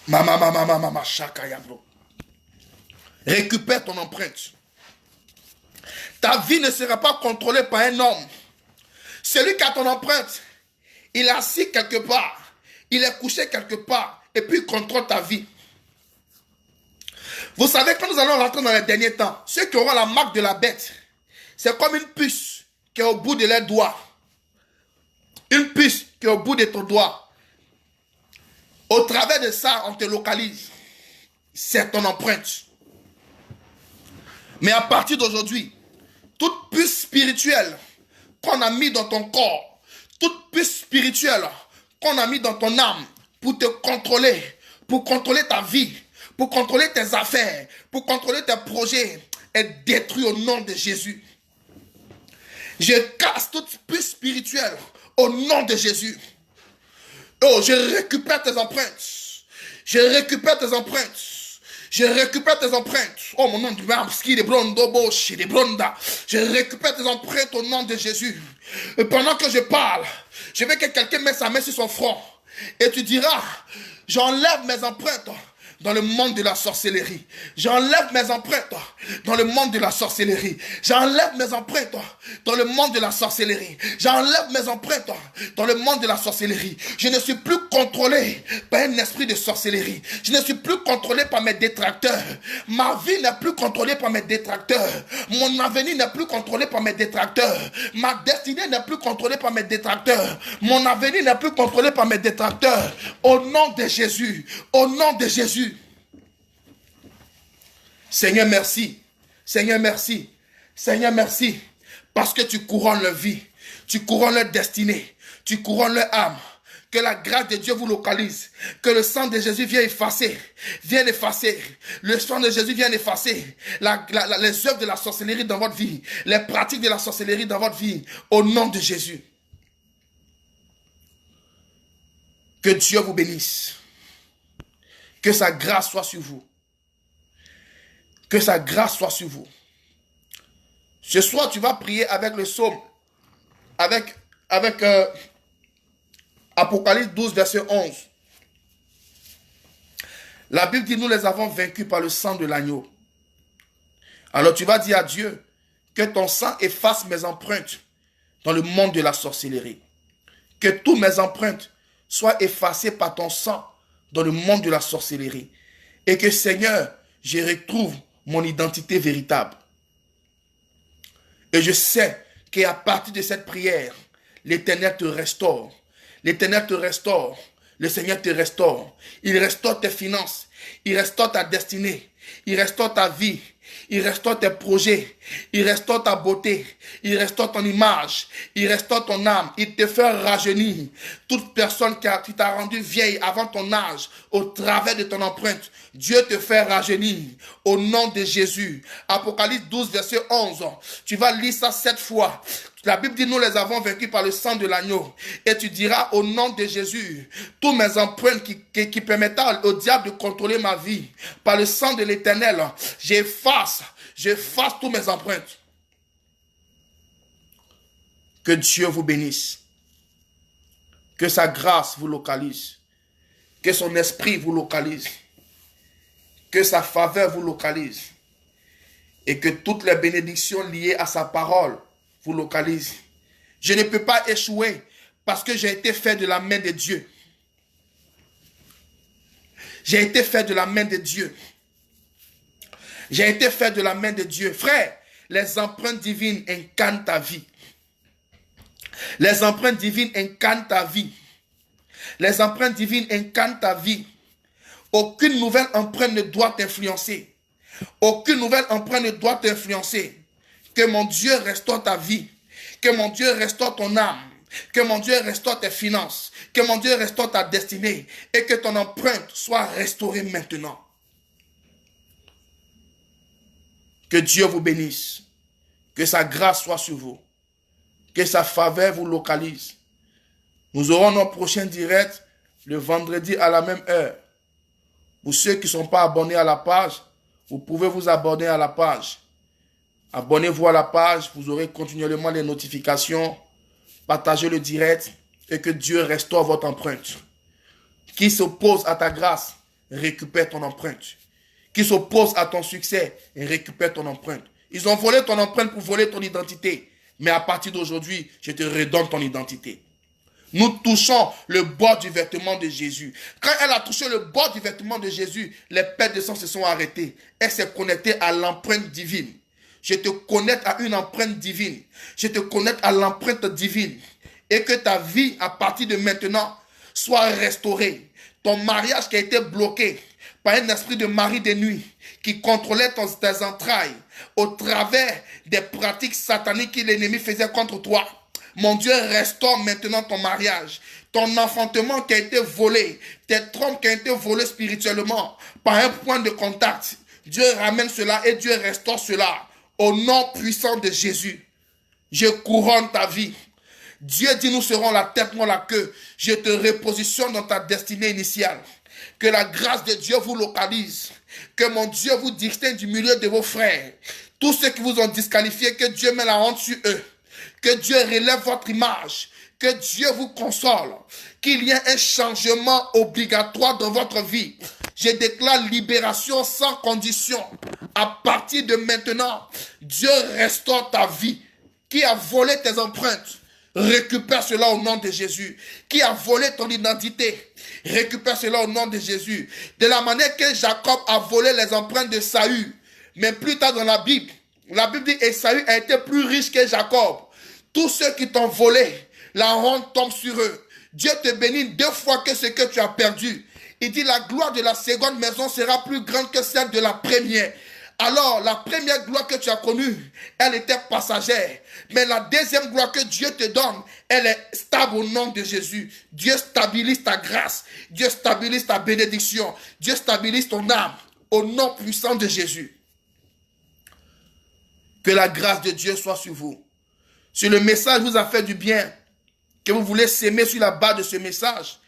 Mama, chakayabro. Récupère ton empreinte. Ta vie ne sera pas contrôlée par un homme. Celui qui a ton empreinte, il est assis quelque part, il est couché quelque part, et puis il contrôle ta vie. Vous savez, quand nous allons rentrer dans les derniers temps, ceux qui auront la marque de la bête, c'est comme une puce qui est au bout de leurs doigts. Une puce qui est au bout de ton doigt. Au travers de ça, on te localise. C'est ton empreinte. Mais à partir d'aujourd'hui, toute puce spirituelle qu'on a mis dans ton corps, toute puce spirituelle qu'on a mis dans ton âme pour te contrôler, pour contrôler ta vie, pour contrôler tes affaires, pour contrôler tes projets, est détruite au nom de Jésus. Je casse toute puce spirituelle au nom de Jésus. Oh, je récupère tes empreintes. Je récupère tes empreintes. Je récupère tes empreintes. Oh, mon nom de Mamski de Brondo, de Bronda. Je récupère tes empreintes au nom de Jésus. Et pendant que je parle, je veux que quelqu'un mette sa main sur son front. Et tu diras, j'enlève mes empreintes dans le monde de la sorcellerie. J'enlève mes empreintes dans le monde de la sorcellerie. J'enlève mes empreintes dans le monde de la sorcellerie. J'enlève mes empreintes dans le monde de la sorcellerie. Je ne suis plus contrôlé par un esprit de sorcellerie. Je ne suis plus contrôlé par mes détracteurs. Ma vie n'est plus contrôlée par mes détracteurs. Mon avenir n'est plus contrôlé par mes détracteurs. Ma destinée n'est plus contrôlée par mes détracteurs. Mon avenir n'est plus contrôlé par mes détracteurs. Au nom de Jésus. Au nom de Jésus. Seigneur, merci. Seigneur, merci. Seigneur, merci. Parce que tu couronnes leur vie. Tu couronnes leur destinée. Tu couronnes leur âme. Que la grâce de Dieu vous localise. Que le sang de Jésus vienne effacer. Vienne effacer. Le sang de Jésus vienne effacer les œuvres de la sorcellerie dans votre vie. Les pratiques de la sorcellerie dans votre vie. Au nom de Jésus. Que Dieu vous bénisse. Que sa grâce soit sur vous. Que sa grâce soit sur vous. Ce soir, tu vas prier avec le psaume. Avec Apocalypse 12, verset 11. La Bible dit, nous les avons vaincus par le sang de l'agneau. Alors tu vas dire à Dieu, que ton sang efface mes empreintes dans le monde de la sorcellerie. Que toutes mes empreintes soient effacées par ton sang dans le monde de la sorcellerie. Et que Seigneur, je retrouve mon identité véritable. Et je sais qu'à partir de cette prière, l'Éternel te restaure. L'Éternel te restaure. Le Seigneur te restaure. Il restaure tes finances. Il restaure ta destinée. Il restaure ta vie. Il restaure tes projets. Il restaure ta beauté. Il restaure ton image. Il restaure ton âme. Il te fait rajeunir. Toute personne qui t'a rendu vieille avant ton âge, au travers de ton empreinte, Dieu te fait rajeunir au nom de Jésus. Apocalypse 12, verset 11. Tu vas lire ça 7 fois. La Bible dit, nous les avons vaincus par le sang de l'agneau. Et tu diras au nom de Jésus, tous mes empreintes qui permettent au diable de contrôler ma vie, par le sang de l'Éternel, j'efface tous mes empreintes. Que Dieu vous bénisse. Que sa grâce vous localise. Que son esprit vous localise. Que sa faveur vous localise. Et que toutes les bénédictions liées à sa parole vous localisent. Je ne peux pas échouer parce que j'ai été fait de la main de Dieu. J'ai été fait de la main de Dieu. J'ai été fait de la main de Dieu. Frère, les empreintes divines incarnent ta vie. Les empreintes divines incarnent ta vie. Les empreintes divines incarnent ta vie. Aucune nouvelle empreinte ne doit t'influencer. Aucune nouvelle empreinte ne doit t'influencer. Que mon Dieu restaure ta vie. Que mon Dieu restaure ton âme. Que mon Dieu restaure tes finances. Que mon Dieu restaure ta destinée. Et que ton empreinte soit restaurée maintenant. Que Dieu vous bénisse. Que sa grâce soit sur vous. Que sa faveur vous localise. Nous aurons nos prochains directs le vendredi à la même heure. Pour ceux qui ne sont pas abonnés à la page, vous pouvez vous abonner à la page. Abonnez-vous à la page, vous aurez continuellement les notifications. Partagez le direct et que Dieu restaure votre empreinte. Qui s'oppose à ta grâce, récupère ton empreinte. Qui s'oppose à ton succès, récupère ton empreinte. Ils ont volé ton empreinte pour voler ton identité. Mais à partir d'aujourd'hui, je te redonne ton identité. Nous touchons le bord du vêtement de Jésus. Quand elle a touché le bord du vêtement de Jésus, les pertes de sang se sont arrêtées. Elle s'est connectée à l'empreinte divine. Je te connecte à une empreinte divine. Je te connecte à l'empreinte divine. Et que ta vie, à partir de maintenant, soit restaurée. Ton mariage qui a été bloqué par un esprit de mari de nuit qui contrôlait tes entrailles au travers des pratiques sataniques que l'ennemi faisait contre toi. Mon Dieu restaure maintenant ton mariage. Ton enfantement qui a été volé, tes trompes qui ont été volées spirituellement par un point de contact. Dieu ramène cela et Dieu restaure cela. Au nom puissant de Jésus, je couronne ta vie. Dieu dit, nous serons la tête, non la queue. Je te repositionne dans ta destinée initiale. Que la grâce de Dieu vous localise. Que mon Dieu vous distingue du milieu de vos frères. Tous ceux qui vous ont disqualifiés, que Dieu met la honte sur eux. Que Dieu relève votre image. Que Dieu vous console. Qu'il y ait un changement obligatoire dans votre vie. Je déclare libération sans condition. À partir de maintenant, Dieu restaure ta vie. Qui a volé tes empreintes, récupère cela au nom de Jésus. Qui a volé ton identité, récupère cela au nom de Jésus. De la manière que Jacob a volé les empreintes de Saül. Mais plus tard dans la Bible dit Esaü a été plus riche que Jacob. Tous ceux qui t'ont volé, la honte tombe sur eux. Dieu te bénit 2 fois que ce que tu as perdu. Il dit la gloire de la seconde maison sera plus grande que celle de la première. Alors, la première gloire que tu as connue, elle était passagère. Mais la deuxième gloire que Dieu te donne, elle est stable au nom de Jésus. Dieu stabilise ta grâce. Dieu stabilise ta bénédiction. Dieu stabilise ton âme au nom puissant de Jésus. Que la grâce de Dieu soit sur vous. Si le message vous a fait du bien, que vous voulez s'aimer sur la base de ce message,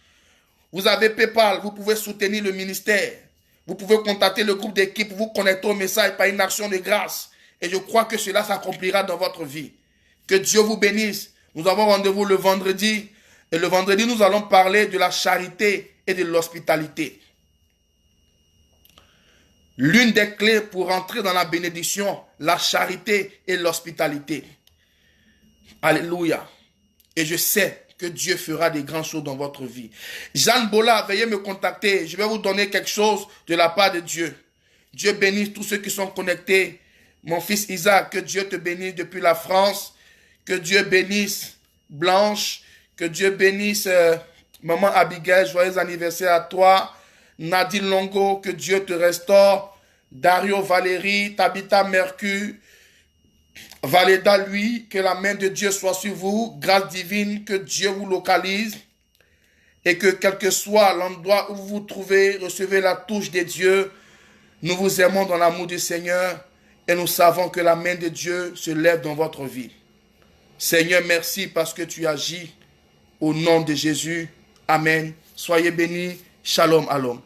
vous avez PayPal, vous pouvez soutenir le ministère. Vous pouvez contacter le groupe d'équipe pour vous connecter au message par une action de grâce. Et je crois que cela s'accomplira dans votre vie. Que Dieu vous bénisse. Nous avons rendez-vous le vendredi. Et le vendredi, nous allons parler de la charité et de l'hospitalité. L'une des clés pour entrer dans la bénédiction, la charité et l'hospitalité. Alléluia. Et je sais que Dieu fera des grandes choses dans votre vie. Jeanne Bola, veuillez me contacter. Je vais vous donner quelque chose de la part de Dieu. Dieu bénisse tous ceux qui sont connectés. Mon fils Isaac, que Dieu te bénisse depuis la France. Que Dieu bénisse Blanche. Que Dieu bénisse Maman Abigail. Joyeux anniversaire à toi. Nadine Longo, que Dieu te restaure. Dario Valérie, Tabitha Mercure, Valéda lui, que la main de Dieu soit sur vous, grâce divine, que Dieu vous localise et que quel que soit l'endroit où vous vous trouvez, recevez la touche de Dieu. Nous vous aimons dans l'amour du Seigneur et nous savons que la main de Dieu se lève dans votre vie. Seigneur, merci parce que tu agis au nom de Jésus. Amen. Soyez bénis. Shalom, alom.